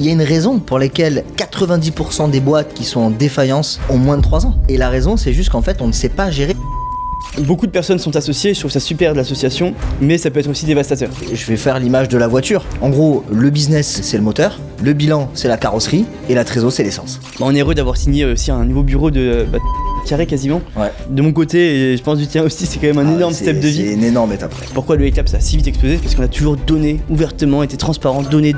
Il y a une raison pour laquelle 90% des boîtes qui sont en défaillance ont moins de 3 ans. Et la raison, c'est juste qu'en fait, on ne sait pas gérer. Beaucoup de personnes sont associées, je trouve ça super de l'association, mais ça peut être aussi dévastateur. Je vais faire l'image de la voiture. En gros, le business, c'est le moteur, le bilan, c'est la carrosserie, et la trésor, c'est l'essence. On est heureux d'avoir signé aussi un nouveau bureau de carré quasiment. Ouais. De mon côté, et je pense du tien aussi, c'est quand même un énorme step de vie. C'est une énorme étape. Pourquoi le Heclab ça a si vite explosé? Parce qu'on a toujours donné ouvertement, été transparent, donné,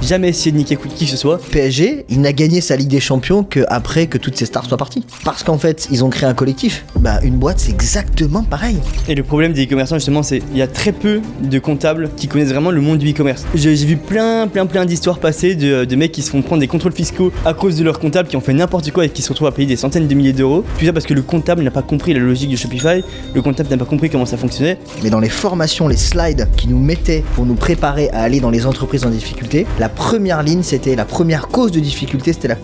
jamais essayé de niquer qui que ce soit. PSG, il n'a gagné sa Ligue des Champions qu'après que toutes ces stars soient parties. Parce qu'en fait, ils ont créé un collectif. Une boîte, c'est exactement pareil. Et le problème des e-commerçants justement, c'est qu'il y a très peu de comptables qui connaissent vraiment le monde du e-commerce. J'ai vu plein d'histoires passer de mecs qui se font prendre des contrôles fiscaux à cause de leurs comptables qui ont fait n'importe quoi et qui se retrouvent à payer des centaines de milliers d'euros. Tout ça parce que le comptable n'a pas compris la logique de Shopify, le comptable n'a pas compris comment ça fonctionnait. Mais dans les formations, les slides qui nous mettaient pour nous préparer à aller dans les entreprises en difficulté, la première ligne, c'était la première cause de difficulté, c'était la...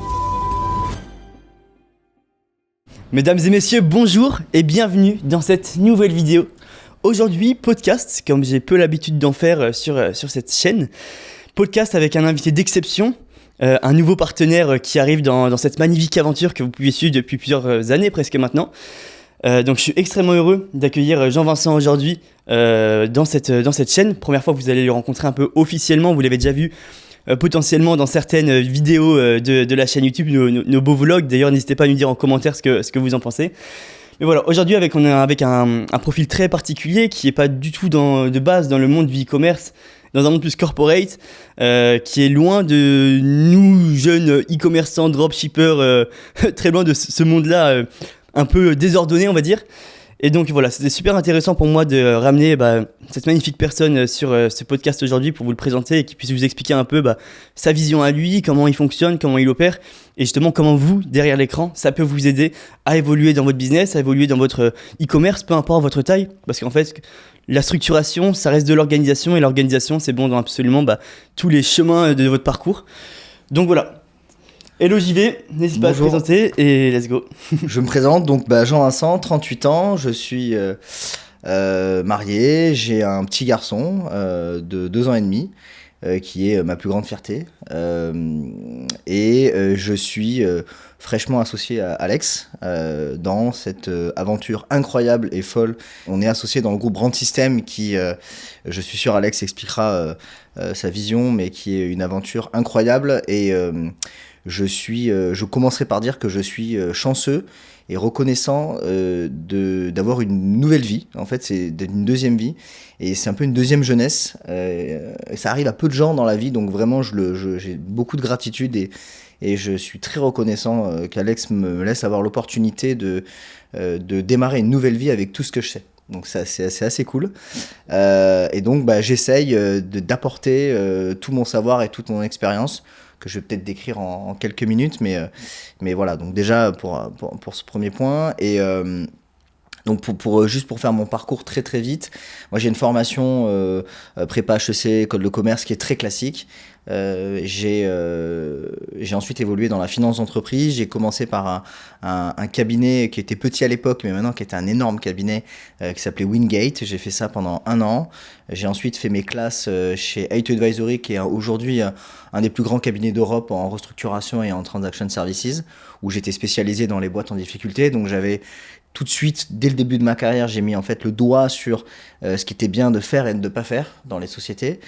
Mesdames et messieurs, bonjour et bienvenue dans cette nouvelle vidéo. Aujourd'hui, podcast, comme j'ai peu l'habitude d'en faire sur cette chaîne. Podcast avec un invité d'exception, un nouveau partenaire qui arrive dans cette magnifique aventure que vous pouvez suivre depuis plusieurs années presque maintenant. Donc je suis extrêmement heureux d'accueillir Jean-Vincent aujourd'hui dans cette chaîne. Première fois que vous allez le rencontrer un peu officiellement, vous l'avez déjà vu potentiellement dans certaines vidéos de la chaîne YouTube, nos beaux vlogs. D'ailleurs, n'hésitez pas à nous dire en commentaire ce que vous en pensez. Mais voilà, aujourd'hui on est avec un profil très particulier qui n'est pas du tout de base dans le monde du e-commerce, dans un monde plus corporate, qui est loin de nous, jeunes e-commerçants, dropshippers, très loin de ce monde-là, un peu désordonné, on va dire. Et donc voilà, c'était super intéressant pour moi de ramener cette magnifique personne sur ce podcast aujourd'hui pour vous le présenter et qu'il puisse vous expliquer un peu sa vision à lui, comment il fonctionne, comment il opère et justement comment vous, derrière l'écran, ça peut vous aider à évoluer dans votre business, à évoluer dans votre e-commerce, peu importe votre taille. Parce qu'en fait, la structuration, ça reste de l'organisation et l'organisation, c'est bon dans absolument tous les chemins de votre parcours. Donc voilà. Hello JV, n'hésite pas à te présenter et let's go. Je me présente, donc Jean-Vincent, 38 ans, je suis marié, j'ai un petit garçon de 2 ans et demi qui est ma plus grande fierté et je suis fraîchement associé à Alex dans cette aventure incroyable et folle. On est associé dans le groupe Brand System qui, je suis sûr Alex expliquera sa vision, mais qui est une aventure incroyable et je commencerai par dire que je suis chanceux et reconnaissant d'avoir une nouvelle vie. En fait, c'est une deuxième vie et c'est un peu une deuxième jeunesse. Ça arrive à peu de gens dans la vie, donc vraiment, j'ai beaucoup de gratitude et je suis très reconnaissant qu'Alex me laisse avoir l'opportunité de démarrer une nouvelle vie avec tout ce que je sais. Donc c'est assez cool. Et donc, j'essaye d'apporter tout mon savoir et toute mon expérience que je vais peut-être décrire en quelques minutes, mais voilà, donc déjà pour ce premier point, et donc juste pour faire mon parcours très très vite, moi j'ai une formation prépa HEC, école de commerce qui est très classique. J'ai ensuite évolué dans la finance d'entreprise. J'ai commencé par un cabinet qui était petit à l'époque, mais maintenant qui était un énorme cabinet qui s'appelait Wingate. J'ai fait ça pendant 1 an. J'ai ensuite fait mes classes chez A2 Advisory, qui est aujourd'hui un des plus grands cabinets d'Europe en restructuration et en transaction services, où j'étais spécialisé dans les boîtes en difficulté. Donc j'avais tout de suite, dès le début de ma carrière, j'ai mis en fait le doigt sur ce qui était bien de faire et de ne pas faire dans les sociétés.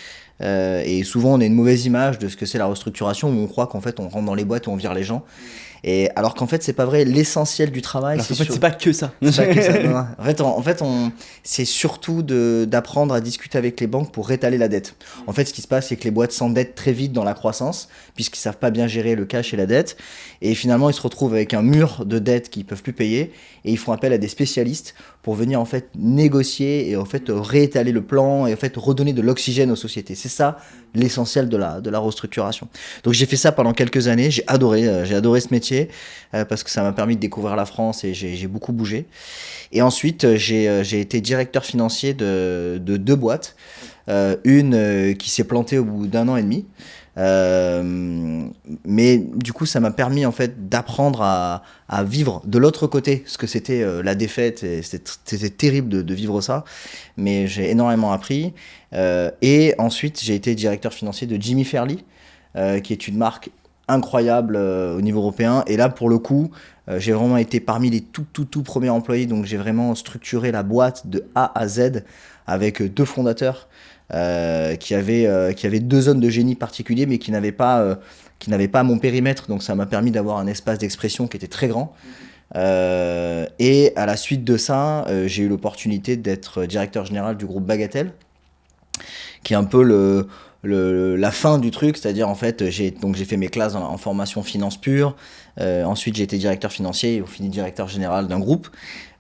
Et souvent, on a une mauvaise image de ce que c'est la restructuration, où on croit qu'en fait, on rentre dans les boîtes et on vire les gens. Et alors qu'en fait, c'est pas vrai. L'essentiel du travail, c'est pas que ça. C'est pas que ça. Non. En fait, c'est surtout d'apprendre à discuter avec les banques pour rétaler la dette. En fait, ce qui se passe, c'est que les boîtes s'endettent très vite dans la croissance, puisqu'ils savent pas bien gérer le cash et la dette. Et finalement, ils se retrouvent avec un mur de dettes qu'ils peuvent plus payer, et ils font appel à des spécialistes pour venir en fait négocier et en fait réétaler le plan et en fait redonner de l'oxygène aux sociétés. C'est ça l'essentiel de la restructuration. Donc j'ai fait ça pendant quelques années, j'ai adoré ce métier parce que ça m'a permis de découvrir la France et j'ai beaucoup bougé. Et ensuite j'ai été directeur financier de 2 boîtes, une qui s'est plantée au bout d'1 an et demi. Mais du coup ça m'a permis en fait d'apprendre à vivre de l'autre côté ce que c'était la défaite, et c'était terrible de vivre ça, mais j'ai énormément appris. Et ensuite j'ai été directeur financier de Jimmy Fairly, qui est une marque incroyable au niveau européen. Et là, pour le coup, j'ai vraiment été parmi les tout premiers employés. Donc, j'ai vraiment structuré la boîte de A à Z avec 2 fondateurs qui avaient 2 zones de génie particuliers, mais qui n'avaient pas mon périmètre. Donc, ça m'a permis d'avoir un espace d'expression qui était très grand. Et à la suite de ça, j'ai eu l'opportunité d'être directeur général du groupe Bagatelle, qui est un peu la fin du truc, c'est-à-dire en fait j'ai fait mes classes en formation finance pure, ensuite j'ai été directeur financier et au fini directeur général d'un groupe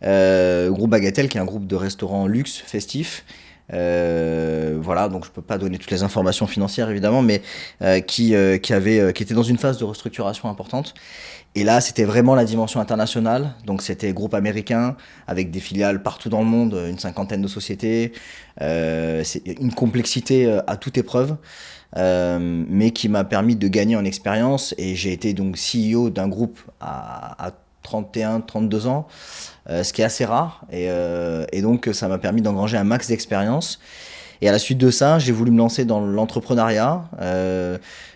Bagatelle, qui est un groupe de restaurants luxe festifs. Voilà, donc je peux pas donner toutes les informations financières évidemment, mais qui était dans une phase de restructuration importante. Et là, c'était vraiment la dimension internationale. Donc, c'était groupe américain avec des filiales partout dans le monde, une 50aine de sociétés. C'est une complexité à toute épreuve, mais qui m'a permis de gagner en expérience. Et j'ai été donc CEO d'un groupe à 31, 32 ans, ce qui est assez rare. Et donc, ça m'a permis d'engranger un max d'expérience. Et à la suite de ça, j'ai voulu me lancer dans l'entrepreneuriat.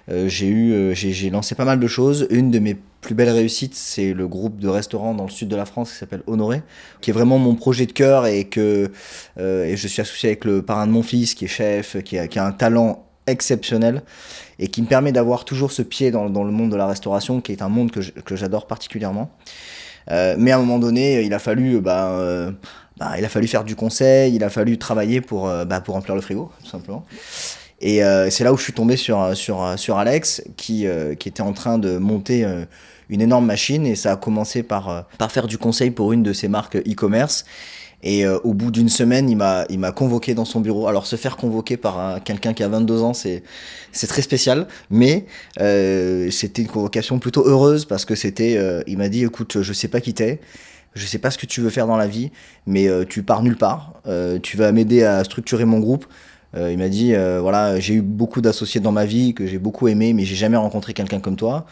J'ai lancé pas mal de choses. Une de mes plus belles réussites, c'est le groupe de restaurants dans le sud de la France qui s'appelle Honoré, qui est vraiment mon projet de cœur et je suis associé avec le parrain de mon fils qui est chef, qui a un talent exceptionnel et qui me permet d'avoir toujours ce pied dans le monde de la restauration, qui est un monde que j'adore particulièrement. Mais à un moment donné, il a fallu faire du conseil, il a fallu travailler pour remplir le frigo, tout simplement. Et c'est là où je suis tombé sur Alex, qui était en train de monter une énorme machine, et ça a commencé par faire du conseil pour une de ses marques e-commerce. Et au bout d'une semaine, il m'a convoqué dans son bureau. Alors, se faire convoquer par quelqu'un qui a 22 ans, c'est très spécial, mais c'était une convocation plutôt heureuse, parce que il m'a dit, écoute, je sais pas qui t'es, je sais pas ce que tu veux faire dans la vie, mais tu pars nulle part, tu vas m'aider à structurer mon groupe. Il m'a dit, voilà, j'ai eu beaucoup d'associés dans ma vie que j'ai beaucoup aimé, mais j'ai jamais rencontré quelqu'un comme toi.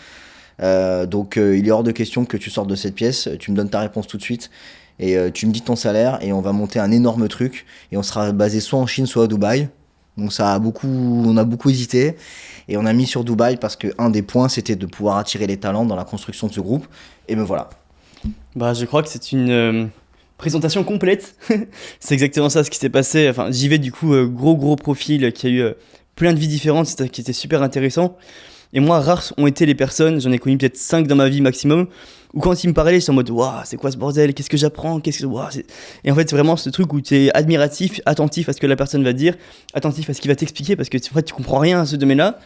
Donc il est hors de question que tu sortes de cette pièce, tu me donnes ta réponse tout de suite, et tu me dis ton salaire, et on va monter un énorme truc, et on sera basé soit en Chine, soit à Dubaï. Donc on a beaucoup hésité, et on a mis sur Dubaï parce que un des points, c'était de pouvoir attirer les talents dans la construction de ce groupe, et me voilà. Bah, je crois que c'est une présentation complète. C'est exactement ça ce qui s'est passé. Enfin, j'y vais du coup, gros profil qui a eu plein de vies différentes, qui était super intéressant. Et moi, rares ont été les personnes, j'en ai connu peut-être 5 dans ma vie maximum, où quand ils me parlaient, j'étais en mode waouh, c'est quoi ce bordel, qu'est-ce que j'apprends, Et en fait, c'est vraiment ce truc où tu es admiratif, attentif à ce que la personne va dire, attentif à ce qu'il va t'expliquer, parce que en fait, tu comprends rien à ce domaine-là.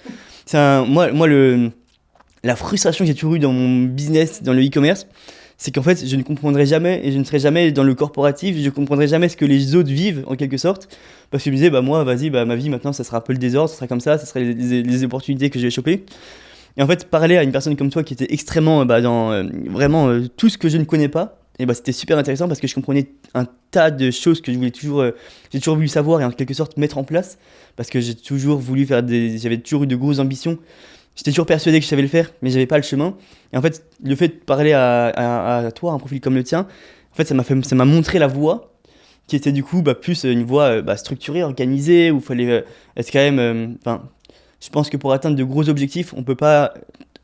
La frustration que j'ai toujours eue dans mon business, dans le e-commerce, c'est qu'en fait, je ne comprendrai jamais, et je ne serai jamais dans le corporatif, je ne comprendrai jamais ce que les autres vivent, en quelque sorte, parce que je me disais, moi, vas-y, ma vie, maintenant, ça sera un peu le désordre, ça sera comme ça sera les opportunités que je vais choper. Et en fait, parler à une personne comme toi, qui était extrêmement dans vraiment tout ce que je ne connais pas, et c'était super intéressant, parce que je comprenais un tas de choses que j'ai toujours voulu savoir, et en quelque sorte mettre en place, parce que j'ai toujours voulu j'avais toujours eu de grosses ambitions. J'étais toujours persuadé que je savais le faire, mais j'avais pas le chemin. Et en fait, le fait de parler à toi, un profil comme le tien, en fait, ça m'a montré la voie, qui était du coup plus une voie structurée, organisée, où il fallait être quand même... je pense que pour atteindre de gros objectifs, on peut pas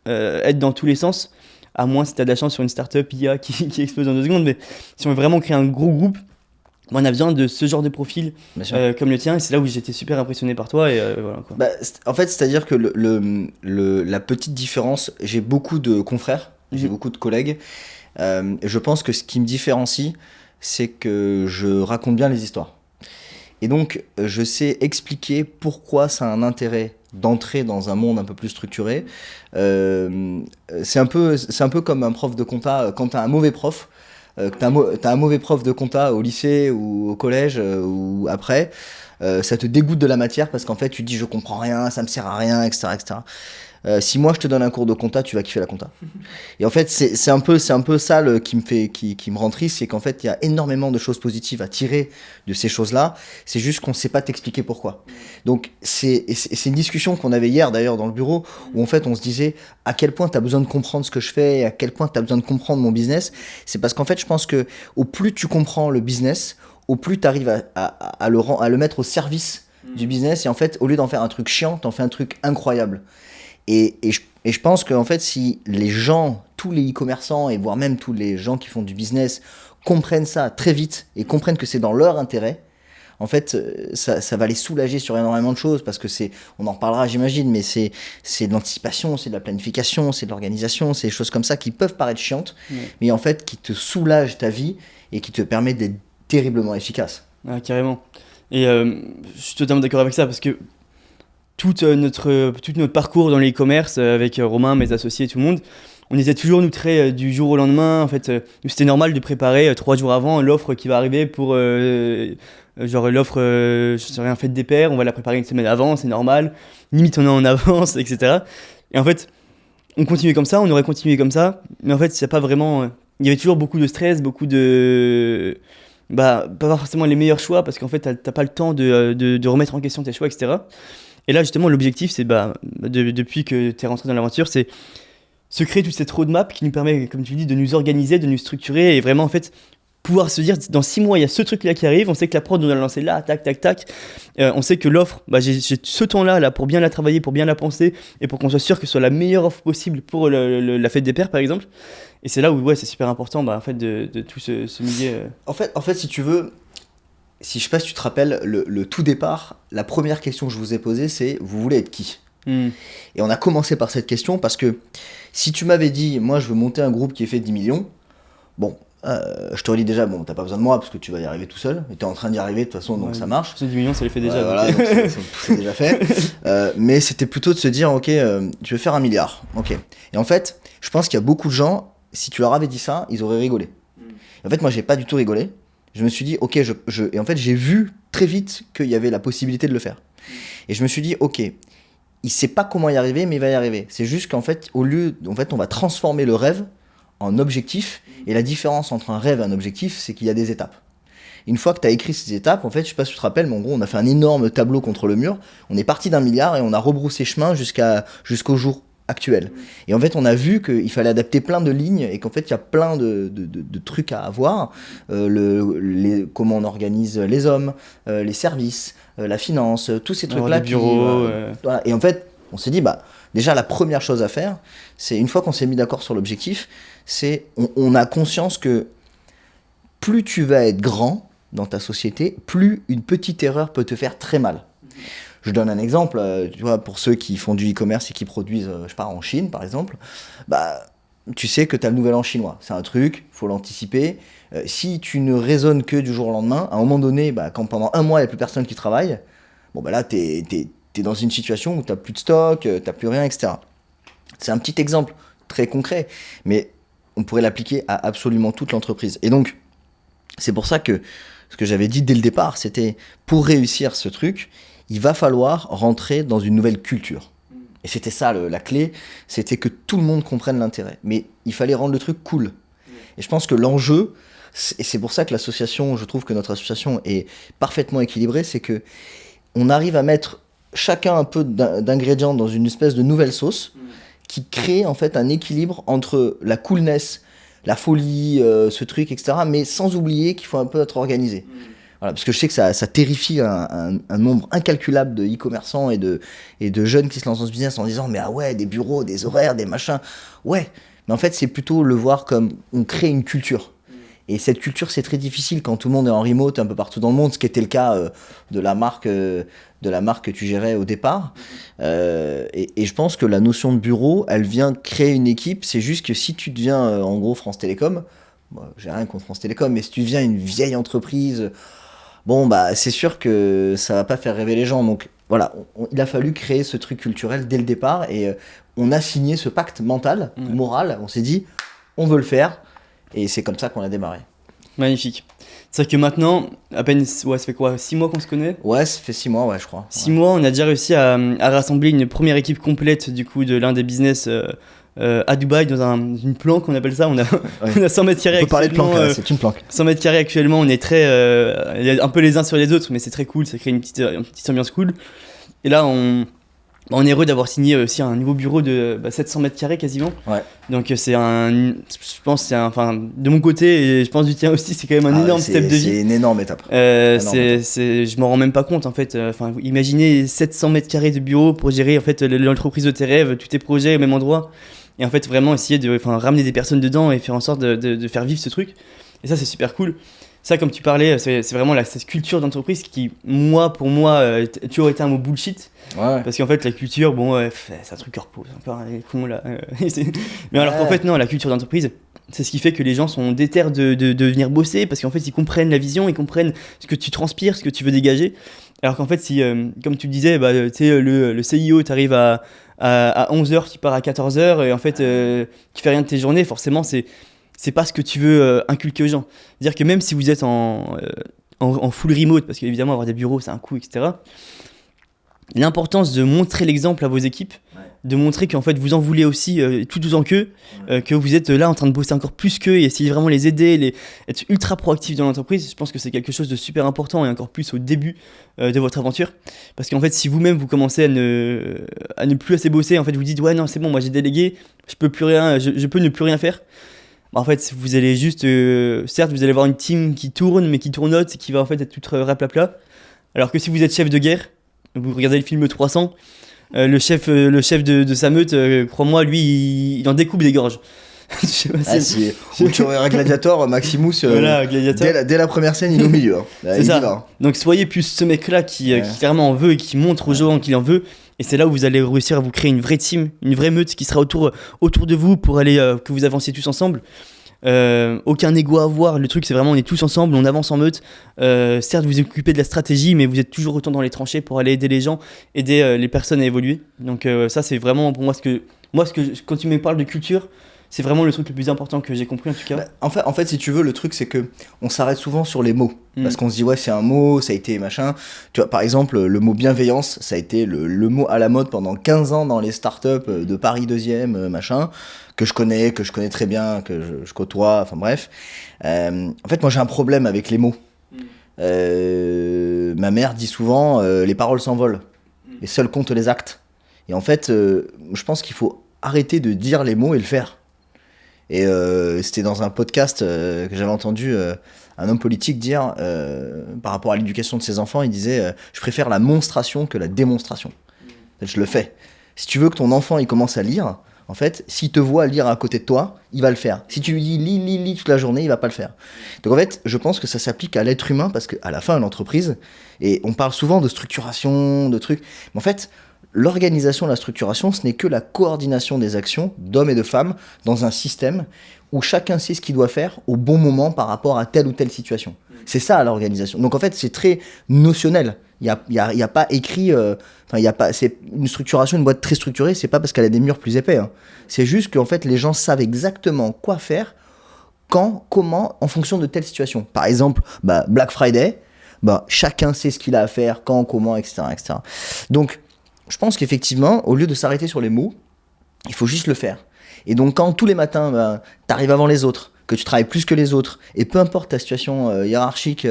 être dans tous les sens, à moins si tu as de la chance sur une startup IA qui explose en 2 secondes. Mais si on veut vraiment créer un gros groupe, on a besoin de ce genre de profil comme le tien, et c'est là où j'étais super impressionné par toi. Et voilà, quoi. En fait, c'est-à-dire que la petite différence, j'ai beaucoup de confrères, j'ai beaucoup de collègues. Je pense que ce qui me différencie, c'est que je raconte bien les histoires. Et donc, je sais expliquer pourquoi ça a un intérêt d'entrer dans un monde un peu plus structuré. C'est un peu comme un prof de compta. Quand tu as un mauvais prof, t'as un mauvais prof de compta au lycée ou au collège ou après, ça te dégoûte de la matière, parce qu'en fait tu te dis je comprends rien, ça me sert à rien, etc. Si moi je te donne un cours de compta, tu vas kiffer la compta. Et en fait c'est un peu ça qui me rend triste, c'est qu'en fait il y a énormément de choses positives à tirer de ces choses-là, c'est juste qu'on ne sait pas t'expliquer pourquoi. Donc c'est une discussion qu'on avait hier d'ailleurs dans le bureau, où en fait on se disait à quel point tu as besoin de comprendre ce que je fais, et à quel point tu as besoin de comprendre mon business. C'est parce qu'en fait je pense que au plus tu comprends le business, au plus tu arrives à le mettre au service du business, et en fait au lieu d'en faire un truc chiant, t'en fais un truc incroyable. Et je pense qu'en fait, si les gens, tous les e-commerçants et voire même tous les gens qui font du business comprennent ça très vite et comprennent que c'est dans leur intérêt, en fait, ça va les soulager sur énormément de choses parce que on en reparlera, j'imagine, mais c'est de l'anticipation, c'est de la planification, c'est de l'organisation, c'est des choses comme ça qui peuvent paraître chiantes, mais en fait, qui te soulagent ta vie et qui te permettent d'être terriblement efficace. Ah, carrément. Et je suis totalement d'accord avec ça parce que tout notre parcours dans l'e-commerce avec Romain, mes associés, tout le monde, on était toujours nous très du jour au lendemain. En fait, c'était normal de préparer 3 jours avant l'offre qui va arriver pour genre l'offre, je sais rien, fête des pères, on va la préparer une semaine avant, c'est normal. Limite on est en avance, etc. Et en fait, on continuait comme ça, on aurait continué comme ça, mais en fait, il y a pas vraiment, il y avait toujours beaucoup de stress, beaucoup de pas forcément les meilleurs choix parce qu'en fait t'as pas le temps de remettre en question tes choix, etc. Et là justement l'objectif c'est depuis que t'es rentré dans l'aventure, c'est se créer toute cette roadmap qui nous permet, comme tu dis, de nous organiser, de nous structurer et vraiment en fait pouvoir se dire dans 6 mois il y a ce truc là qui arrive, on sait que la prod on va la lancer là, tac tac tac, on sait que l'offre, j'ai ce temps là pour bien la travailler, pour bien la penser et pour qu'on soit sûr que ce soit la meilleure offre possible pour la fête des pères par exemple. Et c'est là où ouais, c'est super important en fait, de tout ce milieu. En fait, si tu veux, si je sais pas si tu te rappelles, le tout départ, la première question que je vous ai posée, c'est vous voulez être qui ? Et on a commencé par cette question parce que si tu m'avais dit, moi je veux monter un groupe qui est fait 10 millions, bon, je t'aurais dit déjà, bon, t'as pas besoin de moi parce que tu vas y arriver tout seul, et t'es en train d'y arriver de toute façon, donc ouais, ça marche. Ce 10 millions, ça les fait déjà. Voilà, donc c'est déjà fait. Mais c'était plutôt de se dire, ok, tu veux faire 1 milliard, ok. Et en fait, je pense qu'il y a beaucoup de gens, si tu leur avais dit ça, ils auraient rigolé. En fait, moi, j'ai pas du tout rigolé. Je me suis dit, ok, et en fait, j'ai vu très vite qu'il y avait la possibilité de le faire. Et je me suis dit, ok, il sait pas comment y arriver, mais il va y arriver. C'est juste qu'en fait, on va transformer le rêve en objectif. Et la différence entre un rêve et un objectif, c'est qu'il y a des étapes. Une fois que tu as écrit ces étapes, en fait, je sais pas si tu te rappelles, mais en gros, on a fait un énorme tableau contre le mur. On est parti d'1 milliard et on a rebroussé chemin jusqu'au jour actuel. Et en fait, on a vu qu'il fallait adapter plein de lignes et qu'en fait, il y a plein de trucs à avoir. Comment on organise les hommes, les services, la finance, tous ces trucs-là. Les bureaux. Voilà. Et en fait, on s'est dit, déjà, la première chose à faire, c'est une fois qu'on s'est mis d'accord sur l'objectif, c'est on a conscience que plus tu vas être grand dans ta société, plus une petite erreur peut te faire très mal. Je donne un exemple, tu vois, pour ceux qui font du e-commerce et qui produisent, je sais pas, en Chine par exemple, tu sais que tu as le nouvel an chinois. C'est un truc, il faut l'anticiper. Si tu ne raisonnes que du jour au lendemain, à un moment donné, quand pendant 1 mois il n'y a plus personne qui travaille, là t'es dans une situation où tu n'as plus de stock, tu n'as plus rien, etc. C'est un petit exemple très concret, mais on pourrait l'appliquer à absolument toute l'entreprise. Et donc, c'est pour ça que ce que j'avais dit dès le départ, c'était pour réussir ce truc, il va falloir rentrer dans une nouvelle culture. Et c'était ça la clé, c'était que tout le monde comprenne l'intérêt. Mais il fallait rendre le truc cool. Et je pense que l'enjeu, et c'est pour ça que l'association, je trouve que notre association est parfaitement équilibrée, c'est que on arrive à mettre chacun un peu d'ingrédients dans une espèce de nouvelle sauce qui crée en fait un équilibre entre la coolness, la folie, ce truc, etc. Mais sans oublier qu'il faut un peu être organisé. Voilà, parce que je sais que ça terrifie un nombre incalculable de e-commerçants et de jeunes qui se lancent dans ce business en disant mais ah ouais, des bureaux, des horaires, des machins. Ouais, mais en fait c'est plutôt le voir comme on crée une culture. Et cette culture c'est très difficile quand tout le monde est en remote un peu partout dans le monde, ce qui était le cas de la marque que tu gérais au départ. Et je pense que la notion de bureau, elle vient créer une équipe. C'est juste que si tu deviens en gros France Télécom, j'ai rien contre France Télécom, mais si tu deviens une vieille entreprise, c'est sûr que ça va pas faire rêver les gens. Donc voilà, il a fallu créer ce truc culturel dès le départ et on a signé ce pacte mental, moral. On s'est dit, on veut le faire et c'est comme ça qu'on a démarré. Magnifique. C'est vrai que maintenant, à peine, ça fait quoi, 6 mois qu'on se connaît ? Ouais, ça fait 6 mois, ouais, je crois. 6 mois, on a déjà réussi à rassembler une première équipe complète du coup de l'un des business à Dubaï, dans une planque, on appelle ça. On a 100 mètres carrés. On peut parler de planque, c'est une planque. 100 mètres carrés actuellement, on est très, un peu les uns sur les autres, mais c'est très cool, ça crée une petite ambiance cool. Et là, on On est heureux d'avoir signé aussi un nouveau bureau de 700 mètres carrés quasiment. Ouais. Donc je pense enfin de mon côté et je pense du tien aussi, c'est quand même un énorme step de vie. C'est une énorme étape. Je m'en rends même pas compte en fait. Enfin, imaginez 700 mètres carrés de bureau pour gérer en fait l'entreprise de tes rêves, tous tes projets au même endroit. Et en fait vraiment essayer de ramener des personnes dedans et faire en sorte de faire vivre ce truc. Et ça c'est super cool. Ça, comme tu parlais, c'est vraiment cette culture d'entreprise qui, pour moi, a toujours été un mot bullshit. Ouais. Parce qu'en fait, la culture, c'est un truc corpo, c'est encore un con là. Mais alors qu'en fait, non, la culture d'entreprise, c'est ce qui fait que les gens sont déter de venir bosser parce qu'en fait, ils comprennent la vision, ils comprennent ce que tu transpires, ce que tu veux dégager. Alors qu'en fait, si, comme tu le disais, tu sais, le CIO, tu arrives à 11h, tu pars à 14h, et en fait, tu fais rien de tes journées, forcément, c'est pas ce que tu veux inculquer aux gens. C'est-à-dire que même si vous êtes en full remote, parce qu'évidemment avoir des bureaux c'est un coût, etc. L'importance de montrer l'exemple à vos équipes, de montrer qu'en fait vous en voulez aussi tout autant qu'eux, que vous êtes là en train de bosser encore plus qu'eux et essayer vraiment les aider, être ultra proactif dans l'entreprise, je pense que c'est quelque chose de super important et encore plus au début de votre aventure. Parce qu'en fait si vous-même vous commencez à ne plus assez bosser, en fait vous dites ouais non c'est bon moi j'ai délégué, je peux plus rien, je peux ne plus rien faire. En fait, vous allez juste, certes, vous allez avoir une team qui tourne, mais qui tournote et qui va en fait être toute raplapla. Alors que si vous êtes chef de guerre, vous regardez le film 300, le chef de sa meute, crois-moi, lui, il en découpe des gorges. Je sais pas ou tu regardes Gladiator, Maximus, voilà, Gladiator. Dès la première scène, il est au milieu. Hein. Là, c'est ça. Donc soyez plus ce mec-là qui clairement en veut et qui montre aux gens qu'il en veut. Et c'est là où vous allez réussir à vous créer une vraie team, une vraie meute qui sera autour de vous pour aller que vous avanciez tous ensemble. Aucun ego à avoir, le truc c'est vraiment on est tous ensemble, on avance en meute. Certes vous occupez de la stratégie, mais vous êtes toujours autant dans les tranchées pour aller aider les gens, aider les personnes à évoluer. Donc ça c'est vraiment pour moi quand tu me parles de culture, c'est vraiment le truc le plus important que j'ai compris en tout cas. En fait, si tu veux, le truc c'est que on s'arrête souvent sur les mots. Parce qu'on se dit ouais c'est un mot, ça a été machin. Tu vois, par exemple, le mot bienveillance, ça a été le mot à la mode pendant 15 ans dans les startups de Paris 2e, machin, que je connais très bien, que je côtoie, enfin bref. En fait, moi j'ai un problème avec les mots. Ma mère dit souvent les paroles s'envolent, et seuls comptent les actes. Et en fait, je pense qu'il faut arrêter de dire les mots et le faire. Et c'était dans un podcast que j'avais entendu un homme politique dire par rapport à l'éducation de ses enfants, il disait je préfère la monstration que la démonstration. En fait, je le fais. Si tu veux que ton enfant il commence à lire, en fait, s'il te voit lire à côté de toi, il va le faire. Si tu lui dis lis toute la journée, il va pas le faire. Donc en fait, je pense que ça s'applique à l'être humain parce qu'à la fin, une entreprise, et on parle souvent de structuration, de trucs, mais en fait, l'organisation, la structuration, ce n'est que la coordination des actions d'hommes et de femmes dans un système où chacun sait ce qu'il doit faire au bon moment par rapport à telle ou telle situation. C'est ça l'organisation. Donc en fait, c'est très notionnel. Il y a pas écrit. C'est une structuration, une boîte très structurée. C'est pas parce qu'elle a des murs plus épais. Hein. C'est juste qu'en fait, les gens savent exactement quoi faire, quand, comment, en fonction de telle situation. Par exemple, Black Friday. Chacun sait ce qu'il a à faire, quand, comment, etc., etc. Donc je pense qu'effectivement, au lieu de s'arrêter sur les mots, il faut juste le faire. Et donc, quand tous les matins, t'arrives avant les autres, que tu travailles plus que les autres, et peu importe ta situation hiérarchique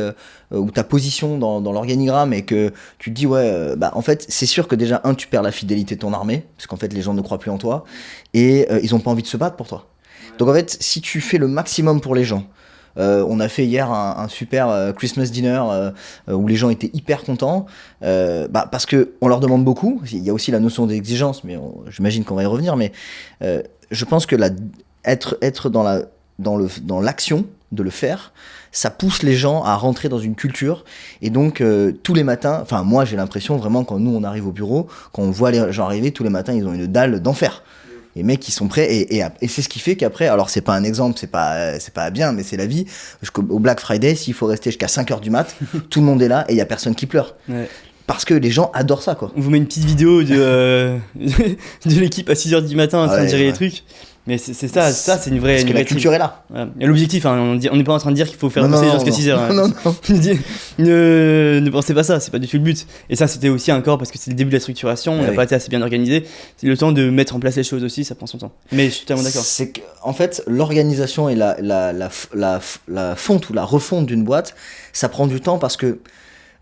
ou ta position dans l'organigramme, et que tu te dis, en fait, c'est sûr que déjà, tu perds la fidélité de ton armée, parce qu'en fait, les gens ne croient plus en toi, et ils n'ont pas envie de se battre pour toi. Donc, en fait, si tu fais le maximum pour les gens, on a fait hier un super Christmas dinner où les gens étaient hyper contents parce qu'on leur demande beaucoup. Il y a aussi la notion d'exigence, mais j'imagine qu'on va y revenir. Mais je pense que être dans l'action de le faire, ça pousse les gens à rentrer dans une culture. Et donc tous les matins, enfin moi j'ai l'impression vraiment quand nous on arrive au bureau, quand on voit les gens arriver, tous les matins ils ont une dalle d'enfer. Les mecs qui sont prêts et c'est ce qui fait qu'après, alors c'est pas un exemple, c'est pas bien, mais c'est la vie. Au Black Friday, s'il faut rester jusqu'à 5h du mat, tout le monde est là et il y a personne qui pleure. Ouais. Parce que les gens adorent ça, quoi. On vous met une petite vidéo de l'équipe à 6h du matin en train de gérer les trucs. Mais c'est ça c'est une vraie. Parce que la culture est là. Ouais. Et l'objectif, on n'est pas en train de dire qu'il faut faire bosser les gens jusqu'à 6h. Non. Ne pensez pas ça, c'est pas du tout le but. Et ça, c'était aussi encore parce que c'est le début de la structuration, on n'a pas été assez bien organisé. C'est le temps de mettre en place les choses aussi, ça prend son temps. Mais je suis totalement d'accord. C'est qu'en fait, l'organisation et la fonte ou la refonte d'une boîte, ça prend du temps parce que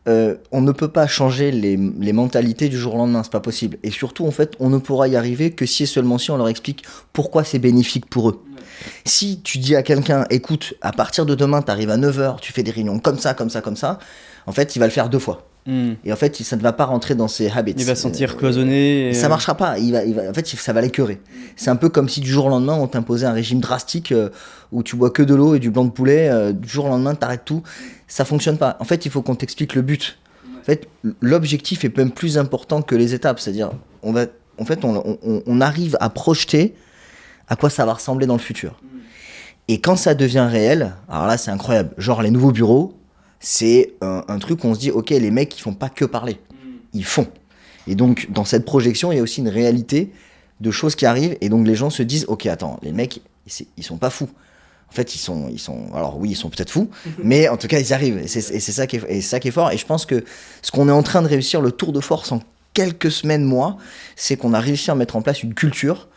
on ne peut pas changer les mentalités du jour au lendemain, c'est pas possible. Et surtout, en fait, on ne pourra y arriver que si et seulement si on leur explique pourquoi c'est bénéfique pour eux. Si tu dis à quelqu'un, écoute, à partir de demain, tu arrives à 9h, tu fais des réunions comme ça, en fait, il va le faire 2 fois. Et en fait, ça ne va pas rentrer dans ses habits. Il va se sentir cloisonné. Ça marchera pas. En fait, ça va l'écœurer. C'est un peu comme si du jour au lendemain, on t'imposait un régime drastique où tu bois que de l'eau et du blanc de poulet. Du jour au lendemain, t'arrêtes tout. Ça fonctionne pas. En fait, il faut qu'on t'explique le but. En fait, l'objectif est même plus important que les étapes. C'est-à-dire, on arrive à projeter à quoi ça va ressembler dans le futur. Et quand ça devient réel, alors là, c'est incroyable. Genre, les nouveaux bureaux, c'est un truc où on se dit, ok, les mecs, ils font pas que parler, ils font. Et donc, dans cette projection, il y a aussi une réalité de choses qui arrivent, et donc les gens se disent, ok, attends, les mecs, ils sont pas fous. En fait, ils sont, alors oui, ils sont peut-être fous, mais en tout cas, ils y arrivent. Et c'est ça qui est fort. Et je pense que ce qu'on est en train de réussir, le tour de force en quelques semaines, mois, c'est qu'on a réussi à mettre en place une culture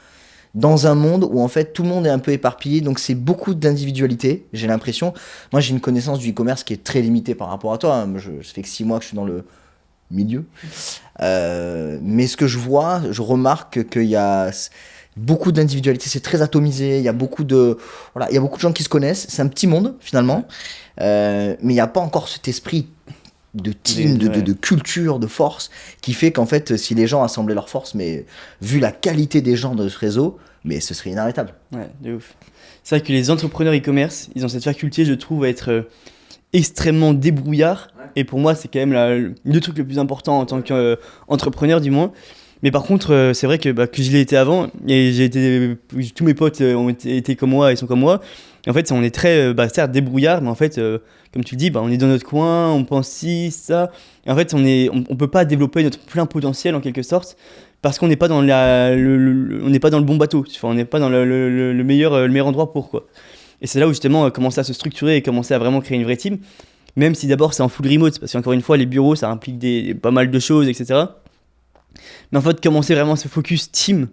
dans un monde où en fait tout le monde est un peu éparpillé, donc c'est beaucoup d'individualité, j'ai l'impression. Moi j'ai une connaissance du e-commerce qui est très limitée par rapport à toi, hein. Ça fait que 6 mois que je suis dans le milieu, mais ce que je vois, je remarque qu'il y a beaucoup d'individualité, c'est très atomisé, il y a beaucoup de gens qui se connaissent, c'est un petit monde finalement, mais il n'y a pas encore cet esprit de team, de culture, de force, qui fait qu'en fait, si les gens assemblaient leurs forces, mais vu la qualité des gens de ce réseau, mais ce serait inarrêtable. Ouais, de ouf. C'est vrai que les entrepreneurs e-commerce, ils ont cette faculté, je trouve, à être extrêmement débrouillards. Ouais. Et pour moi, c'est quand même le truc le plus important en tant qu'entrepreneur, du moins. Mais par contre, c'est vrai que je l'ai été avant, et tous mes potes ont été comme moi et sont comme moi. Et en fait, on est très, certes, débrouillard, mais en fait, comme tu le dis, on est dans notre coin, on pense ci, ça. Et en fait, on peut pas développer notre plein potentiel en quelque sorte, parce qu'on n'est pas dans on n'est pas dans le bon bateau. Enfin, on n'est pas dans le meilleur endroit pour quoi. Et c'est là où justement commencer à se structurer et commencer à vraiment créer une vraie team. Même si d'abord c'est en full remote, parce qu'encore une fois, les bureaux, ça implique pas mal de choses, etc. Mais en fait, commencer vraiment à se focus team.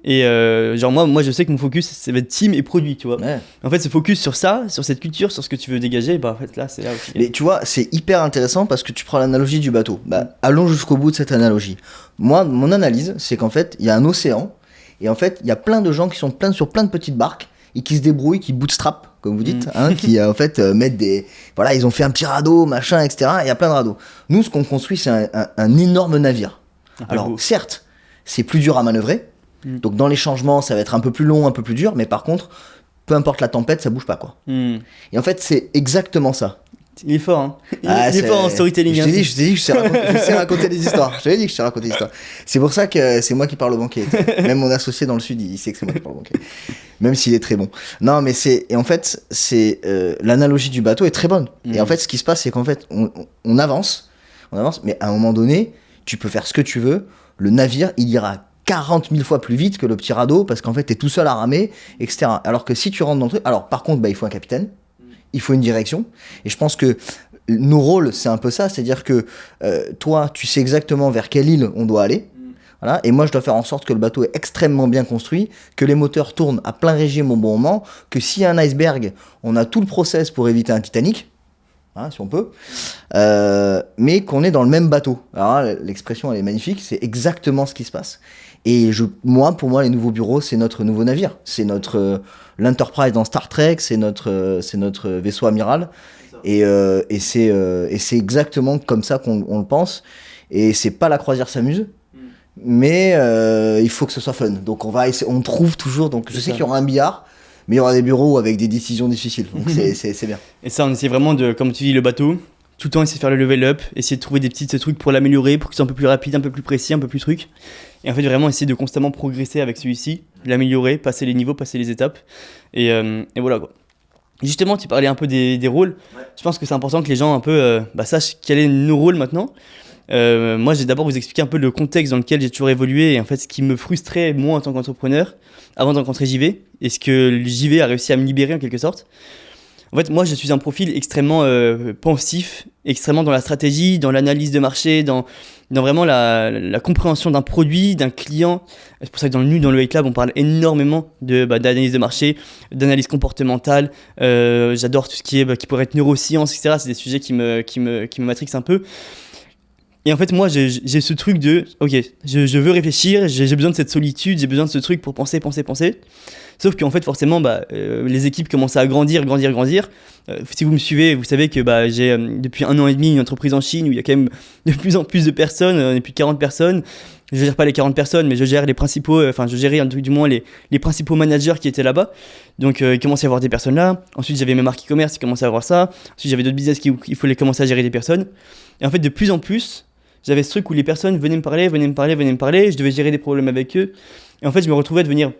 Et moi je sais que mon focus ça va être team et produit, tu vois. Ouais. En fait, se focus sur ça, sur cette culture, sur ce que tu veux dégager, en fait là c'est là aussi. Mais tu vois, c'est hyper intéressant parce que tu prends l'analogie du bateau. Allons jusqu'au bout de cette analogie. Moi, mon analyse, c'est qu'en fait, il y a un océan et en fait, il y a plein de gens qui sont sur plein de petites barques et qui se débrouillent, qui bootstrap, comme vous dites, qui en fait mettent ils ont fait un petit radeau, machin, etc. Il y a plein de radeaux. Nous, ce qu'on construit, c'est un énorme navire. Alors, certes, c'est plus dur à manœuvrer. Donc dans les changements, ça va être un peu plus long, un peu plus dur, mais par contre, peu importe la tempête, ça bouge pas quoi. Et en fait, c'est exactement ça. Il est fort, hein. Il est fort en storytelling. Je t'ai dit que je sais raconter des histoires. Je t'avais dit que je sais raconter des histoires. C'est pour ça que c'est moi qui parle au banquier. Même mon associé dans le sud, il sait que c'est moi qui parle au banquier. Même s'il est très bon. Non, mais l'analogie du bateau est très bonne. Et en fait, ce qui se passe, c'est qu'en fait, on avance, mais à un moment donné, tu peux faire ce que tu veux. Le navire, il ira 40 000 fois plus vite que le petit radeau parce qu'en fait t'es tout seul à ramer, etc. Alors que si tu rentres dans le truc, alors par contre il faut un capitaine, il faut une direction, et je pense que nos rôles c'est un peu ça, c'est-à-dire que toi tu sais exactement vers quelle île on doit aller, voilà, et moi je dois faire en sorte que le bateau est extrêmement bien construit, que les moteurs tournent à plein régime au bon moment, que s'il y a un iceberg, on a tout le process pour éviter un Titanic. Si on peut, mais qu'on est dans le même bateau. Alors là, l'expression elle est magnifique, c'est exactement ce qui se passe. Et pour moi, les nouveaux bureaux, c'est notre nouveau navire, c'est l'Enterprise dans Star Trek, c'est notre vaisseau amiral, et c'est exactement comme ça qu'on le pense. Et c'est pas la croisière s'amuse, mais il faut que ce soit fun. Donc on trouve toujours. Donc je sais qu'il y aura un billard. Mais il y aura des bureaux avec des décisions difficiles, donc c'est bien. Et ça, on essaie vraiment de, comme tu dis, le bateau, tout le temps essayer de faire le level up, essayer de trouver des petits trucs pour l'améliorer, pour qu'il soit un peu plus rapide, un peu plus précis, un peu plus truc. Et en fait, vraiment essayer de constamment progresser avec celui-ci, l'améliorer, passer les niveaux, passer les étapes. Et voilà quoi. Justement, tu parlais un peu des rôles. Ouais. Je pense que c'est important que les gens un peu sachent quel est nos rôles maintenant. Moi, j'ai d'abord vous expliquer un peu le contexte dans lequel j'ai toujours évolué et en fait ce qui me frustrait moi en tant qu'entrepreneur avant de rencontrer JV et ce que JV a réussi à me libérer en quelque sorte. En fait, moi, je suis un profil extrêmement pensif, extrêmement dans la stratégie, dans l'analyse de marché, dans vraiment la compréhension d'un produit, d'un client. C'est pour ça que dans le Hate Lab, on parle énormément d'analyse de marché, d'analyse comportementale. J'adore tout ce qui pourrait être neurosciences, etc. C'est des sujets qui me matrixent un peu. Et en fait, moi, j'ai ce truc de, ok, je veux réfléchir, j'ai besoin de cette solitude, j'ai besoin de ce truc pour penser. Sauf qu'en fait, forcément, les équipes commencent à grandir. Si vous me suivez, vous savez que j'ai depuis 1 an et demi une entreprise en Chine où il y a quand même de plus en plus de personnes, on est plus de 40 personnes. Je gère pas les 40 personnes, mais je gère je gérais du moins les principaux managers qui étaient là-bas. Donc, il commençait à y avoir des personnes là. Ensuite, j'avais mes marques e-commerce qui commençaient à avoir ça. Ensuite, j'avais d'autres business il fallait commencer à gérer des personnes. Et en fait, de plus en plus, j'avais ce truc où les personnes venaient me parler, je devais gérer des problèmes avec eux. Et en fait, je me retrouvais à devenir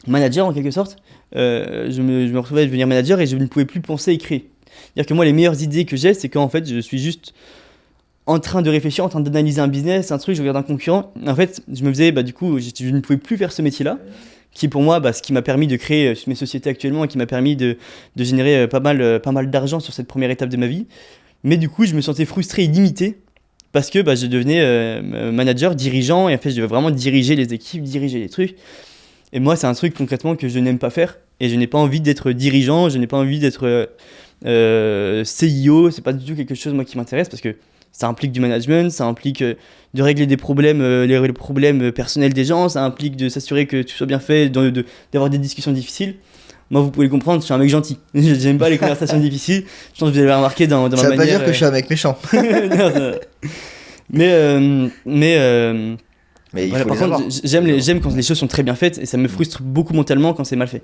manager en quelque sorte. Je me retrouvais à devenir manager et je ne pouvais plus penser et créer. C'est-à-dire que moi, les meilleures idées que j'ai, c'est quand en fait, je suis juste en train de réfléchir, en train d'analyser un business, un truc, je regarde un concurrent. En fait, je me faisais, du coup, je ne pouvais plus faire ce métier-là, qui pour moi, ce qui m'a permis de créer mes sociétés actuellement et qui m'a permis de générer pas mal d'argent sur cette première étape de ma vie. Mais du coup, je me sentais frustré et limité parce que je devenais manager, dirigeant, et en fait, je devais vraiment diriger les équipes, diriger les trucs. Et moi, c'est un truc concrètement que je n'aime pas faire. Et je n'ai pas envie d'être dirigeant, je n'ai pas envie d'être CIO. C'est pas du tout quelque chose moi qui m'intéresse parce que ça implique du management, ça implique de régler des problèmes, les problèmes personnels des gens, ça implique de s'assurer que tout soit bien fait, d'avoir des discussions difficiles. Moi, vous pouvez le comprendre, je suis un mec gentil. J'aime pas les conversations difficiles. Je pense que vous avez remarqué dans ma manière. Ça veut pas dire que je suis un mec méchant. Non, mais il voilà, faut par contre, j'aime quand les choses sont très bien faites et ça me frustre beaucoup mentalement quand c'est mal fait.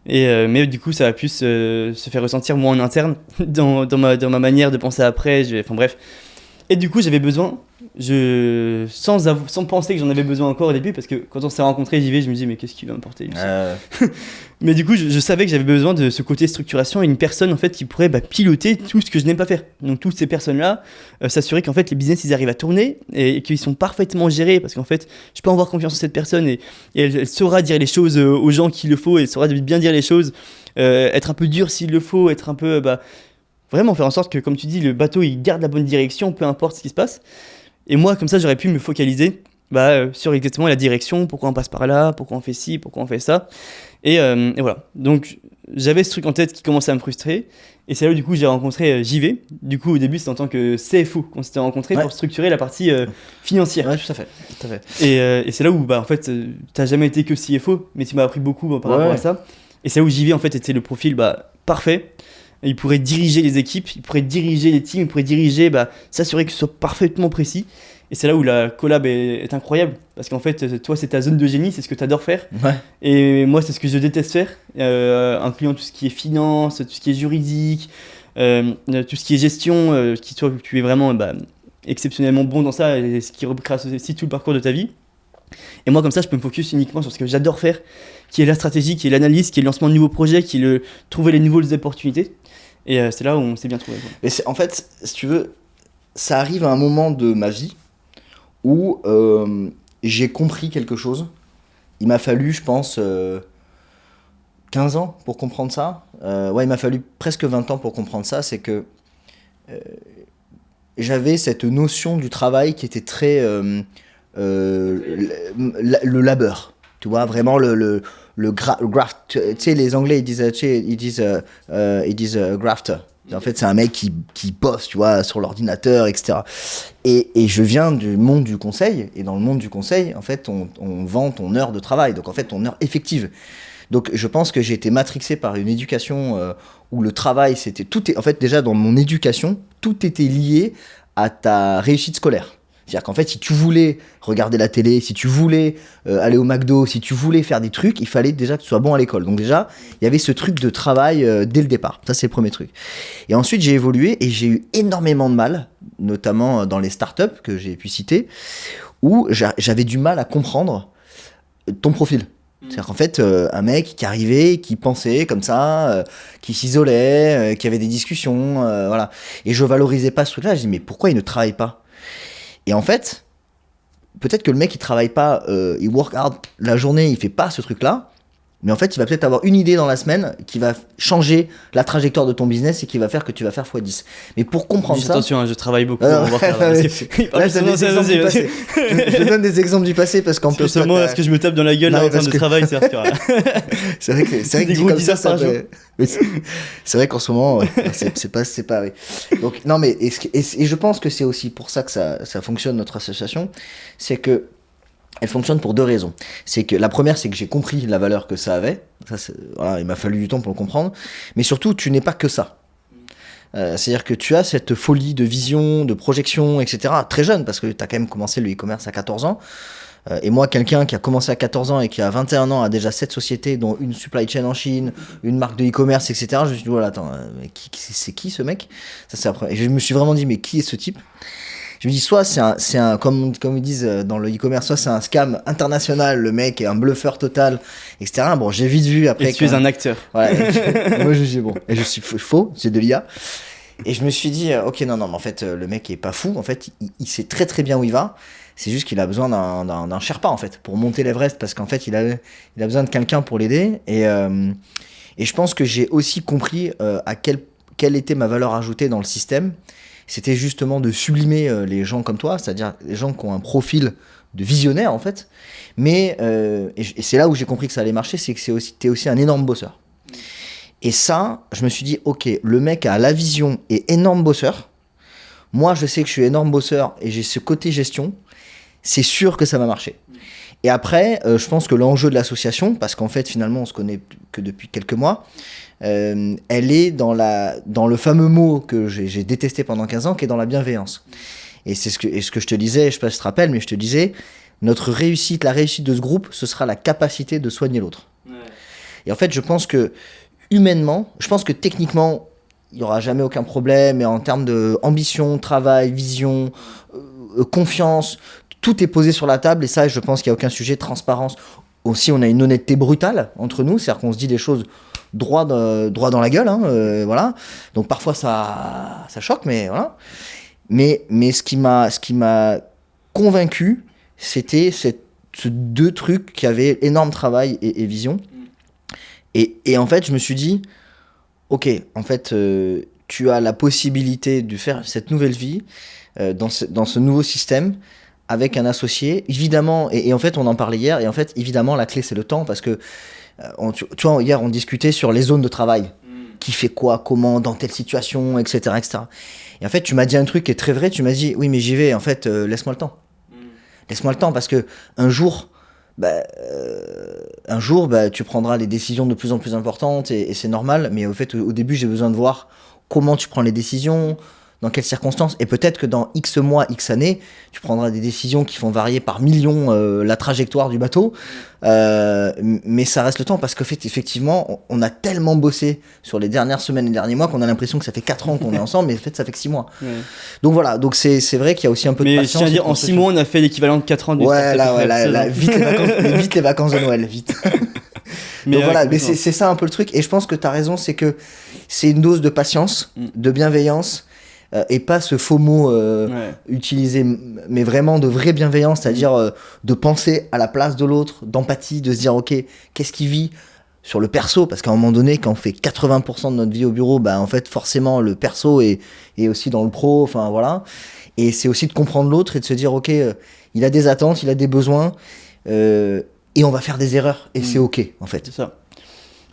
Mais du coup, ça a pu se faire ressentir moi en interne dans ma manière de penser après. Enfin bref. Et du coup, j'avais besoin, sans penser que j'en avais besoin encore au début, parce que quand on s'est rencontrés, j'y vais, je me dis mais qu'est-ce qui va m'apporter Mais du coup, je savais que j'avais besoin de ce côté structuration et une personne en fait qui pourrait piloter tout ce que je n'aime pas faire. Donc toutes ces personnes-là, s'assurer qu'en fait les business ils arrivent à tourner et qu'ils sont parfaitement gérés, parce qu'en fait, je peux avoir confiance en cette personne et elle saura dire les choses aux gens qu'il le faut, et elle saura bien dire les choses, être un peu dur s'il le faut, être un peu vraiment faire en sorte que, comme tu dis, le bateau il garde la bonne direction, peu importe ce qui se passe. Et moi, comme ça, j'aurais pu me focaliser sur exactement la direction, pourquoi on passe par là, pourquoi on fait ci, pourquoi on fait ça. Et voilà. Donc, j'avais ce truc en tête qui commençait à me frustrer. Et c'est là où, du coup, j'ai rencontré JV. Du coup, au début, c'était en tant que CFO qu'on s'était rencontrés pour structurer la partie financière. Ouais, tout à fait. Et c'est là où, en fait, t'as jamais été que CFO, mais tu m'as appris beaucoup par rapport à ça. Et c'est là où JV, en fait, était le profil parfait. Il pourrait diriger les équipes, il pourrait diriger les teams, il pourrait diriger, s'assurer que ce soit parfaitement précis. Et c'est là où la collab est incroyable. Parce qu'en fait, toi, c'est ta zone de génie, c'est ce que tu adores faire. Ouais. Et moi, c'est ce que je déteste faire. Incluant tout ce qui est finance, tout ce qui est juridique, tout ce qui est gestion, tu es vraiment exceptionnellement bon dans ça, et ce qui retrace aussi tout le parcours de ta vie. Et moi, comme ça, je peux me focus uniquement sur ce que j'adore faire, qui est la stratégie, qui est l'analyse, qui est le lancement de nouveaux projets, qui est trouver les nouvelles opportunités. Et c'est là où on s'est bien trouvé. Mais en fait, si tu veux, ça arrive à un moment de ma vie où j'ai compris quelque chose. Il m'a fallu, je pense, 15 ans pour comprendre ça. Il m'a fallu presque 20 ans pour comprendre ça. C'est que j'avais cette notion du travail qui était très... le labeur. Tu vois, vraiment le graft. Tu sais, les Anglais, ils disent grafter. En fait, c'est un mec qui bosse, tu vois, sur l'ordinateur, etc. Et je viens du monde du conseil. Et dans le monde du conseil, en fait, on vend ton heure de travail. Donc, en fait, ton heure effective. Donc, je pense que j'ai été matrixé par une éducation où le travail, en fait, déjà, dans mon éducation, tout était lié à ta réussite scolaire. C'est-à-dire qu'en fait, si tu voulais regarder la télé, si tu voulais aller au McDo, si tu voulais faire des trucs, il fallait déjà que tu sois bon à l'école. Donc déjà, il y avait ce truc de travail dès le départ. Ça, c'est le premier truc. Et ensuite, j'ai évolué et j'ai eu énormément de mal, notamment dans les startups que j'ai pu citer, où j'avais du mal à comprendre ton profil. C'est-à-dire qu'en fait, un mec qui arrivait, qui pensait comme ça, qui s'isolait, qui avait des discussions, voilà. Et je valorisais pas ce truc-là. Je dis, mais pourquoi il ne travaille pas ? Et en fait, peut-être que le mec il travaille pas, il work hard la journée, il fait pas ce truc-là, Mais en fait, il va peut-être avoir une idée dans la semaine qui va changer la trajectoire de ton business et qui va faire que tu vas faire x10. Mais pour comprendre Juste ça... attention, hein, je travaille beaucoup. On va voir ça, là, je donne des exemples du passé. Je donne des exemples du passé parce qu'en plus... Seulement, est-ce que je me tape dans la gueule là, en termes de travail, c'est vrai que dit comme ça, c'est vrai qu'en ce moment, c'est pas vrai. Donc, non, mais et je pense que c'est aussi pour ça que ça fonctionne, notre association, c'est que elle fonctionne pour deux raisons. C'est que la première, c'est que j'ai compris la valeur que ça avait. Voilà, il m'a fallu du temps pour le comprendre. Mais surtout, tu n'es pas que ça. C'est-à-dire que tu as cette folie de vision, de projection, etc. Très jeune, parce que tu as quand même commencé le e-commerce à 14 ans. Et moi, quelqu'un qui a commencé à 14 ans et qui à 21 ans a déjà 7 sociétés, dont une supply chain en Chine, une marque de e-commerce, etc. Je me suis dit, voilà, attends, c'est qui ce mec? Ça, c'est après. Et je me suis vraiment dit, mais qui est ce type? Je me dis, soit c'est un comme ils disent dans le e-commerce, soit c'est un scam international, le mec est un bluffeur total, etc. Bon, j'ai vite vu après. Et tu es un acteur. Ouais, moi je suis bon. Et je suis faux, c'est de l'IA. Et je me suis dit, ok, non, mais en fait, le mec est pas fou. En fait, il sait très très bien où il va. C'est juste qu'il a besoin d'un Sherpa, en fait, pour monter l'Everest, parce qu'en fait, il a besoin de quelqu'un pour l'aider. Et je pense que j'ai aussi compris quelle était ma valeur ajoutée dans le système. C'était justement de sublimer les gens comme toi, c'est-à-dire les gens qui ont un profil de visionnaire, en fait. Mais, et c'est là où j'ai compris que ça allait marcher, c'est que t'es aussi un énorme bosseur. Et ça, je me suis dit, ok, le mec a la vision et énorme bosseur. Moi, je sais que je suis énorme bosseur et j'ai ce côté gestion. C'est sûr que ça va marcher. Et après, je pense que l'enjeu de l'association, parce qu'en fait, finalement, on se connaît que depuis quelques mois, elle est dans le fameux mot que j'ai détesté pendant 15 ans, qui est dans la bienveillance. Et c'est ce que je te disais, je sais pas si tu te rappelles, mais je te disais, la réussite de ce groupe, ce sera la capacité de soigner l'autre. Ouais. Et en fait, je pense que humainement, je pense que techniquement, il n'y aura jamais aucun problème, et en termes d'ambition, travail, vision, confiance, tout est posé sur la table, et ça, je pense qu'il n'y a aucun sujet. Transparence. Aussi, on a une honnêteté brutale entre nous, c'est-à-dire qu'on se dit des choses droit dans la gueule, hein, voilà. Donc parfois, ça choque, mais voilà. Mais ce qui m'a convaincu, c'était ces deux trucs qui avaient énorme travail et vision. Et en fait, je me suis dit, ok, en fait, tu as la possibilité de faire cette nouvelle vie dans ce nouveau système avec un associé, évidemment, et en fait, on en parlait hier, et en fait, évidemment, la clé, c'est le temps, parce que, tu vois, hier, on discutait sur les zones de travail, qui fait quoi, comment, dans telle situation, etc., etc. Et en fait, tu m'as dit un truc qui est très vrai, tu m'as dit, oui, mais j'y vais, en fait, laisse-moi le temps. Laisse-moi le temps, parce que un jour, tu prendras des décisions de plus en plus importantes, et c'est normal, mais au fait, au début, j'ai besoin de voir comment tu prends les décisions, dans quelles circonstances, et peut-être que dans X mois, X années, tu prendras des décisions qui font varier par millions la trajectoire du bateau, mais ça reste le temps, parce qu'en fait, effectivement, on a tellement bossé sur les dernières semaines et derniers mois qu'on a l'impression que ça fait 4 ans qu'on est ensemble, mais en fait, ça fait que 6 mois. Ouais. Donc voilà, donc c'est vrai qu'il y a aussi un peu de patience. Mais je tiens à dire, en 6 mois, on a fait l'équivalent de 4 ans du vite les vacances de Noël, vite. Mais donc voilà, mais c'est ça un peu le truc, et je pense que tu as raison, c'est que c'est une dose de patience, de bienveillance, et pas ce faux mot utilisé, mais vraiment de vraie bienveillance, c'est-à-dire de penser à la place de l'autre, d'empathie, de se dire, ok, qu'est-ce qu'il vit sur le perso, parce qu'à un moment donné, quand on fait 80% de notre vie au bureau, en fait, forcément, le perso est aussi dans le pro, enfin voilà, et c'est aussi de comprendre l'autre et de se dire, ok, il a des attentes, il a des besoins, et on va faire des erreurs, et c'est ok, en fait. C'est ça.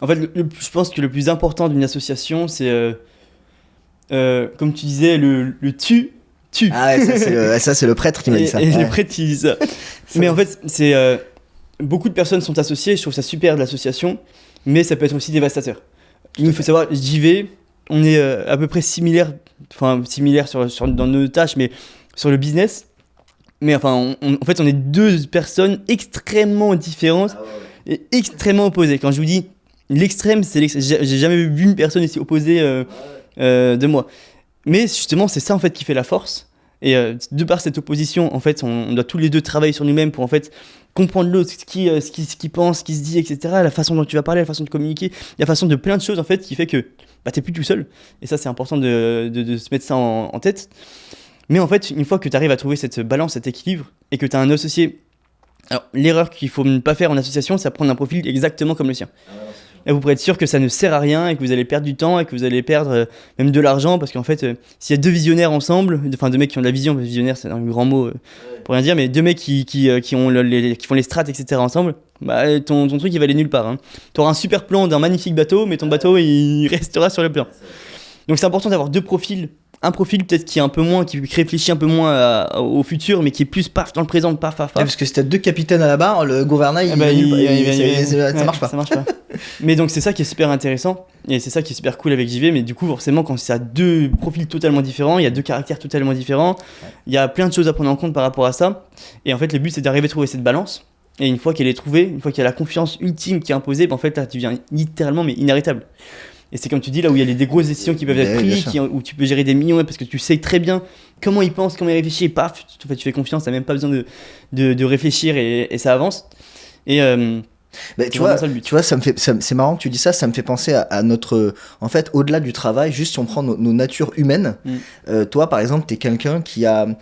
En fait, je pense que le plus important d'une association, c'est... comme tu disais, le tu. Ah ouais, ça c'est le prêtre qui m'a dit ça. Et le prêtre qui dit ça. Mais en fait, c'est beaucoup de personnes sont associées, je trouve ça super de l'association, mais ça peut être aussi dévastateur. Nous, il faut savoir, j'y vais, on est à peu près similaires dans nos tâches, mais sur le business. Mais enfin, en fait, on est deux personnes extrêmement différentes et extrêmement opposées. Quand je vous dis l'extrême, j'ai jamais vu une personne aussi opposée de moi. Mais justement, c'est ça en fait qui fait la force. Et de par cette opposition, en fait, on doit tous les deux travailler sur nous-mêmes pour en fait comprendre l'autre, ce qu'il pense, ce qu'il se dit, etc. La façon dont tu vas parler, la façon de communiquer, la façon de plein de choses en fait qui fait que t'es plus tout seul. Et ça, c'est important de se mettre ça en tête. Mais en fait, une fois que tu arrives à trouver cette balance, cet équilibre, et que tu as un associé Alors, l'erreur qu'il faut ne pas faire en association, c'est prendre un profil exactement comme le sien. Et vous pourrez être sûr que ça ne sert à rien et que vous allez perdre du temps et que vous allez perdre même de l'argent parce qu'en fait, s'il y a deux visionnaires ensemble, enfin deux mecs qui ont de la vision, visionnaire c'est un grand mot pour rien dire, mais deux mecs qui font les strats, etc. ensemble, bah, ton truc il va aller nulle part. Hein. Tu auras un super plan d'un magnifique bateau, mais ton bateau il restera sur le plan. Donc c'est important d'avoir deux profils. Un profil peut-être qui est un peu moins, qui réfléchit un peu moins au futur, mais qui est plus paf dans le présent, paf. Ouais, parce que si t'as deux capitaines à la barre, le gouvernail, ça marche pas. Ça marche pas. Mais donc c'est ça qui est super intéressant, et c'est ça qui est super cool avec JV, mais du coup forcément quand ça a deux profils totalement différents, il y a deux caractères totalement différents, il y a plein de choses à prendre en compte par rapport à ça, et en fait le but c'est d'arriver à trouver cette balance, et une fois qu'elle est trouvée, une fois qu'il y a la confiance ultime qui est imposée, ben en fait là tu deviens littéralement mais inarrêtable. Et c'est comme tu dis, là où il y a des grosses décisions qui peuvent être prises, où tu peux gérer des millions, parce que tu sais très bien comment il pense, comment il réfléchit, et paf, en fait, tu fais confiance, t'as même pas besoin de réfléchir et ça avance. Et tu vois, c'est marrant que tu dis ça, ça me fait penser à notre. En fait, au-delà du travail, juste si on prend nos natures humaines, toi par exemple, t'es quelqu'un qui a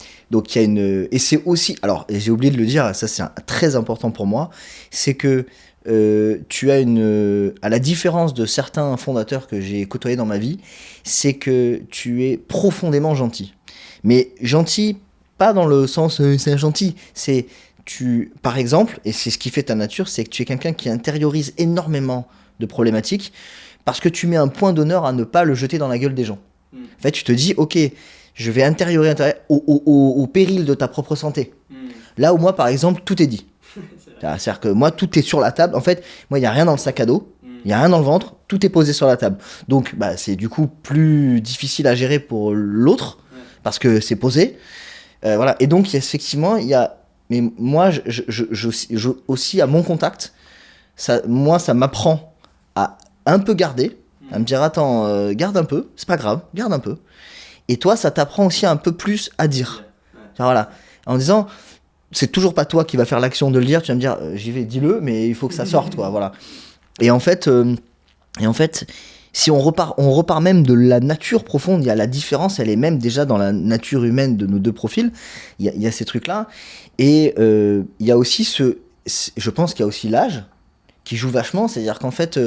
une. Et c'est aussi. Alors, j'ai oublié de le dire, ça c'est très important pour moi, c'est que. Tu as à la différence de certains fondateurs que j'ai côtoyés dans ma vie, c'est que tu es profondément gentil. Mais gentil, pas dans le sens c'est un gentil, c'est par exemple, et c'est ce qui fait ta nature, c'est que tu es quelqu'un qui intériorise énormément de problématiques parce que tu mets un point d'honneur à ne pas le jeter dans la gueule des gens. En fait, tu te dis, ok, je vais intérioriser au péril de ta propre santé. Là où moi, par exemple, tout est dit. C'est-à-dire que moi, tout est sur la table. En fait, moi, il n'y a rien dans le sac à dos, il n'y a rien dans le ventre, tout est posé sur la table. Donc, c'est du coup plus difficile à gérer pour l'autre, parce que c'est posé. Voilà. Et donc, effectivement, il y a... Mais moi, je aussi, à mon contact, ça m'apprend à un peu garder, à me dire, attends, garde un peu, c'est pas grave, garde un peu. Et toi, ça t'apprend aussi un peu plus à dire. Voilà. En disant... C'est toujours pas toi qui va faire l'action de le dire, tu vas me dire j'y vais, dis-le, mais il faut que ça sorte, quoi, voilà. Et en fait, si on repart même de la nature profonde, il y a la différence, elle est même déjà dans la nature humaine de nos deux profils, il y a ces trucs-là, et il y a aussi je pense qu'il y a aussi l'âge qui joue vachement, c'est-à-dire qu'en fait,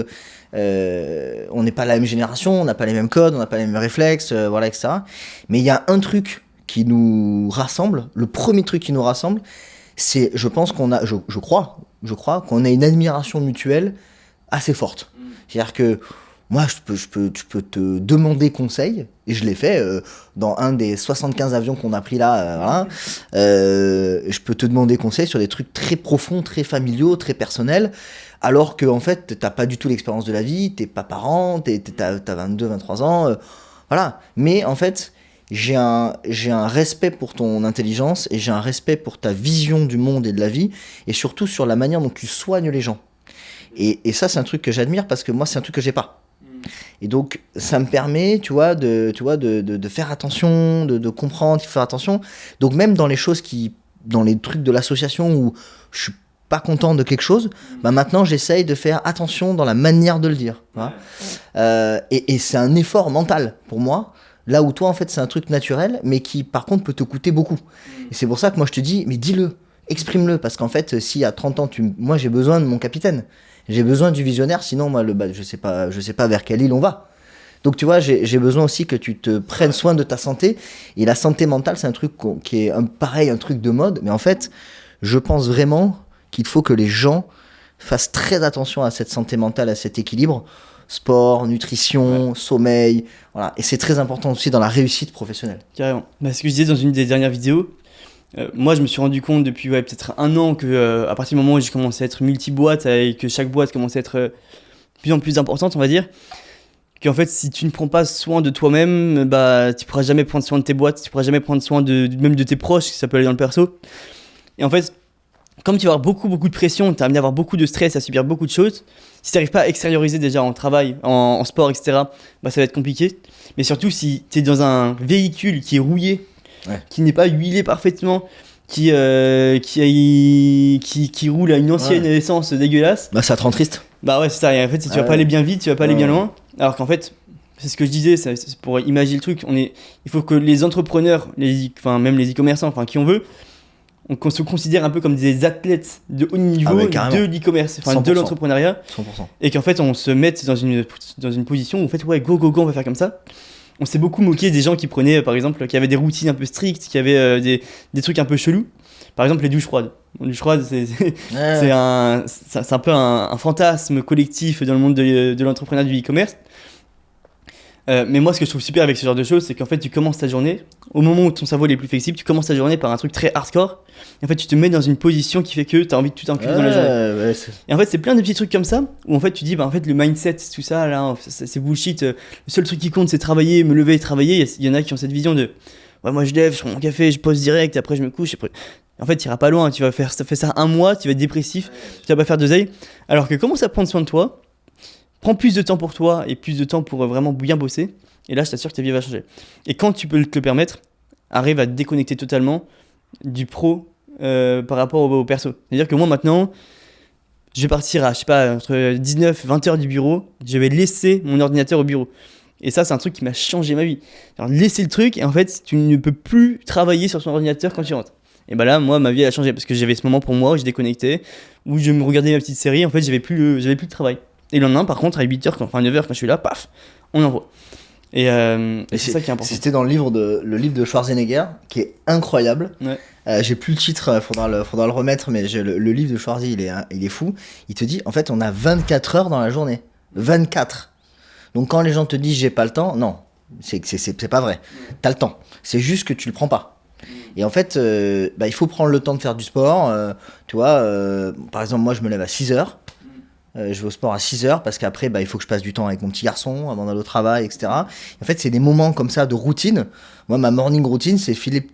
on n'est pas la même génération, on n'a pas les mêmes codes, on n'a pas les mêmes réflexes, voilà, etc. Mais il y a un truc qui nous rassemble, le premier truc qui nous rassemble, c'est, je pense qu'on a, je crois qu'on a une admiration mutuelle assez forte. C'est-à-dire que moi, je peux te demander conseil, et je l'ai fait dans un des 75 avions qu'on a pris là, je peux te demander conseil sur des trucs très profonds, très familiaux, très personnels, alors que en fait, t'as pas du tout l'expérience de la vie, t'es pas parent, t'as 22, 23 ans, voilà. Mais en fait, j'ai un respect pour ton intelligence et j'ai un respect pour ta vision du monde et de la vie et surtout sur la manière dont tu soignes les gens. Et ça, c'est un truc que j'admire parce que moi, c'est un truc que j'ai pas. Et donc, ça me permet, de faire attention, de comprendre, de faire attention. Donc, même dans les choses dans les trucs de l'association où je suis pas content de quelque chose, maintenant, j'essaye de faire attention dans la manière de le dire. Voilà. Et c'est un effort mental pour moi. Là où toi, en fait, c'est un truc naturel, mais qui, par contre, peut te coûter beaucoup. Et c'est pour ça que moi, je te dis, mais dis-le, exprime-le. Parce qu'en fait, si à 30 ans, moi, j'ai besoin de mon capitaine. J'ai besoin du visionnaire, sinon, moi, je sais pas vers quelle île on va. Donc, tu vois, j'ai besoin aussi que tu te prennes soin de ta santé. Et la santé mentale, c'est un truc qui est un truc de mode. Mais en fait, je pense vraiment qu'il faut que les gens fassent très attention à cette santé mentale, à cet équilibre. Sport, nutrition, sommeil, voilà. Et c'est très important aussi dans la réussite professionnelle. Carrément. Ce que je disais dans une des dernières vidéos, moi je me suis rendu compte depuis peut-être un an que à partir du moment où j'ai commencé à être multi-boîte et que chaque boîte commençait à être de plus en plus importante, on va dire, qu'en fait si tu ne prends pas soin de toi-même, tu pourras jamais prendre soin de tes boîtes, tu pourras jamais prendre soin même de tes proches, ça peut aller dans le perso. Et en fait, comme tu vas avoir beaucoup de pression, tu vas amené à avoir beaucoup de stress, à subir beaucoup de choses, si tu n'arrives pas à extérioriser déjà en travail, en sport, etc., ça va être compliqué. Mais surtout si tu es dans un véhicule qui est rouillé, qui n'est pas huilé parfaitement, qui roule à une ancienne essence dégueulasse. Ça te rend triste. Ouais, c'est ça. Et en fait, si tu vas pas aller bien vite, tu vas pas aller bien loin. Alors qu'en fait, c'est ce que je disais, c'est pour imaginer le truc. Il faut que les entrepreneurs, même les e-commerçants, qui on veut, on se considère un peu comme des athlètes de haut niveau de l'e-commerce, enfin 100%. de l'entrepreneuriat. 100%. Et qu'en fait, on se mette dans une position où, en fait, ouais, go, on va faire comme ça. On s'est beaucoup moqué des gens qui prenaient, par exemple, qui avaient des routines un peu strictes, qui avaient des trucs un peu chelous. Par exemple, les douches froides. Les douches froides, c'est un peu un fantasme collectif dans le monde de l'entrepreneuriat du e-commerce. Mais moi, ce que je trouve super avec ce genre de choses, c'est qu'en fait, tu commences ta journée, au moment où ton cerveau est le plus flexible, tu commences ta journée par un truc très hardcore. Et en fait, tu te mets dans une position qui fait que tu as envie de tout inclure dans la journée. Ouais, et en fait, c'est plein de petits trucs comme ça, où en fait, tu dis, bah en fait, le mindset, tout ça, là, c'est bullshit. Le seul truc qui compte, c'est travailler, me lever et travailler. Il y en a qui ont cette vision de, ouais, moi, je lève, je prends mon café, je pose direct, après, je me couche. Après... En fait, tu iras pas loin. Tu vas faire ça un mois, tu vas être dépressif, tu vas pas faire d'oseille. Alors que commence à prendre soin de toi. Prends plus de temps pour toi et plus de temps pour vraiment bien bosser. Et là, je t'assure que ta vie va changer. Et quand tu peux te le permettre, arrive à te déconnecter totalement du pro par rapport au perso. C'est-à-dire que moi, maintenant, je vais partir à, je sais pas, entre 19 et 20 heures du bureau. Je vais laisser mon ordinateur au bureau. Et ça, c'est un truc qui m'a changé ma vie. Alors, laisser le truc, et en fait, tu ne peux plus travailler sur ton ordinateur quand tu rentres. Et bah là, moi, ma vie, elle a changé parce que j'avais ce moment pour moi où je déconnectais, où je me regardais ma petite série. En fait, j'avais plus de travail. Et le lendemain, par contre, à 8h, enfin 9h, quand je suis là, paf, on envoie. Et c'est ça qui est important. C'était dans le livre de Schwarzenegger, qui est incroyable. Ouais. J'ai plus le titre, faudra le remettre, mais le livre de Schwarzy, il est fou. Il te dit, en fait, on a 24 heures dans la journée. 24. Donc quand les gens te disent j'ai pas le temps, non, c'est pas vrai. T'as le temps. C'est juste que tu le prends pas. Et en fait, il faut prendre le temps de faire du sport. Tu vois, par exemple, moi, je me lève à 6h. Je vais au sport à 6h parce qu'après, il faut que je passe du temps avec mon petit garçon avant d'aller au travail, etc. Et en fait, c'est des moments comme ça de routine. Moi, ma morning routine, c'est filer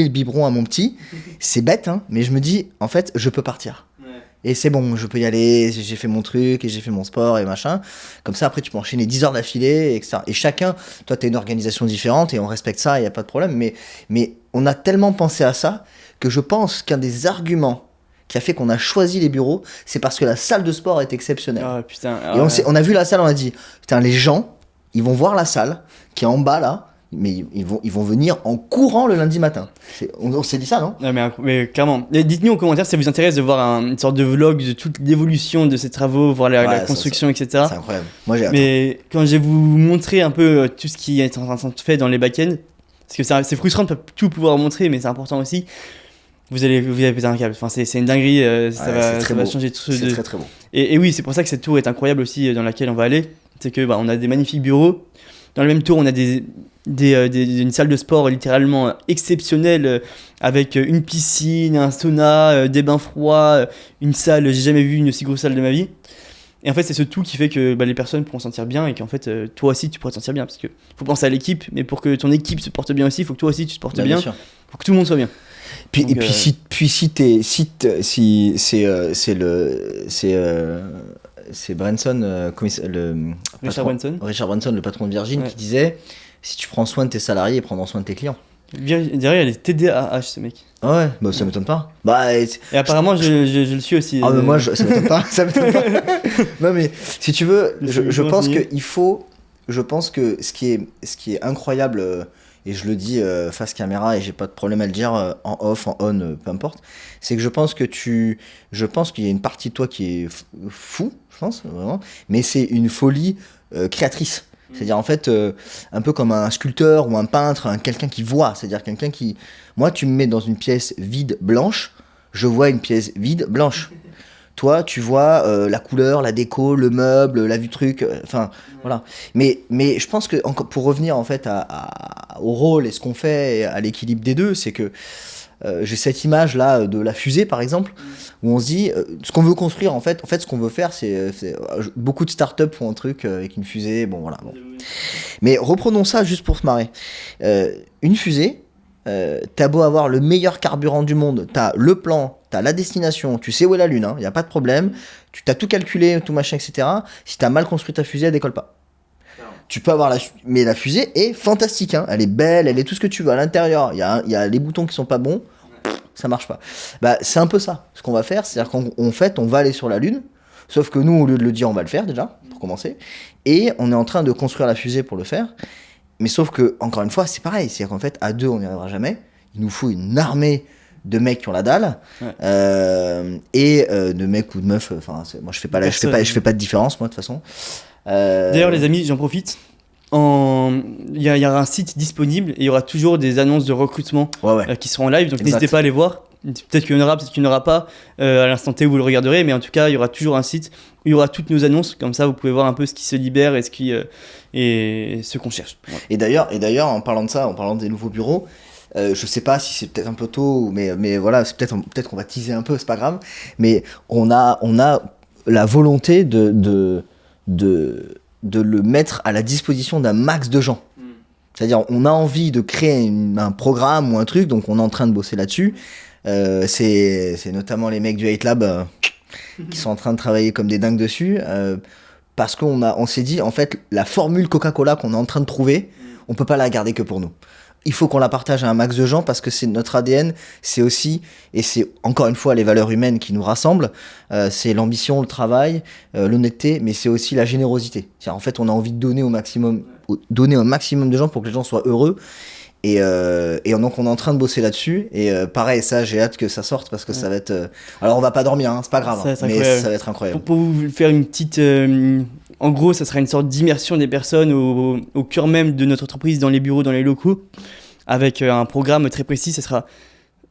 le biberon à mon petit. C'est bête, hein, mais je me dis, en fait, je peux partir. Ouais. Et c'est bon, je peux y aller, j'ai fait mon truc et j'ai fait mon sport et machin. Comme ça, après, tu peux enchaîner 10 heures d'affilée, etc. Et chacun, toi, tu as une organisation différente et on respecte ça, il n'y a pas de problème. Mais on a tellement pensé à ça que je pense qu'un des arguments qui a fait qu'on a choisi les bureaux, c'est parce que la salle de sport est exceptionnelle. Oh, putain, et on a vu la salle, on a dit, putain, les gens, ils vont voir la salle qui est en bas là, mais ils vont venir en courant le lundi matin. On s'est dit ça, non ? Non, mais clairement. Et dites-nous en commentaire si ça vous intéresse de voir une sorte de vlog de toute l'évolution de ces travaux, voir la construction, etc. C'est incroyable. Moi, j'ai hâte. Mais quand je vais vous montrer un peu tout ce qui est en train de faire dans les back-ends, parce que c'est frustrant de ne pas tout pouvoir montrer, mais c'est important aussi. Vous allez péter un câble. Enfin, c'est une dinguerie. Ça va changer tout. C'est très très beau. Et oui, c'est pour ça que cette tour est incroyable aussi dans laquelle on va aller. C'est que on a des magnifiques bureaux. Dans le même tour, on a une salle de sport littéralement exceptionnelle avec une piscine, un sauna, des bains froids, une salle. J'ai jamais vu une aussi grosse salle de ma vie. Et en fait, c'est ce tout qui fait que les personnes pourront se sentir bien et qu'en fait, toi aussi, tu pourras te sentir bien. Parce que faut penser à l'équipe, mais pour que ton équipe se porte bien aussi, il faut que toi aussi tu te portes bien. Il faut que tout le monde soit bien. Puis, donc, c'est Branson, Richard Branson, le patron de Virgin, qui disait si tu prends soin de tes salariés, ils prendront soin de tes clients. Derrière, il est TDAH, ce mec. Ah ouais, ça m'étonne pas. Et apparemment, je le suis aussi. Ah, mais moi, ça m'étonne pas. Non, mais si tu veux, je pense qu'il faut. Je pense que ce qui est incroyable. Et je le dis face caméra et j'ai pas de problème à le dire en off, en on, peu importe. C'est que je pense qu'il y a une partie de toi qui est fou, je pense, vraiment. Mais c'est une folie créatrice. C'est-à-dire en fait, un peu comme un sculpteur ou un peintre, quelqu'un qui voit. C'est-à-dire quelqu'un qui... Moi, tu me mets dans une pièce vide blanche, je vois une pièce vide blanche. Toi, tu vois la couleur, la déco, le meuble, la vue truc, enfin, voilà. Mais je pense que, pour revenir en fait au rôle et ce qu'on fait, et à l'équilibre des deux, c'est que j'ai cette image-là de la fusée, par exemple, où on se dit, ce qu'on veut construire, en fait, ce qu'on veut faire, c'est beaucoup de startups font un truc avec une fusée, bon, voilà. Bon. Mais reprenons ça juste pour se marrer. Une fusée, t'as beau avoir le meilleur carburant du monde, t'as le plan, t'as la destination, tu sais où est la lune, y a pas de problème, tu t'as tout calculé, tout machin, etc. Si t'as mal construit ta fusée, elle décolle pas. Tu peux avoir mais la fusée est fantastique, elle est belle, elle est tout ce que tu veux à l'intérieur. Il y a les boutons qui sont pas bons, ça marche pas. C'est un peu ça, ce qu'on va faire, c'est-à-dire qu'en fait, on va aller sur la lune, sauf que nous, au lieu de le dire, on va le faire déjà, pour commencer, et on est en train de construire la fusée pour le faire. Mais sauf que, encore une fois, c'est pareil, c'est-à-dire qu'en fait, à deux, on n'y arrivera jamais. Il nous faut une armée de mecs qui ont la dalle et de mecs ou de meufs. Enfin, moi je fais pas de différence moi de toute façon. D'ailleurs les amis, j'en profite. Il y aura un site disponible et il y aura toujours des annonces de recrutement qui seront en live, donc n'hésitez pas à les voir. Peut-être qu'il y en aura, peut-être qu'il n'y en aura pas à l'instant T où vous le regarderez, mais en tout cas il y aura toujours un site où il y aura toutes nos annonces, comme ça vous pouvez voir un peu ce qui se libère et ce qu'on cherche. Ouais. Et d'ailleurs en parlant de ça, en parlant des nouveaux bureaux, je sais pas si c'est peut-être un peu tôt, mais voilà, c'est peut-être qu'on va teaser un peu, c'est pas grave, mais on a la volonté de le mettre à la disposition d'un max de gens. C'est-à-dire, on a envie de créer un programme ou un truc, donc on est en train de bosser là-dessus. C'est notamment les mecs du Hate Lab qui sont en train de travailler comme des dingues dessus, parce on s'est dit, en fait, la formule Coca-Cola qu'on est en train de trouver, on peut pas la garder que pour nous. Il faut qu'on la partage à un max de gens parce que c'est notre ADN, c'est aussi, et c'est encore une fois les valeurs humaines qui nous rassemblent, c'est l'ambition, le travail, l'honnêteté, mais c'est aussi la générosité. C'est-à-dire, en fait, on a envie de donner au maximum de gens pour que les gens soient heureux. Et donc on est en train de bosser là-dessus et pareil, ça j'ai hâte que ça sorte parce que ça va être alors on va pas dormir, hein, c'est pas grave, mais ça va être incroyable. Pour vous faire une petite en gros, ça sera une sorte d'immersion des personnes au cœur même de notre entreprise, dans les bureaux, dans les locaux, avec un programme très précis. Ça sera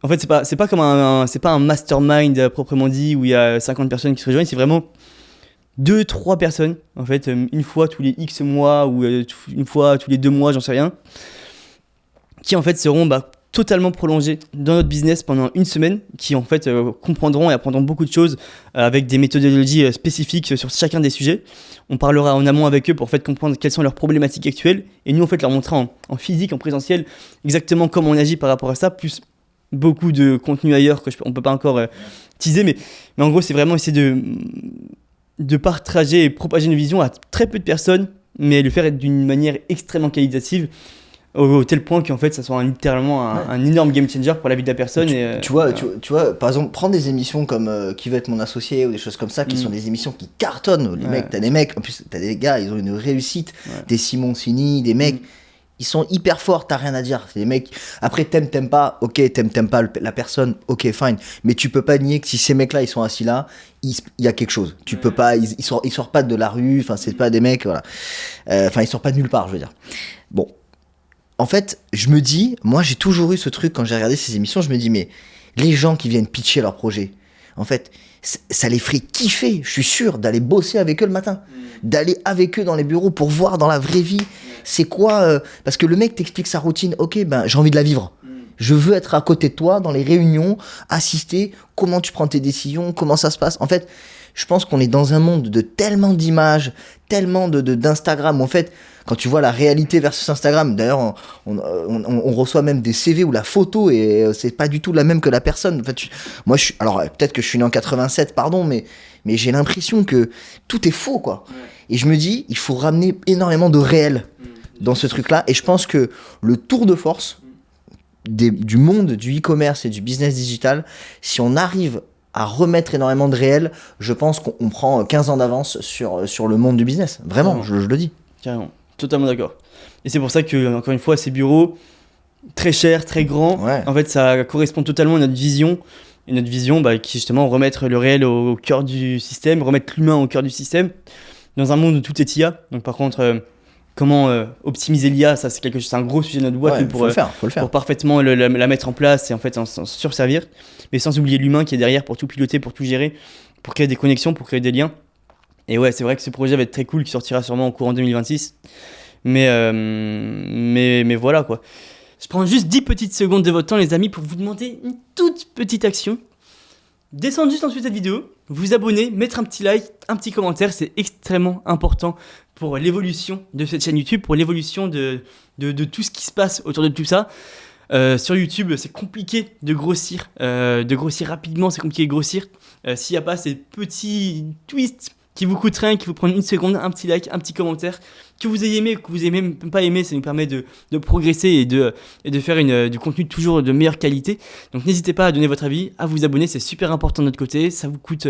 en fait c'est pas comme c'est pas un mastermind proprement dit où il y a 50 personnes qui se rejoignent, c'est vraiment 2-3 personnes en fait, une fois tous les X mois ou une fois tous les 2 mois, j'en sais rien, qui en fait seront totalement prolongés dans notre business pendant une semaine, qui en fait comprendront et apprendront beaucoup de choses avec des méthodologies spécifiques sur chacun des sujets. On parlera en amont avec eux pour en fait comprendre quelles sont leurs problématiques actuelles et nous en fait leur montrer en physique, en présentiel, exactement comment on agit par rapport à ça, plus beaucoup de contenu ailleurs on peut pas encore teaser, mais en gros c'est vraiment essayer de partager et propager une vision à très peu de personnes, mais le faire d'une manière extrêmement qualitative, au tel point qu'en fait ça soit littéralement un énorme game changer pour la vie de la personne. Tu vois, par exemple, prends des émissions comme Qui veut être mon associé ou des choses comme ça, qui sont des émissions qui cartonnent. Les mecs, t'as des mecs, en plus t'as des gars, ils ont une réussite, des Simoncini, des mecs, ils sont hyper forts, t'as rien à dire. C'est des mecs, après t'aimes pas, ok, t'aimes pas la personne, ok, fine, mais tu peux pas nier que si ces mecs-là ils sont assis là, il y a quelque chose. Tu peux pas, ils sortent pas de la rue, enfin c'est pas des mecs, voilà. Enfin ils sortent pas de nulle part, je veux dire. Bon. En fait, je me dis, moi j'ai toujours eu ce truc quand j'ai regardé ces émissions, je me dis mais les gens qui viennent pitcher leur projet, en fait, ça les ferait kiffer, je suis sûr, d'aller bosser avec eux le matin, d'aller avec eux dans les bureaux pour voir dans la vraie vie, c'est quoi, parce que le mec t'explique sa routine, ok, j'ai envie de la vivre. Je veux être à côté de toi dans les réunions, assister, comment tu prends tes décisions, comment ça se passe. En fait, je pense qu'on est dans un monde de tellement d'images, tellement d'Instagram. En fait, quand tu vois la réalité versus Instagram, d'ailleurs, on reçoit même des CV où la photo c'est pas du tout la même que la personne. En fait, alors peut-être que je suis né en 87, pardon, mais j'ai l'impression que tout est faux, quoi. Ouais. Et je me dis, il faut ramener énormément de réel dans ce truc-là. Et je pense que le tour de force du monde du e-commerce et du business digital, si on arrive à remettre énormément de réel, je pense qu'on prend 15 ans d'avance sur le monde du business. Vraiment, je le dis. Carrément, totalement d'accord. Et c'est pour ça que, encore une fois, ces bureaux, très chers, très grands, en fait, ça correspond totalement à notre vision. Et notre vision, qui est justement remettre le réel au cœur du système, remettre l'humain au cœur du système, dans un monde où tout est IA. Donc par contre, comment optimiser l'IA, ça c'est un gros sujet de notre boîte faut le faire. Pour parfaitement la mettre en place et en fait s'en surservir, mais sans oublier l'humain qui est derrière pour tout piloter, pour tout gérer, pour créer des connexions, pour créer des liens. Et ouais, c'est vrai que ce projet va être très cool, qui sortira sûrement en courant 2026. Mais voilà quoi. Je prends juste 10 petites secondes de votre temps les amis pour vous demander une toute petite action. Descendre juste ensuite cette vidéo, vous abonner, mettre un petit like, un petit commentaire, c'est extrêmement important pour l'évolution de cette chaîne YouTube, pour l'évolution de tout ce qui se passe autour de tout ça. Sur YouTube, c'est compliqué de grossir rapidement, c'est compliqué de grossir. S'il n'y a pas ces petits twists qui vous coûtent rien, qui vous prennent une seconde, un petit like, un petit commentaire, Que vous ayez aimé, que vous ayez même pas aimé, ça nous permet de progresser et de faire du contenu toujours de meilleure qualité. Donc n'hésitez pas à donner votre avis, à vous abonner, c'est super important de notre côté, ça vous coûte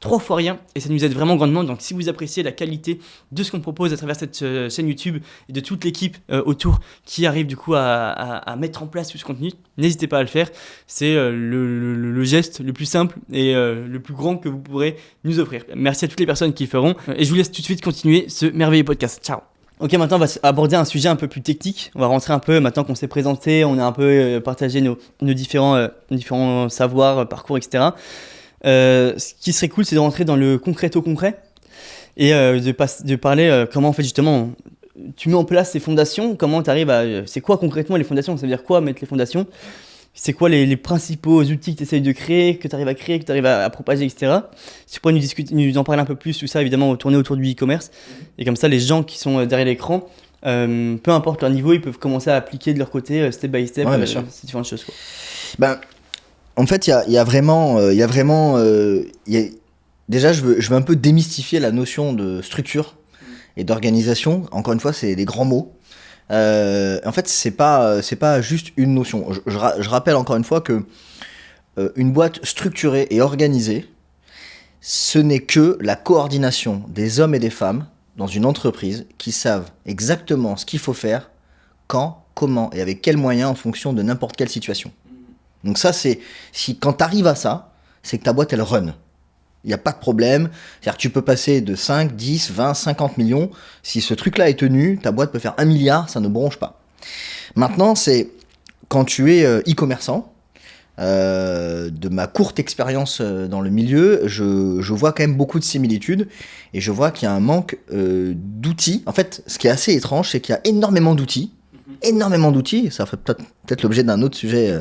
3 fois rien et ça nous aide vraiment grandement. Donc si vous appréciez la qualité de ce qu'on propose à travers cette chaîne YouTube et de toute l'équipe autour qui arrive du coup à mettre en place tout ce contenu, n'hésitez pas à le faire. C'est le geste le plus simple et le plus grand que vous pourrez nous offrir. Merci à toutes les personnes qui le feront et je vous laisse tout de suite continuer ce merveilleux podcast. Ciao. Ok, maintenant on va aborder un sujet un peu plus technique. On va rentrer un peu, maintenant qu'on s'est présenté, on a un peu partagé nos différents savoirs, parcours, etc. Ce qui serait cool, c'est de rentrer dans le concret au concret et de parler comment en fait justement tu mets en place ces fondations, comment tu arrives à... C'est quoi concrètement les fondations? Ça veut dire quoi mettre les fondations? C'est quoi les principaux outils que tu essayes de créer, que tu arrives à créer, que tu arrives à propager, etc. Si tu pourrais nous en parler un peu plus, tout ça, évidemment, tourner autour du e-commerce. Et comme ça, les gens qui sont derrière l'écran, peu importe leur niveau, ils peuvent commencer à appliquer de leur côté, step by step, ces différentes choses. Quoi. Ben, en fait, il y a vraiment... Déjà, je veux un peu démystifier la notion de structure et d'organisation. Encore une fois, c'est des grands mots. En fait, c'est pas juste une notion. Je rappelle encore une fois que une boîte structurée et organisée, ce n'est que la coordination des hommes et des femmes dans une entreprise qui savent exactement ce qu'il faut faire, quand, comment et avec quels moyens en fonction de n'importe quelle situation. Donc ça, quand tu arrives à ça, c'est que ta boîte, elle run. Il n'y a pas de problème. C'est-à-dire que tu peux passer de 5, 10, 20, 50 millions. Si ce truc-là est tenu, ta boîte peut faire 1 milliard, ça ne bronche pas. Maintenant, c'est quand tu es e-commerçant, de ma courte expérience dans le milieu, je vois quand même beaucoup de similitudes et je vois qu'il y a un manque d'outils. En fait, ce qui est assez étrange, c'est qu'il y a énormément d'outils. Ça ferait peut-être l'objet d'un autre sujet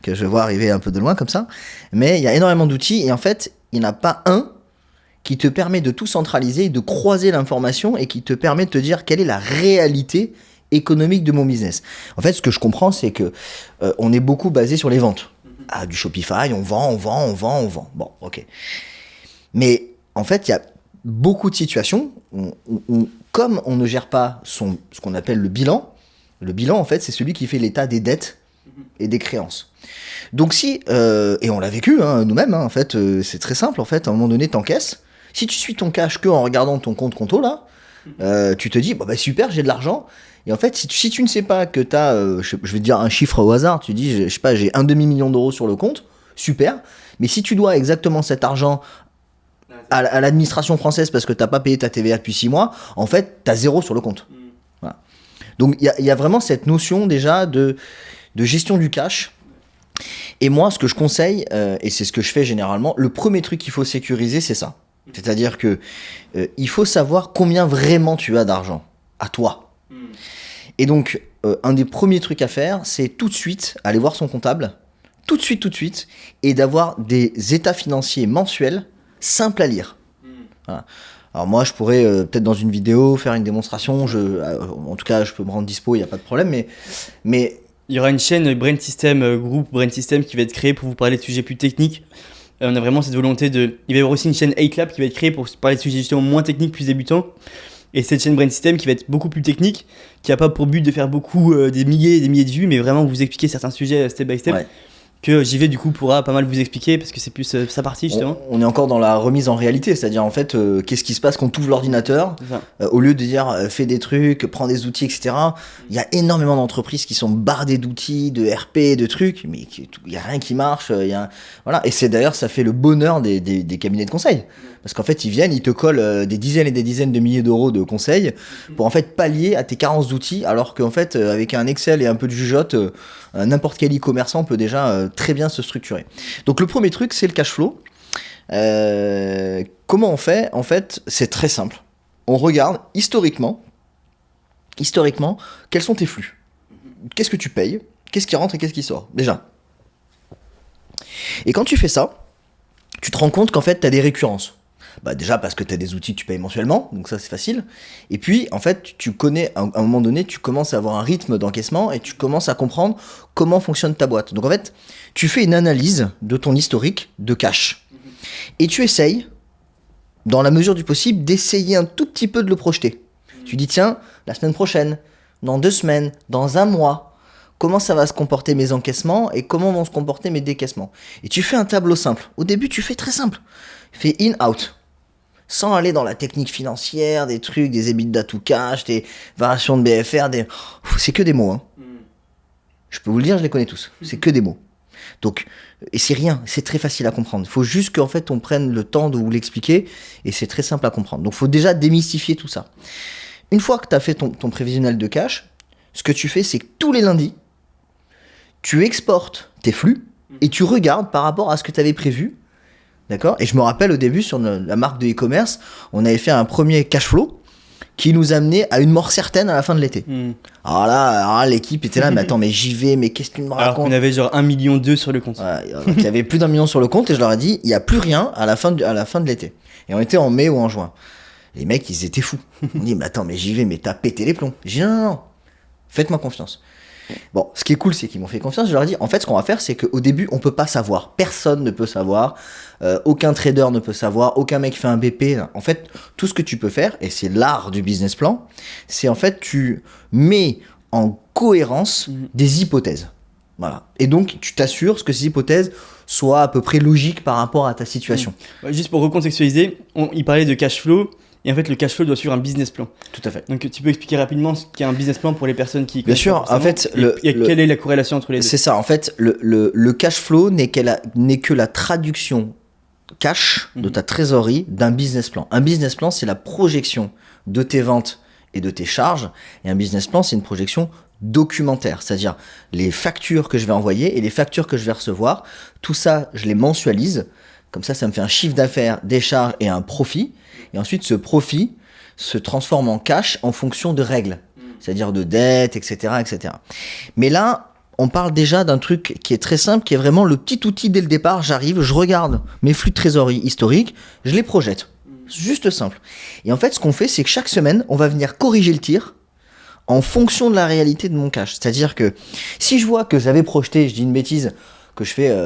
que je vois arriver un peu de loin comme ça. Mais il y a énormément d'outils et en fait, il n'y en a pas un qui te permet de tout centraliser, de croiser l'information et qui te permet de te dire quelle est la réalité économique de mon business. En fait, ce que je comprends, c'est que on est beaucoup basé sur les ventes. Ah, du Shopify, on vend. Bon, ok. Mais en fait, il y a beaucoup de situations où comme on ne gère pas ce qu'on appelle le bilan, en fait, c'est celui qui fait l'état des dettes et des créances. Donc si, et on l'a vécu nous-mêmes, en fait, c'est très simple, en fait, à un moment donné, t'encaisses. Si tu suis ton cash que en regardant ton compte conto, là, tu te dis, bah super, j'ai de l'argent. Et en fait, si tu ne sais pas que t'as, je vais te dire un chiffre au hasard, tu dis, je sais pas, j'ai 1,5 million d'euros sur le compte, super. Mais si tu dois exactement cet argent à l'administration française parce que t'as pas payé ta TVA depuis 6 mois, en fait, t'as 0 sur le compte. Voilà. Donc, il y a vraiment cette notion déjà de gestion du cash. Et moi, ce que je conseille, et c'est ce que je fais généralement, le premier truc qu'il faut sécuriser, c'est ça. C'est-à-dire que il faut savoir combien vraiment tu as d'argent à toi. Et donc, un des premiers trucs à faire, c'est tout de suite aller voir son comptable, tout de suite, et d'avoir des états financiers mensuels simples à lire. Voilà. Alors moi, je pourrais peut-être dans une vidéo faire une démonstration. En tout cas, je peux me rendre dispo, il n'y a pas de problème. Mais il y aura une chaîne Brain System, groupe Brain System qui va être créée pour vous parler de sujets plus techniques. On a vraiment cette volonté de... Il va y avoir aussi une chaîne 8Lab qui va être créée pour parler de sujets justement moins techniques, plus débutants. Et cette chaîne Brain System qui va être beaucoup plus technique, qui n'a pas pour but de faire beaucoup, des milliers et des milliers de vues, mais vraiment vous expliquer certains sujets step by step. Ouais. Que JV du coup pourra pas mal vous expliquer parce que c'est plus sa partie justement. On est encore dans la remise en réalité, c'est-à-dire en fait qu'est-ce qui se passe quand tu ouvres l'ordinateur au lieu de dire fais des trucs, prends des outils, etc. Il y a énormément d'entreprises qui sont bardées d'outils, de RP, de trucs, mais il y a rien qui marche. Voilà. Et c'est d'ailleurs ça fait le bonheur des cabinets de conseil. Parce qu'en fait, ils viennent, ils te collent des dizaines et des dizaines de milliers d'euros de conseils pour en fait pallier à tes carences d'outils, alors qu'en fait, avec un Excel et un peu de jugeote, n'importe quel e-commerçant peut déjà très bien se structurer. Donc le premier truc, c'est le cash flow. Comment on fait ? En fait, c'est très simple. On regarde historiquement, quels sont tes flux ? Qu'est-ce que tu payes ? Qu'est-ce qui rentre et qu'est-ce qui sort ? Déjà. Et quand tu fais ça, tu te rends compte qu'en fait, tu as des récurrences. Bah déjà parce que tu as des outils que tu payes mensuellement, donc ça c'est facile. Et puis en fait tu connais, à un moment donné, tu commences à avoir un rythme d'encaissement et tu commences à comprendre comment fonctionne ta boîte. Donc en fait, tu fais une analyse de ton historique de cash. Et tu essayes, dans la mesure du possible, d'essayer un tout petit peu de le projeter. Tu dis, tiens, la semaine prochaine, dans 2 semaines, dans 1 mois, comment ça va se comporter mes encaissements et comment vont se comporter mes décaissements. Et tu fais un tableau simple. Au début, tu fais très simple. Fais in, out. Sans aller dans la technique financière, des trucs, des EBITDA to cash, des variations de BFR, c'est que des mots. Hein. Je peux vous le dire, je les connais tous. C'est que des mots. Donc, et c'est rien, c'est très facile à comprendre. Il faut juste qu'en fait, on prenne le temps de vous l'expliquer et c'est très simple à comprendre. Donc, il faut déjà démystifier tout ça. Une fois que tu as fait ton prévisionnel de cash, ce que tu fais, c'est que tous les lundis, tu exportes tes flux et tu regardes par rapport à ce que tu avais prévu. D'accord ? Et je me rappelle au début, sur la marque de e-commerce, on avait fait un premier cash flow qui nous amenait à une mort certaine à la fin de l'été. Alors là, l'équipe était là, mais attends, mais j'y vais, mais qu'est-ce que tu me racontes ? Alors qu'on avait genre 1,2 million sur le compte. Ouais, donc il y avait plus d'1 million sur le compte et je leur ai dit, il n'y a plus rien à la fin de l'été. Et on était en mai ou en juin. Les mecs, ils étaient fous. On dit, mais attends, mais j'y vais, mais t'as pété les plombs. J'ai dit, non, faites-moi confiance. Bon, ce qui est cool, c'est qu'ils m'ont fait confiance. Je leur ai dit, en fait, ce qu'on va faire, c'est qu'au début, on peut pas savoir. Personne ne peut savoir. Aucun trader ne peut savoir. Aucun mec fait un BP. En fait, tout ce que tu peux faire, et c'est l'art du business plan, c'est en fait, tu mets en cohérence des hypothèses. Voilà. Et donc, tu t'assures que ces hypothèses soient à peu près logiques par rapport à ta situation. Juste pour recontextualiser, il parlait de cash flow. Et en fait, le cash flow doit suivre un business plan. Tout à fait. Donc, tu peux expliquer rapidement ce qu'est un business plan pour les personnes qui... Bien sûr, en fait... quelle est la corrélation entre les deux ? C'est ça, en fait, le cash flow n'est que la traduction cash de ta trésorerie d'un business plan. Un business plan, c'est la projection de tes ventes et de tes charges. Et un business plan, c'est une projection documentaire, c'est-à-dire les factures que je vais envoyer et les factures que je vais recevoir. Tout ça, je les mensualise. Comme ça me fait un chiffre d'affaires, des charges et un profit. Et ensuite, ce profit se transforme en cash en fonction de règles, c'est-à-dire de dettes, etc., etc. Mais là, on parle déjà d'un truc qui est très simple, qui est vraiment le petit outil dès le départ. J'arrive, je regarde mes flux de trésorerie historiques, je les projette. C'est juste simple. Et en fait, ce qu'on fait, c'est que chaque semaine, on va venir corriger le tir en fonction de la réalité de mon cash. C'est-à-dire que si je vois que j'avais projeté, je dis une bêtise, que je fais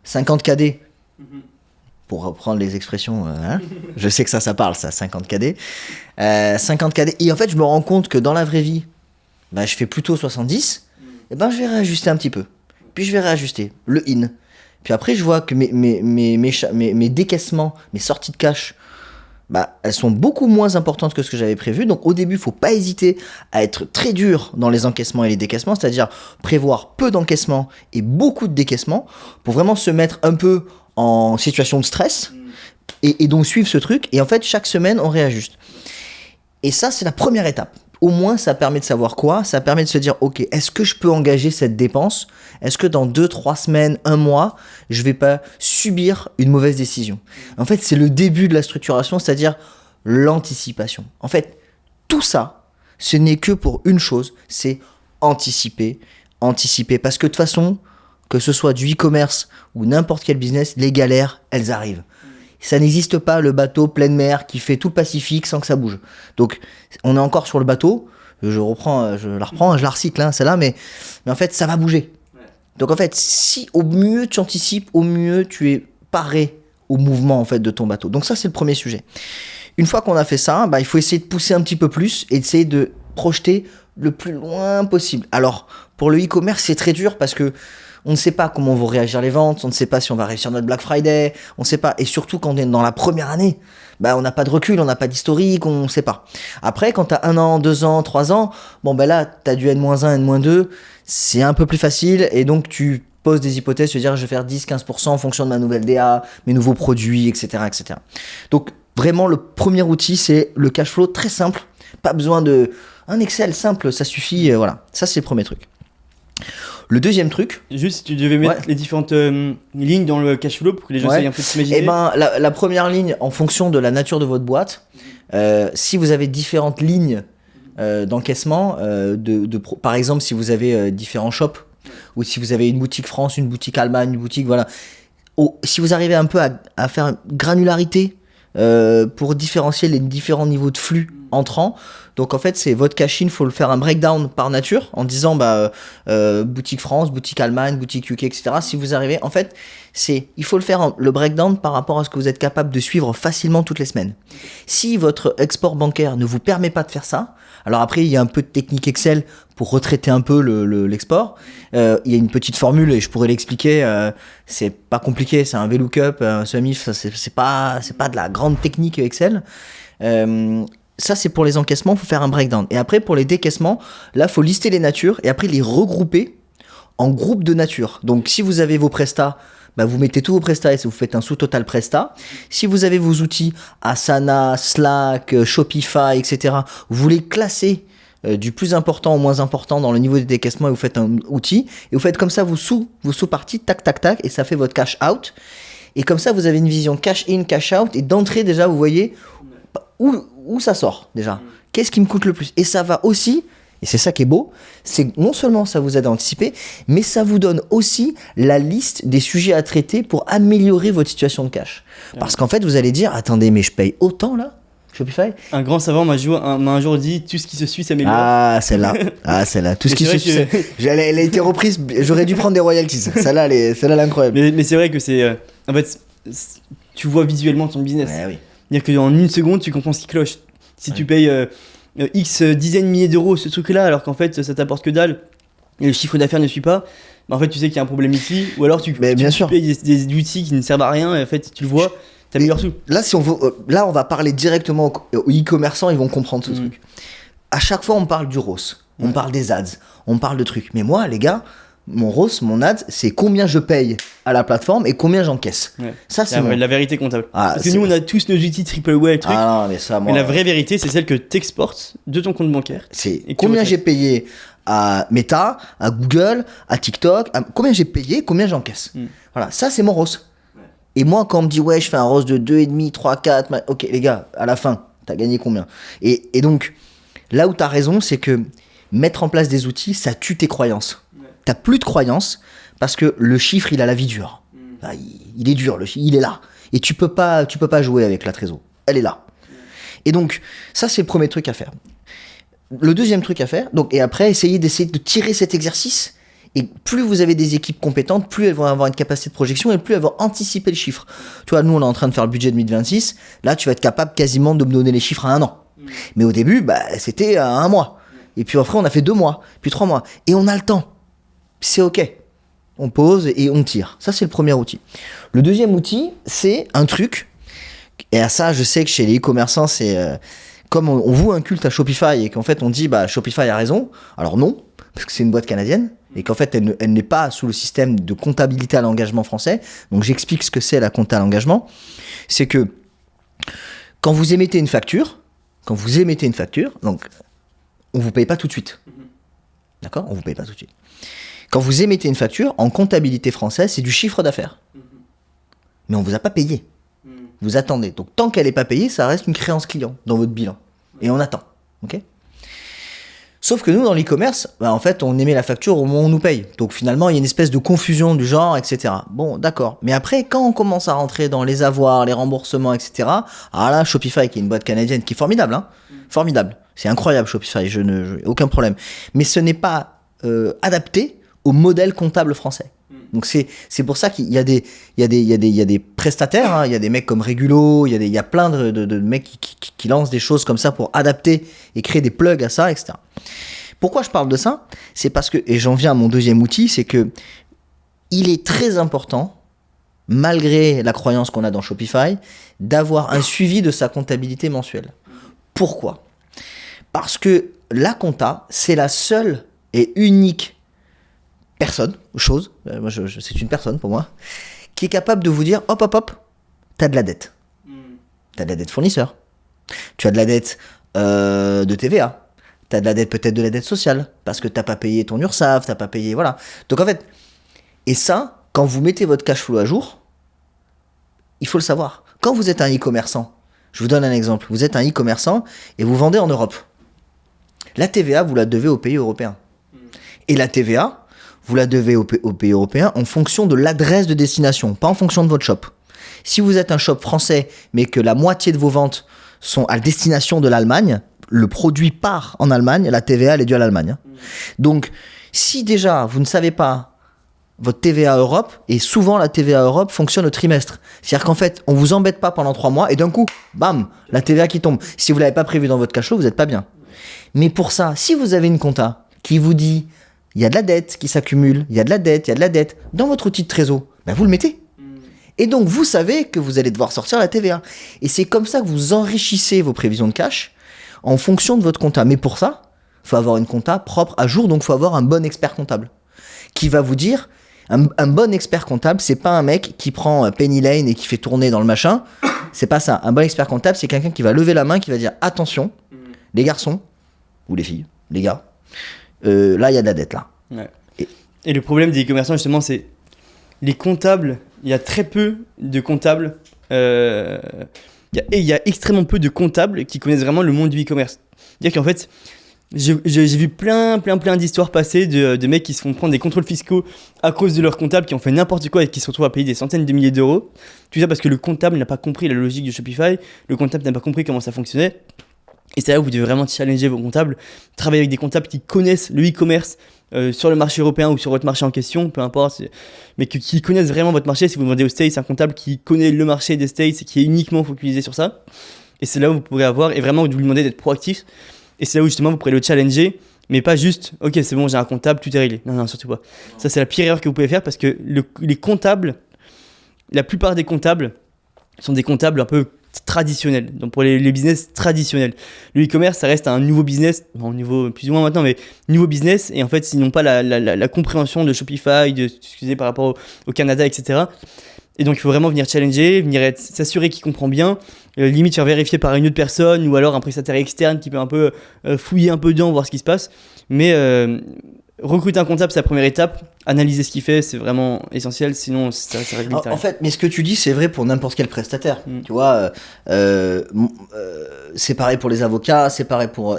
50 KD, pour reprendre les expressions, je sais que ça parle, ça, 50 KD. 50 KD. Et en fait, je me rends compte que dans la vraie vie, je fais plutôt 70. Et je vais réajuster un petit peu. Puis je vais réajuster le in. Puis après, je vois que mes décaissements, mes sorties de cash, elles sont beaucoup moins importantes que ce que j'avais prévu. Donc au début, il ne faut pas hésiter à être très dur dans les encaissements et les décaissements, c'est-à-dire prévoir peu d'encaissements et beaucoup de décaissements pour vraiment se mettre un peu en situation de stress et donc suivre ce truc. Et en fait, chaque semaine, on réajuste. Et ça, c'est la première étape. Au moins, ça permet de savoir quoi ? Ça permet de se dire, ok, est-ce que je peux engager cette dépense ? Est-ce que dans 2, 3 semaines, 1 mois, je vais pas subir une mauvaise décision ? En fait, c'est le début de la structuration, c'est-à-dire l'anticipation. En fait, tout ça, ce n'est que pour une chose, c'est anticiper. Anticiper, parce que de toute façon, que ce soit du e-commerce ou n'importe quel business, les galères, elles arrivent. Ça n'existe pas, le bateau pleine mer qui fait tout le Pacifique sans que ça bouge. Donc, on est encore sur le bateau. Je la reprends, je la recycle, celle-là, mais en fait, ça va bouger. Ouais. Donc, en fait, si au mieux tu anticipes, au mieux tu es paré au mouvement en fait de ton bateau. Donc, ça, c'est le premier sujet. Une fois qu'on a fait ça, il faut essayer de pousser un petit peu plus et d'essayer de projeter le plus loin possible. Alors, pour le e-commerce, c'est très dur parce que on ne sait pas comment vont réagir les ventes, on ne sait pas si on va réussir notre Black Friday, on ne sait pas. Et surtout quand on est dans la première année, on n'a pas de recul, on n'a pas d'historique, on ne sait pas. Après, quand tu as 1 an, 2 ans, 3 ans, là, tu as du N-1, N-2, c'est un peu plus facile et donc tu poses des hypothèses, se dire je vais faire 10-15% en fonction de ma nouvelle DA, mes nouveaux produits, etc., etc. Donc vraiment, le premier outil, c'est le cash flow très simple. Pas besoin un Excel simple, ça suffit. Voilà, ça c'est le premier truc. Le deuxième truc... Juste, si tu devais mettre les différentes lignes dans le cash flow pour que les gens essayent un peu de s'imaginer. La première ligne, en fonction de la nature de votre boîte, si vous avez différentes lignes d'encaissement, par exemple, si vous avez différents shops, ou si vous avez une boutique France, une boutique Allemagne, une boutique... Voilà. Si vous arrivez un peu à faire une granularité pour différencier les différents niveaux de flux entrant. Donc en fait, c'est votre cash-in, il faut le faire un breakdown par nature en disant boutique France, boutique Allemagne, boutique UK, etc. Si vous arrivez, en fait, il faut le faire le breakdown par rapport à ce que vous êtes capable de suivre facilement toutes les semaines. Si votre export bancaire ne vous permet pas de faire ça, alors après, il y a un peu de technique Excel pour retraiter un peu l'export. Il y a une petite formule et je pourrais l'expliquer. C'est pas compliqué, c'est un VLOOKUP, un SUMIF, c'est pas de la grande technique Excel. Ça, c'est pour les encaissements, il faut faire un breakdown. Et après, pour les décaissements, là, il faut lister les natures et après les regrouper en groupes de nature. Donc, si vous avez vos prestats, vous mettez tous vos prestats et vous faites un sous-total prestat. Si vous avez vos outils Asana, Slack, Shopify, etc., vous les classez du plus important au moins important dans le niveau des décaissements et vous faites un outil. Et vous faites comme ça vos sous-parties, tac, tac, tac, et ça fait votre cash out. Et comme ça, vous avez une vision cash in, cash out. Et d'entrée, déjà, vous voyez où ça sort, déjà. Qu'est-ce qui me coûte le plus? Et ça va aussi, et c'est ça qui est beau, c'est non seulement ça vous aide à anticiper, mais ça vous donne aussi la liste des sujets à traiter pour améliorer votre situation de cash. Parce qu'en fait, vous allez dire, attendez, mais je paye autant là, Shopify? Un grand savant m'a un jour dit, tout ce qui se suit s'améliore. Ah, celle-là. Tout ce qui se suit. Elle a été reprise, j'aurais dû prendre des royalties. Celle-là, elle est incroyable. Mais c'est vrai que c'est... en fait, tu vois visuellement ton business. Ouais, oui. C'est-à-dire qu'en une seconde, tu comprends ce qui cloche. Si tu payes X dizaines de milliers d'euros ce truc-là, alors qu'en fait, ça t'apporte que dalle, et le chiffre d'affaires ne suit pas, en fait, tu sais qu'il y a un problème ici, ou alors tu payes des outils qui ne servent à rien, et en fait, tu le vois, t'améliores tout. Là, on va parler directement aux e-commerçants, ils vont comprendre ce truc. À chaque fois, on parle du ROS, on parle des ads, on parle de trucs. Mais moi, les gars, mon ROS, mon ad, c'est combien je paye à la plateforme et combien j'encaisse. Ouais. Ça, c'est la vérité comptable. Parce que nous, on a tous nos outils triple whale, trucs. Ah non, mais ça, moi. Mais la vraie vérité, c'est celle que tu exportes de ton compte bancaire. C'est combien j'ai payé à Meta, à Google, à TikTok, combien j'ai payé, combien j'encaisse. Voilà, ça, c'est mon ROS. Ouais. Et moi, quand on me dit, ouais, je fais un ROS de 2,5, 3, 4, ok, les gars, à la fin, t'as gagné combien? Et donc, là où t'as raison, c'est que mettre en place des outils, ça tue tes croyances. T'as plus de croyances parce que le chiffre, il a la vie dure. Il est dur, il est là. Et tu peux pas jouer avec la trésor. Elle est là. Et donc, ça, c'est le premier truc à faire. Le deuxième truc à faire, et après, d'essayer de tirer cet exercice. Et plus vous avez des équipes compétentes, plus elles vont avoir une capacité de projection et plus elles vont anticiper le chiffre. Tu vois, nous, on est en train de faire le budget 2026. Là, tu vas être capable quasiment de me donner les chiffres à 1 an. Mais au début, c'était à 1 mois. Et puis après, on a fait 2 mois, puis 3 mois. Et on a le temps. C'est ok. On pose et on tire. Ça, c'est le premier outil. Le deuxième outil, c'est un truc. Et à ça, je sais que chez les e-commerçants, c'est comme on voue un culte à Shopify et qu'en fait, on dit Shopify a raison. Alors non, parce que c'est une boîte canadienne et qu'en fait, elle n'est pas sous le système de comptabilité à l'engagement français. Donc, j'explique ce que c'est la compta à l'engagement. C'est que quand vous émettez une facture, donc on vous paye pas tout de suite. D'accord ? On vous paye pas tout de suite. Quand vous émettez une facture, en comptabilité française, c'est du chiffre d'affaires. Mais on ne vous a pas payé. Vous attendez. Donc, tant qu'elle n'est pas payée, ça reste une créance client dans votre bilan. Et on attend. Okay ? Sauf que nous, dans l'e-commerce, en fait, on émet la facture au moment où on nous paye. Donc, finalement, il y a une espèce de confusion du genre, etc. Bon, d'accord. Mais après, quand on commence à rentrer dans les avoirs, les remboursements, etc., ah là, Shopify, qui est une boîte canadienne, qui est formidable, hein, formidable. C'est incroyable, Shopify, aucun problème. Mais ce n'est pas adapté au modèle comptable français. Donc c'est pour ça qu'il y a des prestataires, hein, il y a des mecs comme Regulo, il y a plein de mecs qui lancent des choses comme ça pour adapter et créer des plugs à ça, etc. Pourquoi je parle de ça ? C'est parce que, et j'en viens à mon deuxième outil, c'est que il est très important, malgré la croyance qu'on a dans Shopify, d'avoir un suivi de sa comptabilité mensuelle. Pourquoi ? Parce que la compta, c'est la seule et unique chose, c'est une personne pour moi, qui est capable de vous dire, hop, t'as de la dette. T'as de la dette fournisseur. Tu as de la dette de TVA. T'as de la dette, peut-être de la dette sociale, parce que t'as pas payé ton URSSAF, t'as pas payé, voilà. Donc en fait, et ça, quand vous mettez votre cash flow à jour, il faut le savoir. Quand vous êtes un e-commerçant, je vous donne un exemple, vous êtes un e-commerçant et vous vendez en Europe. La TVA, vous la devez aux pays européens. Et la TVA, vous la devez aux pays européens en fonction de l'adresse de destination, pas en fonction de votre shop. Si vous êtes un shop français, mais que la moitié de vos ventes sont à destination de l'Allemagne, le produit part en Allemagne, la TVA elle est due à l'Allemagne. Donc, si déjà vous ne savez pas votre TVA Europe, et souvent la TVA Europe fonctionne au trimestre. C'est-à-dire qu'en fait, on vous embête pas pendant 3 mois et d'un coup, bam, la TVA qui tombe. Si vous l'avez pas prévu dans votre cash flow, vous n'êtes pas bien. Mais pour ça, si vous avez une compta qui vous dit, il y a de la dette qui s'accumule, il y a de la dette, dans votre outil de trésor, ben vous le mettez. Et donc, vous savez que vous allez devoir sortir la TVA. Et c'est comme ça que vous enrichissez vos prévisions de cash en fonction de votre compta. Mais pour ça, il faut avoir une compta propre à jour, donc il faut avoir un bon expert comptable qui va vous dire. Un bon expert comptable, c'est pas un mec qui prend Penny Lane et qui fait tourner dans le machin. C'est pas ça. Un bon expert comptable, c'est quelqu'un qui va lever la main, qui va dire attention, les garçons, ou les filles, les gars, là, il y a de la dette, là. Ouais. Et le problème des e-commerçants, justement, c'est les comptables. Il y a très peu de comptables. Il y a extrêmement peu de comptables qui connaissent vraiment le monde du e-commerce. C'est-à-dire qu'en fait, j'ai vu plein d'histoires passer de mecs qui se font prendre des contrôles fiscaux à cause de leurs comptables qui ont fait n'importe quoi et qui se retrouvent à payer des centaines de milliers d'euros. Tout ça parce que le comptable n'a pas compris la logique de Shopify, le comptable n'a pas compris comment ça fonctionnait. Et c'est là où vous devez vraiment challenger vos comptables, travailler avec des comptables qui connaissent le e-commerce sur le marché européen ou sur votre marché en question, peu importe, mais qui connaissent vraiment votre marché. Si vous demandez aux States, un comptable qui connaît le marché des States et qui est uniquement focalisé sur ça. Et c'est là où vous pourrez avoir, et vraiment vous lui demandez d'être proactif. Et c'est là où justement vous pourrez le challenger, mais pas juste, ok c'est bon j'ai un comptable, tout est réglé. Non, surtout pas. Ça c'est la pire erreur que vous pouvez faire parce que les comptables, la plupart des comptables sont des comptables un peu traditionnels, donc pour les business traditionnels. Le e-commerce ça reste un nouveau business, bon niveau plus ou moins maintenant, mais nouveau business, et en fait s'ils n'ont pas la compréhension de Shopify, par rapport au Canada, etc. Et donc il faut vraiment venir challenger, s'assurer qu'il comprend bien, limite faire vérifier par une autre personne ou alors un prestataire externe qui peut un peu fouiller un peu dedans, voir ce qui se passe. Mais recruter un comptable, c'est la première étape. Analyser ce qu'il fait, c'est vraiment essentiel, sinon ça règle vite. En fait, mais ce que tu dis, c'est vrai pour n'importe quel prestataire. Tu vois, c'est pareil pour les avocats, c'est pareil pour...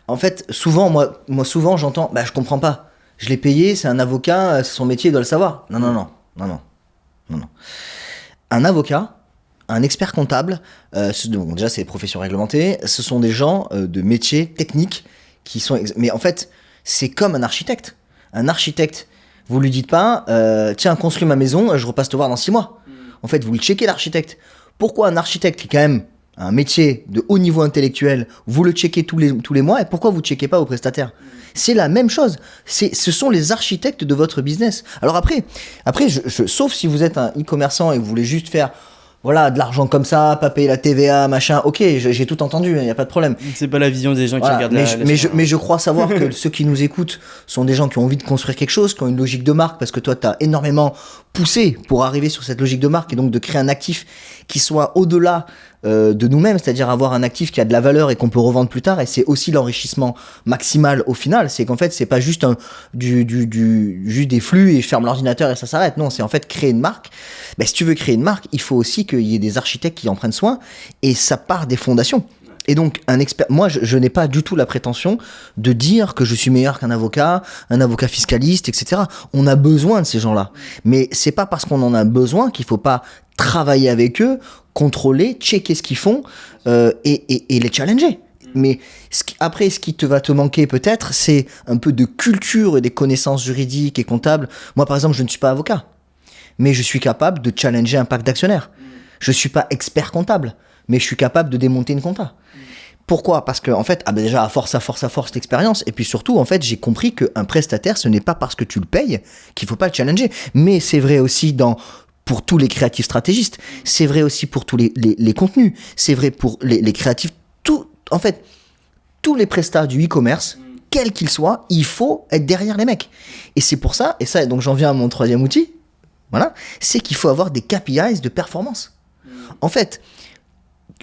En fait, souvent, moi souvent, j'entends, je comprends pas. Je l'ai payé, c'est un avocat, c'est son métier, il doit le savoir. Non. Un avocat, un expert comptable, donc déjà c'est des professions réglementées, ce sont des gens de métiers techniques qui sont... Mais en fait, c'est comme un architecte. Un architecte, vous lui dites pas, tiens, construis ma maison, je repasse te voir dans 6 mois. En fait, vous le checkez l'architecte. Pourquoi un architecte qui est quand même un métier de haut niveau intellectuel, vous le checkez tous les mois, et pourquoi vous ne checkez pas aux prestataires ? C'est la même chose. Ce sont les architectes de votre business. Alors après sauf si vous êtes un e-commerçant et que vous voulez juste faire de l'argent comme ça, pas payer la TVA, machin, ok, j'ai tout entendu, il n'y a pas de problème. C'est pas la vision des gens qui regardent mais je crois savoir que ceux qui nous écoutent sont des gens qui ont envie de construire quelque chose, qui ont une logique de marque, parce que toi, tu as énormément poussé pour arriver sur cette logique de marque et donc de créer un actif qui soit au-delà de nous-mêmes, c'est-à-dire avoir un actif qui a de la valeur et qu'on peut revendre plus tard, et c'est aussi l'enrichissement maximal au final. C'est qu'en fait c'est pas juste juste des flux et je ferme l'ordinateur et ça s'arrête. Non, c'est en fait créer une marque. Si tu veux créer une marque, il faut aussi qu'il y ait des architectes qui en prennent soin, et ça part des fondations. Et donc un expert, moi je n'ai pas du tout la prétention de dire que je suis meilleur qu'un avocat fiscaliste, etc. On a besoin de ces gens-là, mais c'est pas parce qu'on en a besoin qu'il faut pas travailler avec eux, contrôler, checker ce qu'ils font et les challenger. Mais après, ce qui va te manquer peut-être, c'est un peu de culture et des connaissances juridiques et comptables. Moi, par exemple, je ne suis pas avocat, mais je suis capable de challenger un pacte d'actionnaires. Je ne suis pas expert comptable, mais je suis capable de démonter une compta. Pourquoi ? Parce que en fait, déjà à force d'expérience, et puis surtout, en fait, j'ai compris qu'un prestataire, ce n'est pas parce que tu le payes qu'il faut pas le challenger. Mais c'est vrai aussi pour tous les créatifs stratégistes, c'est vrai aussi pour tous les contenus, c'est vrai pour les créatifs, en fait, tous les prestats du e-commerce, quels qu'ils soient, il faut être derrière les mecs. Et c'est pour ça, donc j'en viens à mon troisième outil, c'est qu'il faut avoir des KPIs de performance. En fait,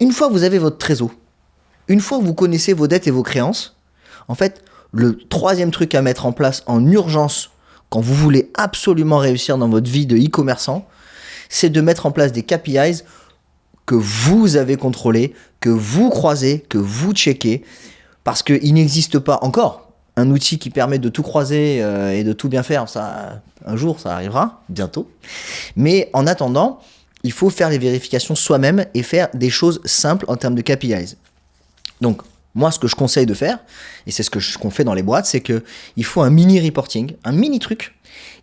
une fois que vous avez votre trésor, une fois que vous connaissez vos dettes et vos créances, en fait, le troisième truc à mettre en place en urgence, quand vous voulez absolument réussir dans votre vie de e-commerçant, c'est de mettre en place des KPIs que vous avez contrôlés, que vous croisez, que vous checkez, parce qu'il n'existe pas encore un outil qui permet de tout croiser et de tout bien faire. Ça, un jour, ça arrivera, bientôt. Mais en attendant, il faut faire les vérifications soi-même et faire des choses simples en termes de KPIs. Donc, Moi, ce que je conseille de faire, et c'est qu'on fait dans les boîtes, c'est qu'il faut un mini reporting, un mini truc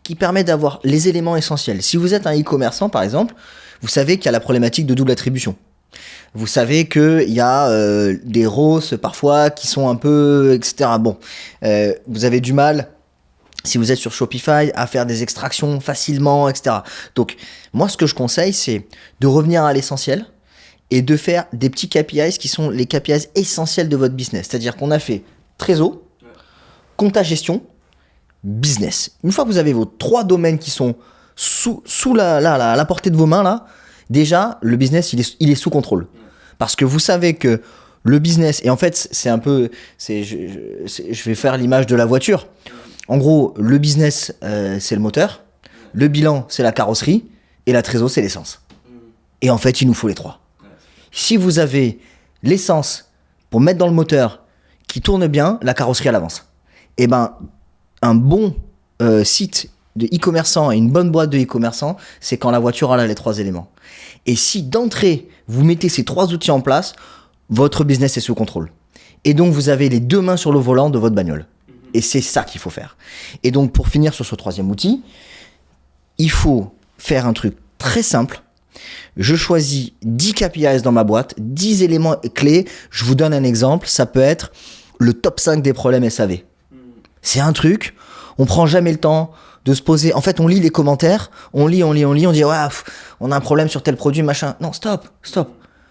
qui permet d'avoir les éléments essentiels. Si vous êtes un e-commerçant, par exemple, vous savez qu'il y a la problématique de double attribution. Vous savez qu'il y a des ROAS parfois qui sont un peu, etc. Bon, vous avez du mal, si vous êtes sur Shopify, à faire des extractions facilement, etc. Donc, moi, ce que je conseille, c'est de revenir à l'essentiel et de faire des petits KPIs qui sont les KPIs essentiels de votre business. C'est-à-dire qu'on a fait trésor, compta gestion, business. Une fois que vous avez vos 3 domaines qui sont sous la portée de vos mains, là, déjà, le business, il est sous contrôle. Parce que vous savez que le business, et en fait, c'est un peu, je vais faire l'image de la voiture. En gros, le business, c'est le moteur, le bilan, c'est la carrosserie, et la trésor, c'est l'essence. Et en fait, il nous faut les 3. Si vous avez l'essence pour mettre dans le moteur qui tourne bien, la carrosserie elle avance. Et ben, un bon site de e-commerçant et une bonne boîte de e-commerçant, c'est quand la voiture elle a les 3 éléments. Et si d'entrée, vous mettez ces 3 outils en place, votre business est sous contrôle. Et donc, vous avez les 2 mains sur le volant de votre bagnole. Et c'est ça qu'il faut faire. Et donc, pour finir sur ce 3e outil, il faut faire un truc très simple. Je choisis 10 KPIs dans ma boîte, 10 éléments clés. Je vous donne un exemple. Ça peut être le top 5 des problèmes SAV. C'est un truc, on prend jamais le temps de se poser. En fait, on lit les commentaires, on lit, on dit ouais, on a un problème sur tel produit, machin. Non, stop.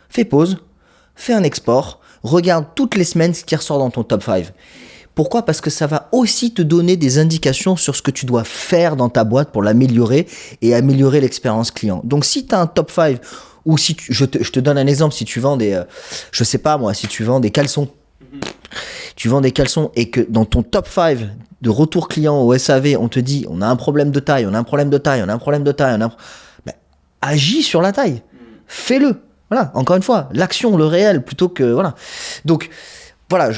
Fais pause, fais un export, regarde toutes les semaines ce qui ressort dans ton top 5. Pourquoi ? Parce que ça va aussi te donner des indications sur ce que tu dois faire dans ta boîte pour l'améliorer et améliorer l'expérience client. Donc, si tu as un top 5 ou si je te donne un exemple, si tu vends je sais pas moi, si tu vends des caleçons, tu vends des caleçons et que dans ton top 5 de retour client au SAV, on te dit on a un problème de taille, agis sur la taille. Fais-le. Voilà, encore une fois, l'action, le réel, plutôt que... Voilà. Donc, voilà,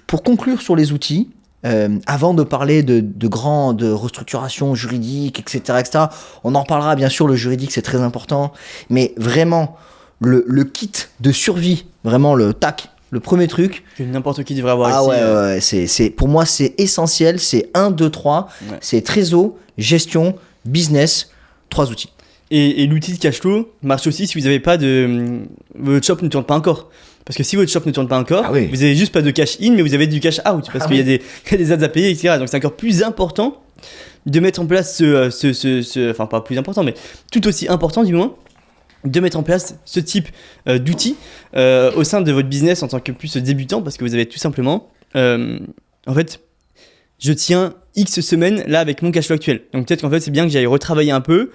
pour conclure sur les outils, avant de parler de restructuration juridique, etc., on en reparlera, bien sûr, le juridique, c'est très important, mais vraiment, le kit de survie, vraiment le premier truc... Que n'importe qui devrait avoir ici. Ouais, pour moi, c'est essentiel, c'est 1, 2, 3, c'est trésor, gestion, business, 3 outils. Et l'outil de cash flow marche aussi si vous n'avez pas votre shop ne tourne pas encore. Parce que si votre shop ne tourne pas encore, vous n'avez juste pas de cash in, mais vous avez du cash out. Parce qu'il y a des ads à payer, etc. Donc c'est encore plus important de mettre en place enfin pas plus important, mais tout aussi important du moins, de mettre en place ce type d'outils au sein de votre business en tant que plus débutant. Parce que vous avez tout simplement, en fait, je tiens X semaines là avec mon cash flow actuel. Donc peut-être qu'en fait c'est bien que j'aille retravailler un peu,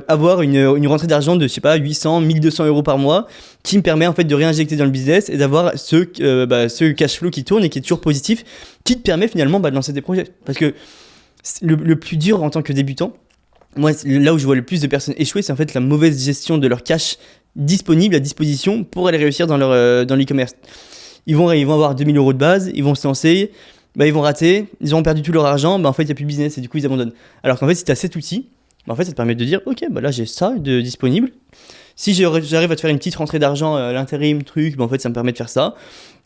avoir une rentrée d'argent de 800, 1200 euros par mois qui me permet en fait de réinjecter dans le business et d'avoir ce cash flow qui tourne et qui est toujours positif, qui te permet finalement de lancer des projets. Parce que le plus dur en tant que débutant, moi là où je vois le plus de personnes échouer, c'est en fait la mauvaise gestion de leur cash disponible à disposition pour aller réussir dans l'e-commerce. Ils vont avoir 2000 euros de base, ils vont se lancer, ils vont rater, ils auront perdu tout leur argent, en fait il n'y a plus de business et du coup ils abandonnent. Alors qu'en fait si tu as cet outil, en fait ça te permet de dire ok là j'ai ça de disponible. Si j'arrive à te faire une petite rentrée d'argent à l'intérim, en fait ça me permet de faire ça.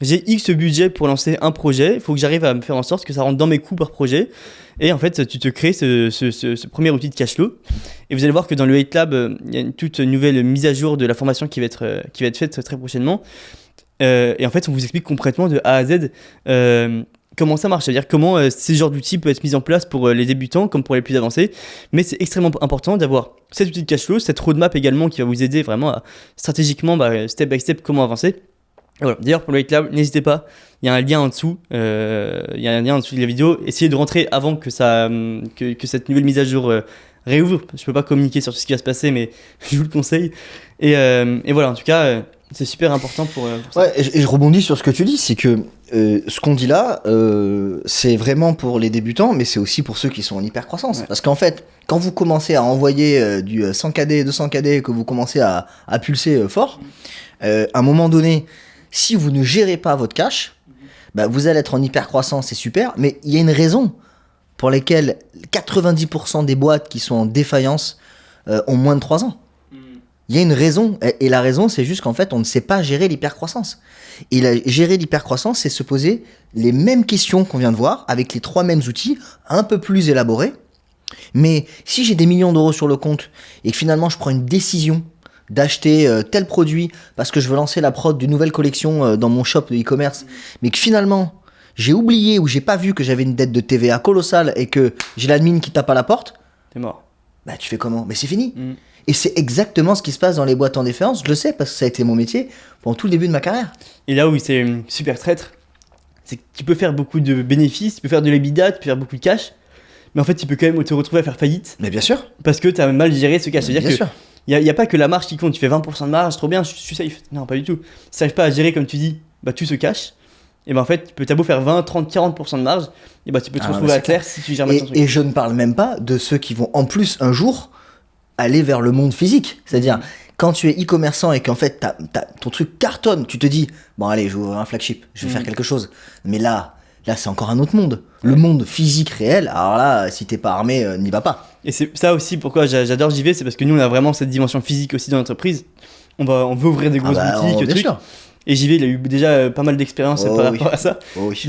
J'ai X budget pour lancer un projet, il faut que j'arrive à me faire en sorte que ça rentre dans mes coûts par projet. Et en fait tu te crées ce premier outil de cash flow. Et vous allez voir que dans le Hate Lab, il y a une toute nouvelle mise à jour de la formation qui va être faite très prochainement. Et en fait on vous explique complètement de A à Z comment ça marche, c'est-à-dire comment ce genre d'outils peut être mis en place pour les débutants comme pour les plus avancés. Mais c'est extrêmement important d'avoir cet outil de cash flow, cette roadmap également qui va vous aider vraiment à stratégiquement, step by step, comment avancer. Et voilà. D'ailleurs pour le Hate Lab, n'hésitez pas, il y a un lien en dessous, de la vidéo. Essayez de rentrer avant que cette nouvelle mise à jour réouvre. Je peux pas communiquer sur tout ce qui va se passer, mais je vous le conseille. Et voilà, en tout cas, c'est super important pour ça. Ouais, et je rebondis sur ce que tu dis, c'est que ce qu'on dit là, c'est vraiment pour les débutants, mais c'est aussi pour ceux qui sont en hyper croissance. Ouais. Parce qu'en fait, quand vous commencez à envoyer du 100 KD, 200 KD, que vous commencez à pulser fort, à un moment donné, si vous ne gérez pas votre cash, vous allez être en hyper croissance, c'est super, mais il y a une raison pour laquelle 90% des boîtes qui sont en défaillance ont moins de 3 ans. Il y a une raison, et la raison, c'est juste qu'en fait, on ne sait pas gérer l'hypercroissance. Et gérer l'hypercroissance, c'est se poser les mêmes questions qu'on vient de voir, avec les 3 mêmes outils, un peu plus élaborés. Mais si j'ai des millions d'euros sur le compte, et que finalement, je prends une décision d'acheter tel produit, parce que je veux lancer la prod d'une nouvelle collection dans mon shop de e-commerce, mais que finalement, j'ai oublié ou j'ai pas vu que j'avais une dette de TVA colossale, et que j'ai l'admin qui tape à la porte, T'es mort. bah tu fais comment? Mais c'est fini. Et c'est exactement ce qui se passe dans les boîtes en défaillance. Je le sais parce que ça a été mon métier pendant tout le début de ma carrière. Et là où c'est super traître, c'est que tu peux faire beaucoup de bénéfices, tu peux faire de l'EBITDA, tu peux faire beaucoup de cash, mais en fait, tu peux quand même te retrouver à faire faillite Mais bien sûr. parce que tu as mal géré ce cash. C'est-à-dire Bien que sûr. il n'y a pas que la marge qui compte. Tu fais 20% de marge, trop bien, je suis safe. Non, pas du tout. Si tu n'arrives pas à gérer comme tu dis, bah tu se caches. Et ben en fait, tu as beau faire 20, 30, 40% de marge, et bah tu peux te retrouver à terre si tu gères mal ton truc. Et je ne parle même pas de ceux qui vont en plus un jour aller vers le monde physique. C'est-à-dire, quand tu es e-commerçant et qu'en fait ton truc cartonne, tu te dis, bon allez, je vais ouvrir un flagship, je vais faire quelque chose. Mais là c'est encore un autre monde. Le monde physique réel, alors là, si t'es pas armé, n'y va pas. Et c'est ça aussi pourquoi j'adore JV, c'est parce que nous on a vraiment cette dimension physique aussi dans l'entreprise. On veut ouvrir des grosses boutiques, bien trucs. sûr. Et JV il a eu déjà pas mal d'expérience par rapport à ça. Oh oui.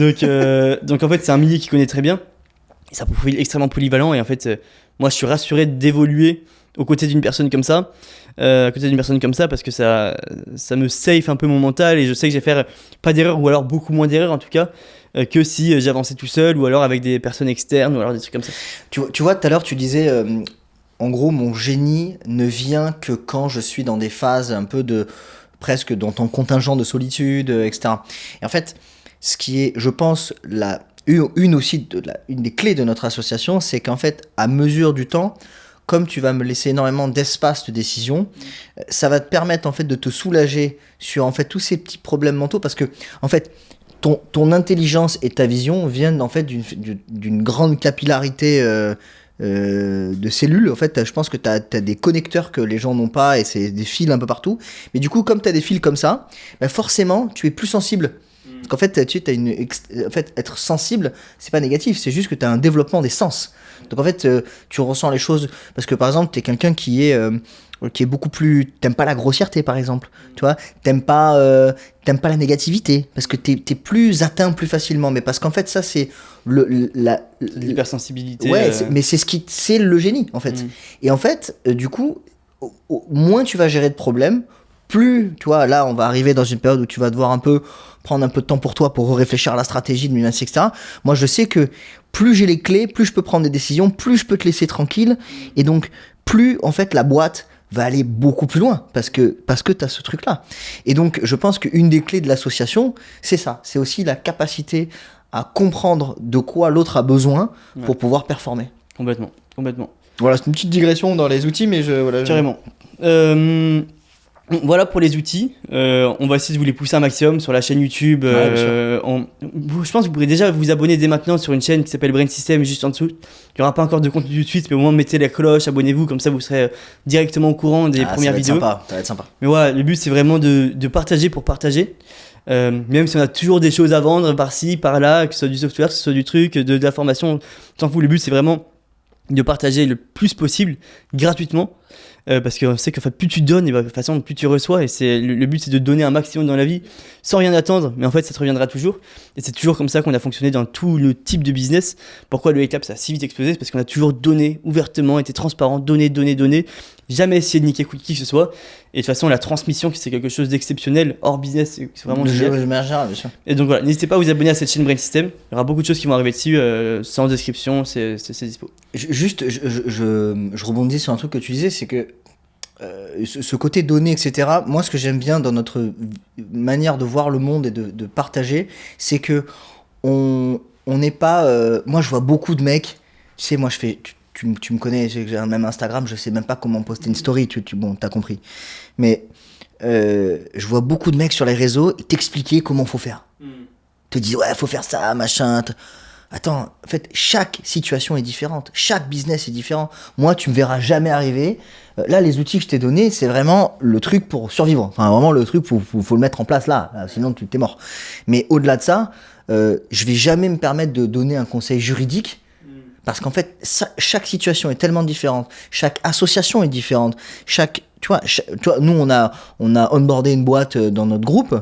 Donc en fait c'est un milieu qu'il connaît très bien. C'est un profil extrêmement polyvalent et en fait moi je suis rassuré d'évoluer aux côtés d'une personne comme ça. Parce que ça me safe un peu mon mental et je sais que je vais faire pas d'erreur ou alors beaucoup moins d'erreurs en tout cas que si j'avançais tout seul ou alors avec des personnes externes ou alors des trucs comme ça. Tu vois, tout à l'heure, tu disais, en gros, mon génie ne vient que quand je suis dans des phases un peu de, presque dans ton contingent de solitude, etc. Et en fait, ce qui est, je pense, une des clés de notre association, c'est qu'en fait, à mesure du temps, comme tu vas me laisser énormément d'espace de décision, ça va te permettre en fait de te soulager sur en fait tous ces petits problèmes mentaux parce que en fait ton intelligence et ta vision viennent en fait d'une grande capillarité de cellules. En fait, je pense que tu as des connecteurs que les gens n'ont pas et c'est des fils un peu partout. Mais du coup, comme tu as des fils comme ça, bah forcément, tu es plus sensible. Parce qu'en fait, en fait, être sensible, c'est pas négatif, c'est juste que tu as un développement des sens. Donc en fait, tu ressens les choses. Parce que par exemple, tu es quelqu'un qui est beaucoup plus. T'aimes pas la grossièreté, par exemple. Tu vois, t'aimes pas la négativité. Parce que t'es plus atteint plus facilement. Mais parce qu'en fait, ça, c'est l'hypersensibilité. Ouais, mais c'est le génie, en fait. Et en fait, du coup, moins tu vas gérer de problèmes, plus, tu vois, là, on va arriver dans une période où tu vas devoir prendre un peu de temps pour toi pour réfléchir à la stratégie de Mimasi, etc. Moi, je sais que plus j'ai les clés, plus je peux prendre des décisions, plus je peux te laisser tranquille. Et donc, plus, en fait, la boîte va aller beaucoup plus loin parce que tu as ce truc-là. Et donc, je pense qu'une des clés de l'association, c'est ça. C'est aussi la capacité à comprendre de quoi l'autre a besoin pour pouvoir performer. Complètement. Voilà, c'est une petite digression dans les outils, mais Carrément. Voilà pour les outils. On va essayer de vous les pousser un maximum sur la chaîne YouTube. Je pense que vous pourrez déjà vous abonner dès maintenant sur une chaîne qui s'appelle Brain System juste en dessous. Il n'y aura pas encore de contenu tout de suite, mais au moins mettez la cloche, abonnez-vous, comme ça vous serez directement au courant des premières vidéos. Ça va être sympa. Mais voilà, le but c'est vraiment de partager pour partager. Même si on a toujours des choses à vendre par-ci, par-là, que ce soit du software, que ce soit du truc, de la formation, t'en fous. Le but c'est vraiment de partager le plus possible gratuitement. Parce qu'on sait que plus tu donnes, et de toute façon plus tu reçois, et le but c'est de donner un maximum dans la vie sans rien attendre, mais en fait ça te reviendra toujours, et c'est toujours comme ça qu'on a fonctionné dans tout le type de business. Pourquoi le Hacklab ça a si vite explosé? C'est parce qu'on a toujours donné ouvertement, été transparent, donné, jamais essayé de niquer qui que ce soit, et de toute façon la transmission c'est quelque chose d'exceptionnel, hors business, c'est vraiment génial. Bien sûr. Et donc voilà, n'hésitez pas à vous abonner à cette chaîne Brain System, il y aura beaucoup de choses qui vont arriver dessus, sans description, c'est dispo. Juste, je rebondis sur un truc que tu disais, c'est que ce côté donné, etc. Moi, ce que j'aime bien dans notre manière de voir le monde et de partager, c'est que on n'est pas. Moi, je vois beaucoup de mecs. Tu sais, moi, je fais. Tu me connais, j'ai même Instagram, je sais même pas comment poster une story. Bon, t'as compris. Mais je vois beaucoup de mecs sur les réseaux t'expliquer comment faut faire. Te disent ouais, faut faire ça, machin. Attends, en fait, chaque situation est différente. Chaque business est différent. Moi, tu me verras jamais arriver. Là, les outils que je t'ai donnés, c'est vraiment le truc pour survivre. Enfin, vraiment le truc, faut le mettre en place là. Sinon, tu t'es mort. Mais au-delà de ça, je vais jamais me permettre de donner un conseil juridique. Parce qu'en fait, chaque situation est tellement différente. Chaque association est différente. Tu tu vois, nous on a onboardé une boîte dans notre groupe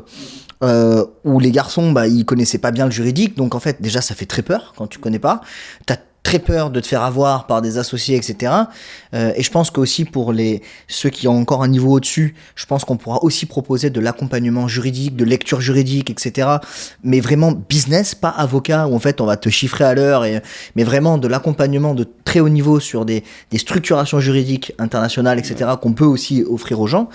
où les garçons, bah, ils connaissaient pas bien le juridique, donc en fait déjà ça fait très peur quand tu connais pas. T'as très peur de te faire avoir par des associés, etc. Et je pense qu'aussi pour ceux qui ont encore un niveau au-dessus, je pense qu'on pourra aussi proposer de l'accompagnement juridique, de lecture juridique, etc. Mais vraiment business, pas avocat, où en fait on va te chiffrer à l'heure, mais vraiment de l'accompagnement de très haut niveau sur des structurations juridiques internationales, etc. qu'on peut aussi offrir aux gens.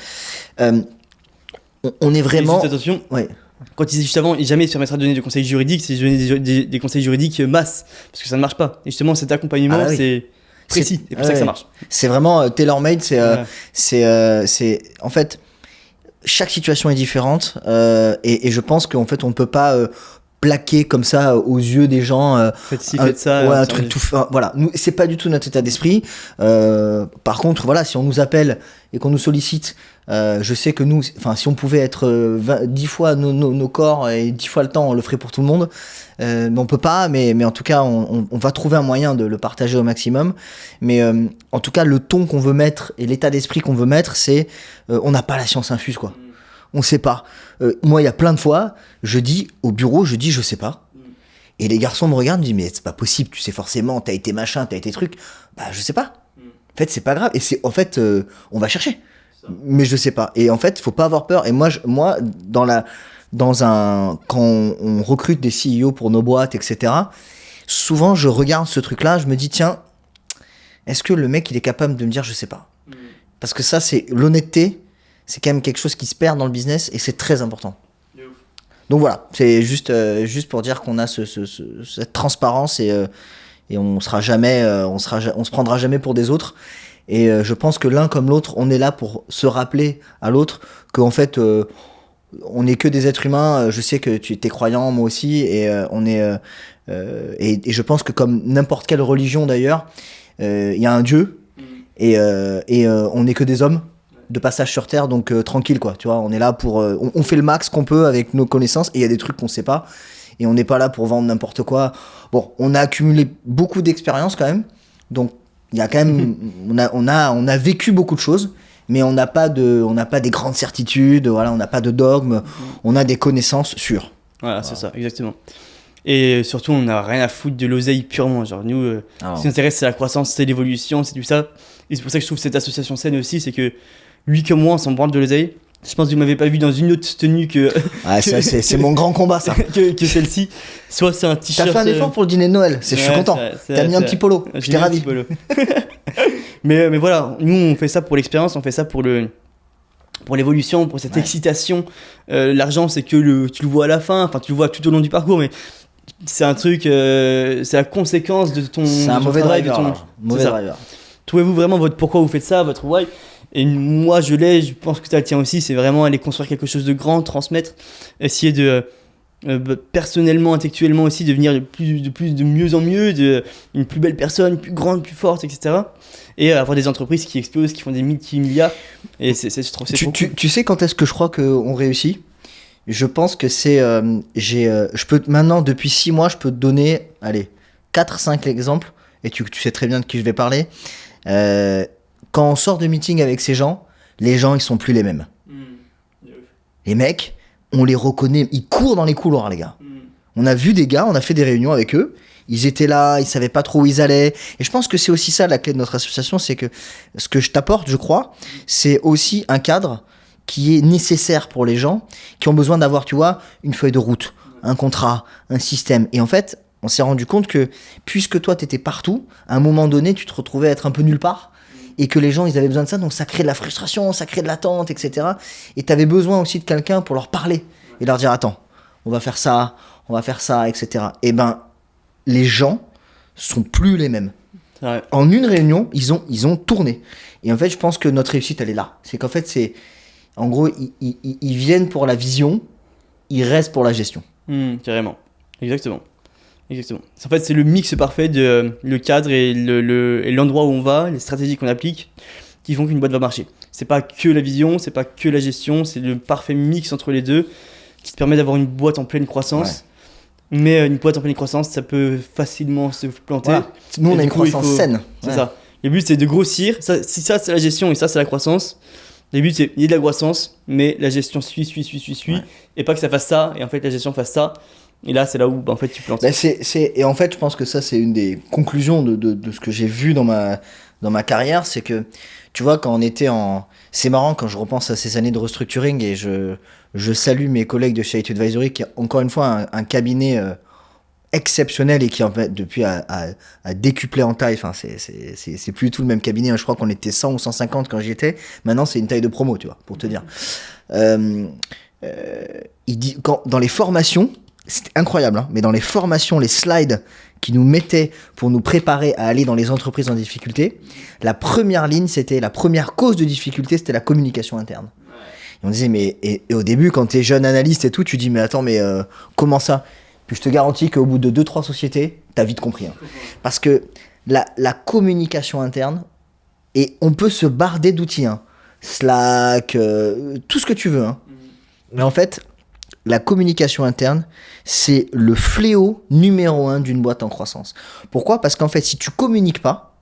On est vraiment... Juste attention, ouais. quand il disait juste avant, jamais il se permettra de donner des conseils juridiques, c'est donner des conseils juridiques masse, parce que ça ne marche pas. Et justement, cet accompagnement, c'est précis, c'est pour ça que ça marche. C'est vraiment tailor-made, c'est en fait, chaque situation est différente, et je pense qu'en fait, on ne peut pas plaquer comme ça aux yeux des gens faites ci, faites ça, un truc tout voilà, nous c'est pas du tout notre état d'esprit. Par contre voilà, si on nous appelle et qu'on nous sollicite, je sais que nous, enfin si on pouvait être 10 fois nos corps et 10 fois le temps, on le ferait pour tout le monde, mais on peut pas, mais en tout cas on va trouver un moyen de le partager au maximum. Mais en tout cas le ton qu'on veut mettre et l'état d'esprit qu'on veut mettre, c'est on n'a pas la science infuse quoi. On sait pas. Moi, il y a plein de fois, je dis au bureau, je sais pas. Et les garçons me regardent, me disent, mais c'est pas possible, tu sais forcément, t'as été machin, t'as été truc. Bah, je sais pas. En fait, c'est pas grave. Et en fait, on va chercher. Mais je sais pas. Et en fait, faut pas avoir peur. Et moi, quand on recrute des CEO pour nos boîtes, etc., souvent, je regarde ce truc-là, je me dis, tiens, est-ce que le mec, il est capable de me dire, je sais pas? Parce que ça, c'est l'honnêteté. C'est quand même quelque chose qui se perd dans le business et c'est très important. Donc voilà, c'est juste pour dire qu'on a cette transparence et on se prendra jamais pour des autres. Et je pense que l'un comme l'autre, on est là pour se rappeler à l'autre qu'en fait, on n'est que des êtres humains. Je sais que tu es croyant, moi aussi, et et je pense que comme n'importe quelle religion d'ailleurs, il y a un Dieu et on n'est que des hommes de passage sur terre, donc tranquille quoi, tu vois, on est là pour on fait le max qu'on peut avec nos connaissances et il y a des trucs qu'on sait pas et on n'est pas là pour vendre n'importe quoi. Bon, on a accumulé beaucoup d'expérience quand même, donc il y a quand même on a vécu beaucoup de choses, mais on n'a pas des grandes certitudes, voilà, on n'a pas de dogme, on a des connaissances sûres. Voilà, c'est ça, exactement. Et surtout, on n'a rien à foutre de l'oseille purement. Genre, nous, ce qui nous intéresse, c'est la croissance, c'est l'évolution, c'est tout ça. Et c'est pour ça que je trouve cette association saine aussi, c'est que lui comme moi, on s'en branle de l'oseille. Je pense que vous m'avez pas vu dans une autre tenue que. Ah, ça, c'est mon grand combat, ça. que celle-ci. Soit c'est un t-shirt. T'as fait un effort pour le dîner de Noël, je suis content. T'as mis un petit polo, j'étais ravi. mais voilà, nous, on fait ça pour l'expérience, on fait ça pour l'évolution, pour cette excitation. L'argent, c'est que tu le vois à la fin, enfin, tu le vois tout au long du parcours, mais c'est un truc, c'est la conséquence de ton. C'est un mauvais driver. Mauvais driver. Trouvez-vous vraiment votre pourquoi vous faites ça, votre why. Et moi, je pense que tu le tiens aussi, c'est vraiment aller construire quelque chose de grand, transmettre, essayer de personnellement, intellectuellement aussi, devenir de mieux en mieux, une plus belle personne, plus grande, plus forte, etc. Et avoir des entreprises qui explosent, qui font des multi-milliards. Et c'est trop cool. Tu sais quand est-ce que je crois qu'on réussit ? Je pense que c'est... je peux maintenant, depuis 6 mois, je peux te donner, 4-5 exemples, et tu sais très bien de qui je vais parler. Quand on sort de meeting avec ces gens, les gens, ils sont plus les mêmes. Les mecs, on les reconnaît, ils courent dans les couloirs, les gars. On a vu des gars, on a fait des réunions avec eux, ils étaient là, ils savaient pas trop où ils allaient. Et je pense que c'est aussi ça la clé de notre association, c'est que ce que je t'apporte, je crois, c'est aussi un cadre qui est nécessaire pour les gens qui ont besoin d'avoir, tu vois, une feuille de route, un contrat, un système. Et en fait, on s'est rendu compte que puisque toi, t'étais partout, à un moment donné, tu te retrouvais à être un peu nulle part. Et que les gens, ils avaient besoin de ça, donc ça crée de la frustration, ça crée de l'attente, etc. Et t'avais besoin aussi de quelqu'un pour leur parler et leur dire, attends, on va faire ça, etc. Et ben, les gens sont plus les mêmes. Ouais. En une réunion, ils ont tourné. Et en fait, je pense que notre réussite, elle est là. C'est qu'en fait, en gros, ils viennent pour la vision, ils restent pour la gestion. Carrément, exactement. En fait, c'est le mix parfait de le cadre et l'endroit où on va, les stratégies qu'on applique, qui font qu'une boîte va marcher. C'est pas que la vision, c'est pas que la gestion, c'est le parfait mix entre les deux qui te permet d'avoir une boîte en pleine croissance. Ouais. Mais une boîte en pleine croissance, ça peut facilement se planter. Voilà. Nous, on a une croissance saine. C'est ça. Le but, c'est de grossir. Ça, c'est la gestion et ça, c'est la croissance. Le but, c'est il y a de la croissance, mais la gestion suit, Ouais. et pas que ça fasse ça, et en fait, la gestion fasse ça. Et là, c'est là où en fait, tu plantes. Bah, et en fait, je pense que ça, c'est une des conclusions de ce que j'ai vu dans ma carrière. C'est que, tu vois, quand on était en. C'est marrant quand je repense à ces années de restructuring et je salue mes collègues de chez IT Advisory, qui est encore une fois un cabinet exceptionnel et qui, en fait, depuis, a décuplé en taille. Enfin, c'est plus du tout le même cabinet. Hein. Je crois qu'on était 100 ou 150 quand j'y étais. Maintenant, c'est une taille de promo, tu vois, pour te dire. Il dit, dans les formations, c'était incroyable, hein, mais dans les formations, les slides qui nous mettaient pour nous préparer à aller dans les entreprises en difficulté, la première ligne, la première cause de difficulté, c'était la communication interne. Et on disait, mais et au début, quand t'es jeune analyste et tout, tu dis, mais attends, mais comment ça? Puis je te garantis qu'au bout de 2-3 sociétés, t'as vite compris. Hein. Parce que la communication interne, et on peut se barder d'outils, hein. Slack, tout ce que tu veux. Hein. Mais en fait, la communication interne, c'est le fléau numéro 1 d'une boîte en croissance. Pourquoi ? Parce qu'en fait, si tu communiques pas,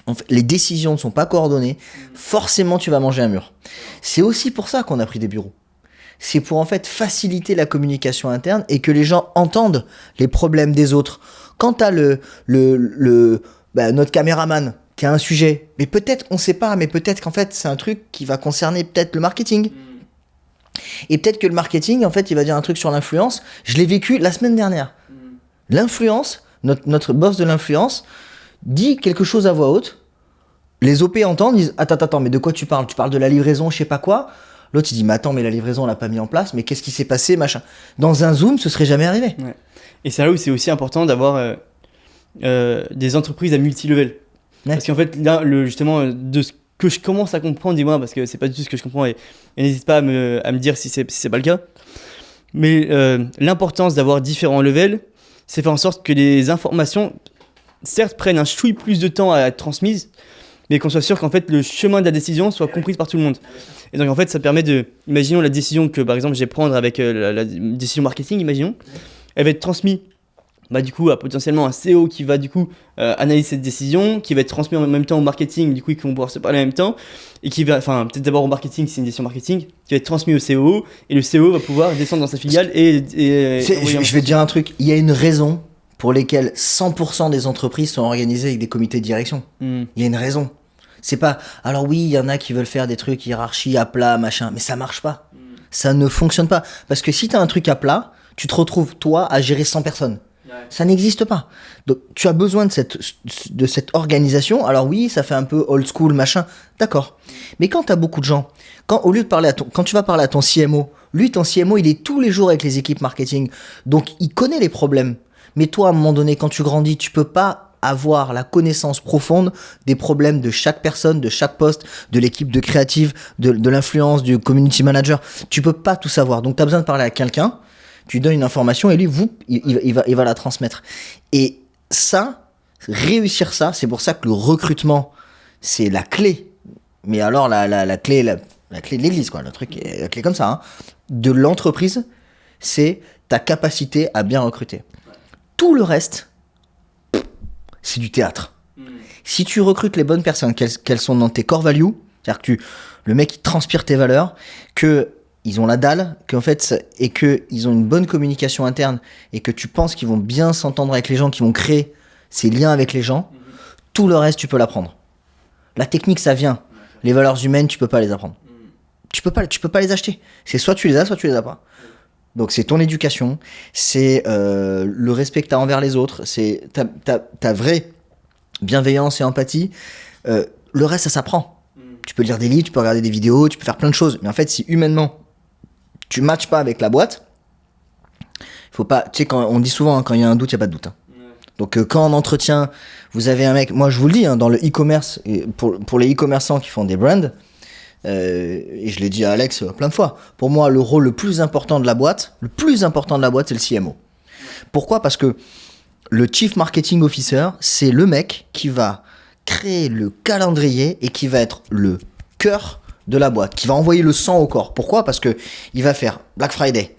en fait, les décisions ne sont pas coordonnées, forcément tu vas manger un mur. C'est aussi pour ça qu'on a pris des bureaux. C'est pour en fait faciliter la communication interne et que les gens entendent les problèmes des autres. Quand t'as notre caméraman qui a un sujet, mais peut-être, on sait pas, mais peut-être qu'en fait c'est un truc qui va concerner peut-être le marketing. Et peut-être que le marketing, en fait, il va dire un truc sur l'influence. Je l'ai vécu la semaine dernière. L'influence, notre boss de l'influence, dit quelque chose à voix haute. Les OP entendent, disent attends, mais de quoi tu parles ? Tu parles de la livraison, je sais pas quoi. L'autre, il dit mais attends, mais la livraison, on l'a pas mis en place. Mais qu'est-ce qui s'est passé, machin ? Dans un Zoom, ce serait jamais arrivé. Ouais. Et c'est là où c'est aussi important d'avoir des entreprises à multi-level. Ouais. Parce qu'en fait, là, justement, de ce que je commence à comprendre, dis-moi, parce que c'est pas du tout ce que je comprends, et n'hésite pas à me dire si c'est pas le cas. Mais l'importance d'avoir différents levels, c'est faire en sorte que les informations, certes, prennent un chouille plus de temps à être transmises, mais qu'on soit sûr qu'en fait le chemin de la décision soit compris par tout le monde. Et donc en fait, ça permet imaginons la décision que par exemple je vais prendre avec la décision marketing, imaginons, elle va être transmise. Du coup, à potentiellement un CEO qui va du coup analyser cette décision, qui va être transmis en même temps au marketing, du coup ils vont pouvoir se parler en même temps, et qui va, enfin peut-être d'abord au marketing, c'est une décision marketing, qui va être transmis au CEO, et le CEO va pouvoir descendre dans sa filiale je vais te dire un truc, il y a une raison pour laquelle 100% des entreprises sont organisées avec des comités de direction. Il y a une raison. C'est pas, alors oui, il y en a qui veulent faire des trucs hiérarchie à plat, machin, mais ça marche pas. Ça ne fonctionne pas. Parce que si t'as un truc à plat, tu te retrouves, toi, à gérer 100 personnes. Ça n'existe pas. Donc, tu as besoin de cette organisation. Alors oui, ça fait un peu old school, machin. D'accord. Mais quand tu as beaucoup de gens, quand tu vas parler à ton CMO, lui, ton CMO, il est tous les jours avec les équipes marketing. Donc, il connaît les problèmes. Mais toi, à un moment donné, quand tu grandis, tu peux pas avoir la connaissance profonde des problèmes de chaque personne, de chaque poste, de l'équipe de créative, de l'influence, du community manager. Tu peux pas tout savoir. Donc, tu as besoin de parler à quelqu'un. Tu lui donnes une information et lui, il va la transmettre. Et ça, réussir ça, c'est pour ça que le recrutement, c'est la clé. Mais alors, la clé de l'église, quoi. La clé comme ça, hein, de l'entreprise, c'est ta capacité à bien recruter. Tout le reste, c'est du théâtre. Si tu recrutes les bonnes personnes, qu'elles sont dans tes core values, c'est-à-dire que le mec, il transpire tes valeurs, qu'ils ont la dalle, et qu'ils ont une bonne communication interne, et que tu penses qu'ils vont bien s'entendre avec les gens, qu'ils vont créer ces liens avec les gens, tout le reste, tu peux l'apprendre. La technique, ça vient. Les valeurs humaines, tu peux pas les apprendre. Tu peux pas les acheter. C'est soit tu les as, soit tu les as pas. Donc c'est ton éducation, c'est le respect que tu as envers les autres, c'est ta vraie bienveillance et empathie. Le reste, ça s'apprend. Tu peux lire des livres, tu peux regarder des vidéos, tu peux faire plein de choses. Mais en fait, si humainement, tu ne matches pas avec la boîte, faut pas. Tu sais, on dit souvent, hein, quand il y a un doute, il n'y a pas de doute. Hein. Donc quand en entretien, vous avez un mec, moi je vous le dis, hein, dans le e-commerce, pour les e-commerçants qui font des brands, et je l'ai dit à Alex plein de fois, pour moi le rôle le plus important de la boîte, c'est le CMO. Pourquoi ? Parce que le Chief Marketing Officer, c'est le mec qui va créer le calendrier et qui va être le cœur de la boîte, qui va envoyer le sang au corps. Pourquoi ? Parce que il va faire Black Friday,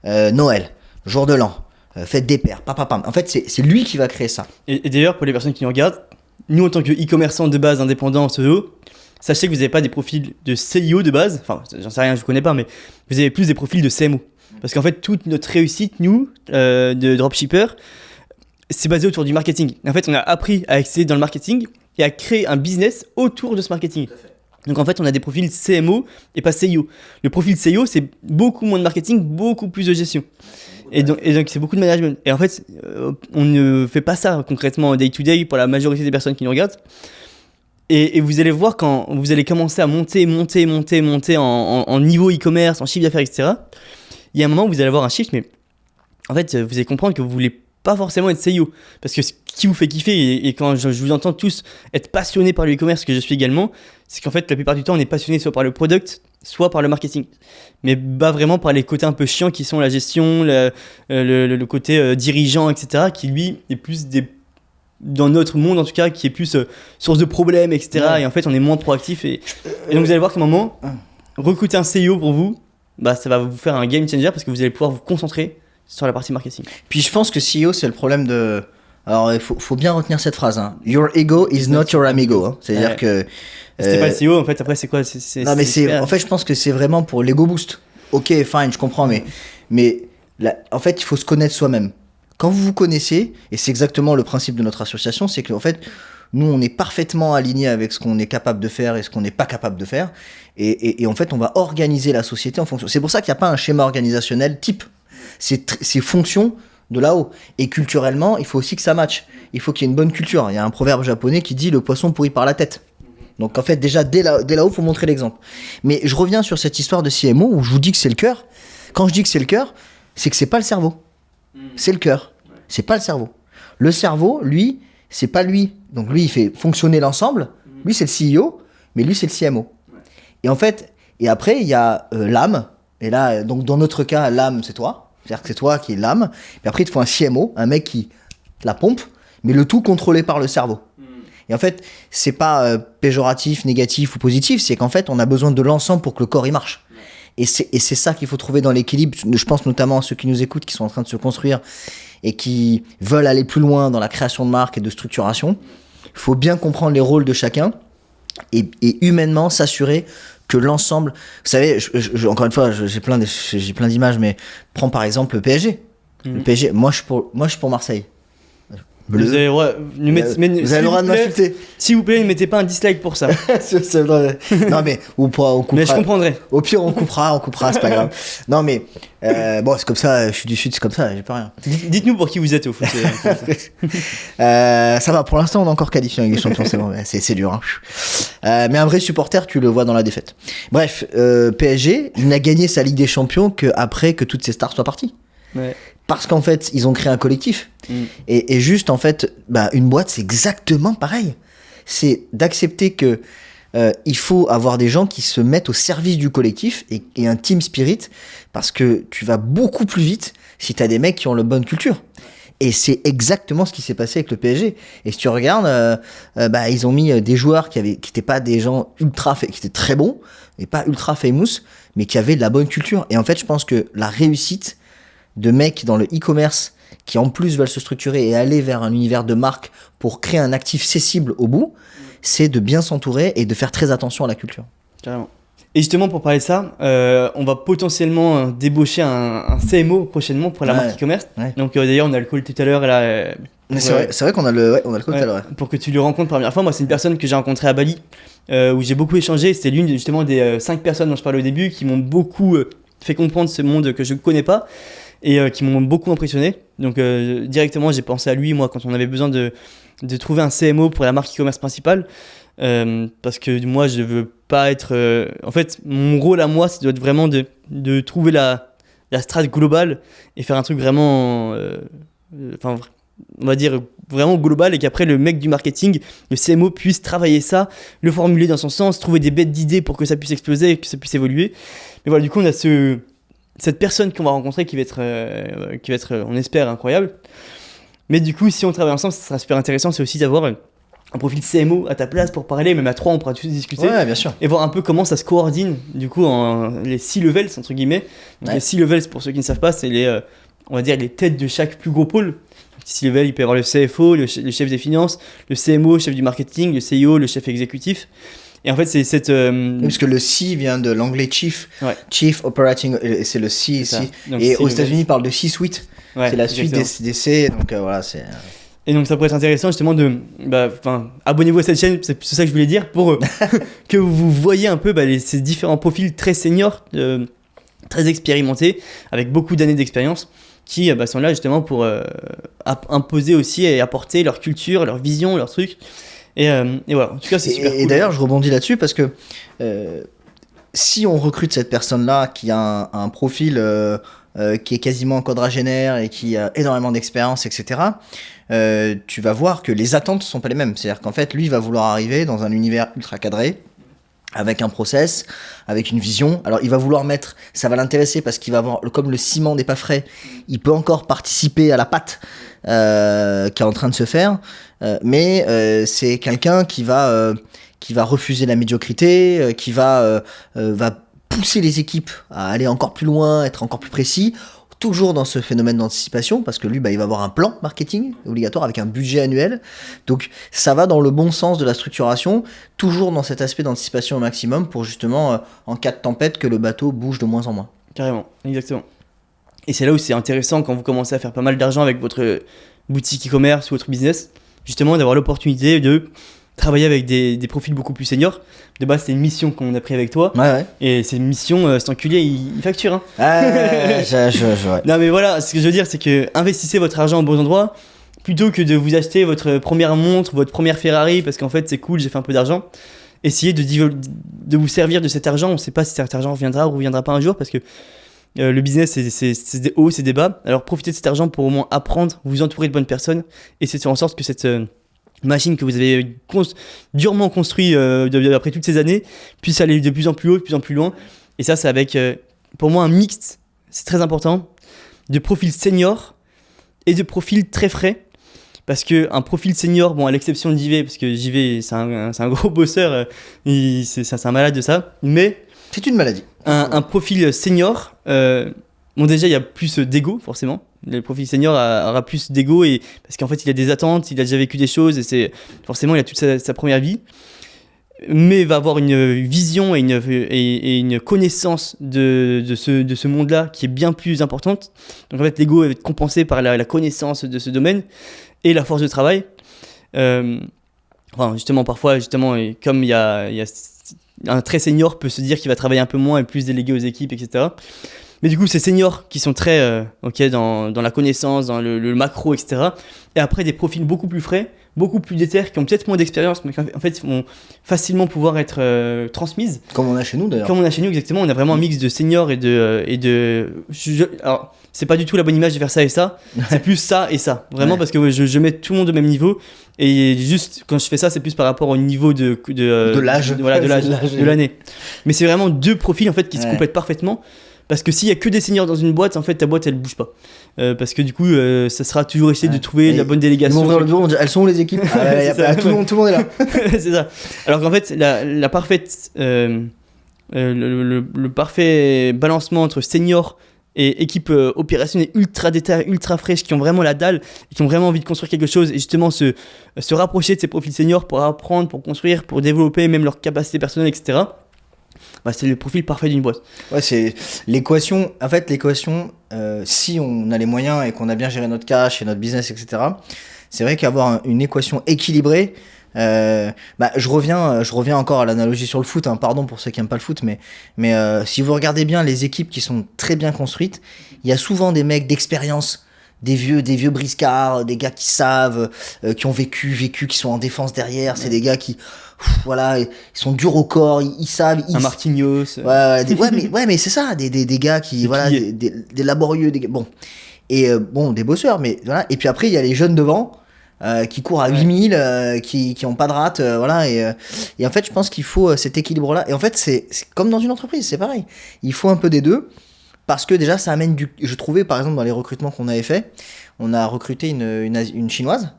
Noël, jour de l'an, fête des pères, papapam. En fait, c'est lui qui va créer ça. Et d'ailleurs, pour les personnes qui nous regardent, nous en tant que e-commerçants de base indépendants, CEO, sachez que vous n'avez pas des profils de CIO de base, enfin j'en sais rien, je ne connais pas, mais vous avez plus des profils de CMO. Parce qu'en fait, toute notre réussite, nous, de dropshipper, c'est basé autour du marketing. En fait, on a appris à exceller dans le marketing et à créer un business autour de ce marketing. Donc en fait, on a des profils CMO et pas CIO. Le profil CIO, c'est beaucoup moins de marketing, beaucoup plus de gestion. Et donc c'est beaucoup de management. Et en fait, on ne fait pas ça concrètement day to day pour la majorité des personnes qui nous regardent. Et vous allez voir quand vous allez commencer à monter en niveau e-commerce, en chiffre d'affaires, etc. Il y a un moment où vous allez avoir un shift, mais en fait, vous allez comprendre que vous voulez pas forcément être CIO. Parce que ce qui vous fait kiffer, et quand je vous entends tous être passionnés par le e-commerce, que je suis également, c'est qu'en fait, la plupart du temps, on est passionné soit par le product, soit par le marketing. Mais pas vraiment par les côtés un peu chiants qui sont la gestion, le côté dirigeant, etc. qui lui est plus dans notre monde en tout cas, qui est plus source de problèmes, etc. Ouais. Et en fait, on est moins proactif. Et donc, vous allez voir qu'à un moment, recruter un CIO pour vous, bah, ça va vous faire un game changer parce que vous allez pouvoir vous concentrer sur la partie marketing. Puis je pense que CEO, c'est le problème de... Alors, il faut bien retenir cette phrase. Hein. Your ego is not your amigo. Hein. C'est-à-dire que... C'était pas le CEO, en fait, après, c'est quoi Non, mais en fait, je pense que c'est vraiment pour l'ego boost. Ok, fine, je comprends, mais en fait, il faut se connaître soi-même. Quand vous vous connaissez, et c'est exactement le principe de notre association, c'est qu'en fait, nous, on est parfaitement alignés avec ce qu'on est capable de faire et ce qu'on n'est pas capable de faire. Et en fait, on va organiser la société en fonction. C'est pour ça qu'il n'y a pas un schéma organisationnel type. C'est fonction de là-haut. Et culturellement, il faut aussi que ça matche. Il faut qu'il y ait une bonne culture. Il y a un proverbe japonais qui dit « le poisson pourrit par la tête ». Donc en fait, déjà, dès là-haut, il faut montrer l'exemple. Mais je reviens sur cette histoire de CMO où je vous dis que c'est le cœur. Quand je dis que c'est le cœur, c'est que c'est pas le cerveau. C'est le cœur. C'est pas le cerveau. Le cerveau, lui, c'est pas lui. Donc lui, il fait fonctionner l'ensemble. Lui, c'est le CEO, mais lui, c'est le CMO. Et en fait, et après, il y a l'âme. Et là, donc dans notre cas, l'âme, c'est toi. C'est-à-dire que c'est toi qui es l'âme. Et après, il te faut un CMO, un mec qui la pompe, mais le tout contrôlé par le cerveau. Et en fait, c'est pas péjoratif, négatif ou positif, c'est qu'en fait, on a besoin de l'ensemble pour que le corps il marche. Et c'est ça qu'il faut trouver dans l'équilibre. Je pense notamment à ceux qui nous écoutent, qui sont en train de se construire et qui veulent aller plus loin dans la création de marque et de structuration. Il faut bien comprendre les rôles de chacun et humainement s'assurer que l'ensemble... Vous savez, encore une fois, j'ai plein d'images, mais prends par exemple le PSG. Le PSG, moi je suis pour Marseille. Bleu. Vous avez le droit de m'insulter. S'il vous plaît, ne mettez pas un dislike pour ça. Non mais on coupera. Mais je comprendrai. Au pire, on coupera, c'est pas grave. Non mais bon, c'est comme ça. Je suis du sud, c'est comme ça. J'ai pas rien. Dites-nous pour qui vous êtes au foot. Ça va. Pour l'instant, on est encore qualifié avec les champions. C'est bon. C'est dur. Hein. Mais un vrai supporter, tu le vois dans la défaite. Bref, PSG, il n'a gagné sa Ligue des Champions qu'après que toutes ces stars soient parties. Ouais. Parce qu'en fait, ils ont créé un collectif. Et juste, en fait, une boîte, c'est exactement pareil. C'est d'accepter que il faut avoir des gens qui se mettent au service du collectif et un team spirit, parce que tu vas beaucoup plus vite si tu as des mecs qui ont la bonne culture. Et c'est exactement ce qui s'est passé avec le PSG. Et si tu regardes, ils ont mis des joueurs qui n'étaient pas des gens qui étaient très bons, et pas ultra famous, mais qui avaient de la bonne culture. Et en fait, je pense que la réussite de mecs dans le e-commerce qui en plus veulent se structurer et aller vers un univers de marque pour créer un actif cessible au bout, c'est de bien s'entourer et de faire très attention à la culture. Carrément. Et justement, pour parler de ça, on va potentiellement débaucher un CMO prochainement pour la marque e-commerce. Ouais. Donc d'ailleurs, on a le call tout à l'heure. C'est vrai qu'on a le call tout à l'heure. Pour que tu le rencontres pour la première fois. Moi, c'est une personne que j'ai rencontrée à Bali, où j'ai beaucoup échangé. C'était l'une justement des 5 personnes dont je parlais au début qui m'ont beaucoup fait comprendre ce monde que je ne connais pas. Et qui m'ont beaucoup impressionné. Donc directement, j'ai pensé à lui, moi, quand on avait besoin de trouver un CMO pour la marque e-commerce principale. Parce que moi, je veux pas être... en fait, mon rôle à moi, ça doit être vraiment de trouver la strat globale et faire un truc vraiment... on va dire vraiment global, et qu'après, le mec du marketing, le CMO, puisse travailler ça, le formuler dans son sens, trouver des bêtes d'idées pour que ça puisse exploser et que ça puisse évoluer. Mais voilà, du coup, on a cette personne qu'on va rencontrer qui va être, on espère, incroyable. Mais du coup, si on travaille ensemble, ça sera super intéressant. C'est aussi d'avoir un profil CMO à ta place pour parler, même à 3, on pourra tous discuter. Ouais, bien sûr. Et voir un peu comment ça se coordine, du coup, les 6 levels, entre guillemets. Donc, les 6 levels, pour ceux qui ne savent pas, c'est on va dire, les têtes de chaque plus gros pôle. 6 levels, il peut y avoir le CFO, le chef des finances, le CMO, chef du marketing, le CIO, le chef exécutif. Et en fait, c'est cette. Oui, parce que le C vient de l'anglais chief, Ouais. Chief Operating, et c'est le C C'est ça. ici. Donc, Et c'est aux le- États-Unis, ils parlent de C-suite. Ouais, C'est la suite exactement. des C, donc voilà, c'est. Et donc ça pourrait être intéressant justement de, abonnez-vous à cette chaîne, c'est ça que je voulais dire, pour que vous voyez un peu ces différents profils très seniors, très expérimentés, avec beaucoup d'années d'expérience, qui sont là justement pour imposer aussi et apporter leur culture, leur vision, leurs trucs. Et voilà, en tout cas c'est super cool. Et d'ailleurs, je rebondis là-dessus parce que si on recrute cette personne-là qui a un profil qui est quasiment quadragénaire et qui a énormément d'expérience, etc., tu vas voir que les attentes sont pas les mêmes. C'est-à-dire qu'en fait, lui, il va vouloir arriver dans un univers ultra cadré, avec un process, avec une vision. Alors, il va vouloir mettre, ça va l'intéresser parce qu'il va avoir, comme le ciment n'est pas frais, il peut encore participer à la pâte qui est en train de se faire, mais c'est quelqu'un qui va refuser la médiocrité, qui va pousser les équipes à aller encore plus loin, être encore plus précis, toujours dans ce phénomène d'anticipation, parce que lui, il va avoir un plan marketing obligatoire avec un budget annuel. Donc, ça va dans le bon sens de la structuration, toujours dans cet aspect d'anticipation au maximum pour justement, en cas de tempête, que le bateau bouge de moins en moins. Carrément, exactement. Et c'est là où c'est intéressant quand vous commencez à faire pas mal d'argent avec votre boutique e-commerce ou votre business, justement d'avoir l'opportunité de travailler avec des profils beaucoup plus seniors. De base, c'est une mission qu'on a pris avec toi. Ouais. Et c'est une mission, cet enculé, il facture. Hein. Ouais. Non, mais voilà, ce que je veux dire, c'est que investissez votre argent au bon endroit plutôt que de vous acheter votre première montre, votre première Ferrari, parce qu'en fait, c'est cool, j'ai fait un peu d'argent. Essayez de vous servir de cet argent. On ne sait pas si cet argent reviendra ou reviendra pas un jour, parce que le business, c'est des hauts, c'est des bas. Alors profitez de cet argent pour au moins apprendre, vous entourer de bonnes personnes, et c'est de faire en sorte que cette machine que vous avez durement construite après toutes ces années puisse aller de plus en plus haut, de plus en plus loin. Et ça, c'est avec, pour moi, un mix, c'est très important, de profil senior et de profil très frais. Parce qu'un profil senior, bon, à l'exception de JV, parce que JV, c'est un gros bosseur, c'est un malade de ça, mais C'est une maladie. un profil senior, bon, déjà, il y a plus d'ego, forcément. Le profil senior aura plus d'ego, parce qu'en fait, il a des attentes, il a déjà vécu des choses, et forcément, il a toute sa première vie. Mais va avoir une vision et une connaissance de ce monde-là qui est bien plus importante. Donc, en fait, l'ego va être compensé par la connaissance de ce domaine et la force de travail. Justement, parfois, et comme il y a un très senior peut se dire qu'il va travailler un peu moins et plus déléguer aux équipes, etc. Mais du coup, ces seniors qui sont très dans la connaissance, dans le macro, etc. Et après, des profils beaucoup plus frais, beaucoup plus déter, qui ont peut-être moins d'expérience, mais qui en fait vont facilement pouvoir être transmises. Comme on a chez nous d'ailleurs. Comme on a chez nous, exactement. On a vraiment un mix de seniors et de alors, c'est pas du tout la bonne image de faire ça et ça. C'est plus ça et ça. Vraiment, parce que je mets tout le monde au même niveau. Et juste, quand je fais ça, c'est plus par rapport au niveau de l'âge. Voilà, de l'âge, de l'année. Mais c'est vraiment deux profils, en fait, qui se complètent parfaitement. Parce que s'il y a que des seniors dans une boîte, en fait, ta boîte, elle bouge pas. Parce que du coup, ça sera toujours essayer de trouver la bonne délégation. Ils vont ouvrir le bureau, on dit, elles sont où les équipes tout le monde est là. C'est ça. Alors qu'en fait, la parfaite, le parfait balancement entre seniors et équipe opérationnelle ultra détaillée, ultra fraîche, qui ont vraiment la dalle et qui ont vraiment envie de construire quelque chose, et justement se rapprocher de ces profils seniors pour apprendre, pour construire, pour développer même leurs capacités personnelles, etc. C'est le profil parfait d'une boîte. Ouais, c'est l'équation. En fait, l'équation, si on a les moyens et qu'on a bien géré notre cash et notre business, etc., c'est vrai qu'avoir une équation équilibrée. Je reviens encore à l'analogie sur le foot, hein, pardon pour ceux qui n'aiment pas le foot, mais si vous regardez bien les équipes qui sont très bien construites, il y a souvent des mecs d'expérience, des vieux briscards, des gars qui savent, qui ont vécu, qui sont en défense derrière. C'est des gars qui, ils sont durs au corps, ils savent. Un Marquinhos. Mais c'est ça, des gars qui, des laborieux, bon. Et des bosseurs, mais voilà. Et puis après, il y a les jeunes devant, qui courent à 8000, qui ont pas de rate, et en fait, je pense qu'il faut cet équilibre-là. Et en fait, c'est comme dans une entreprise, c'est pareil. Il faut un peu des deux. Parce que déjà, ça amène je trouvais, par exemple, dans les recrutements qu'on avait fait, on a recruté une chinoise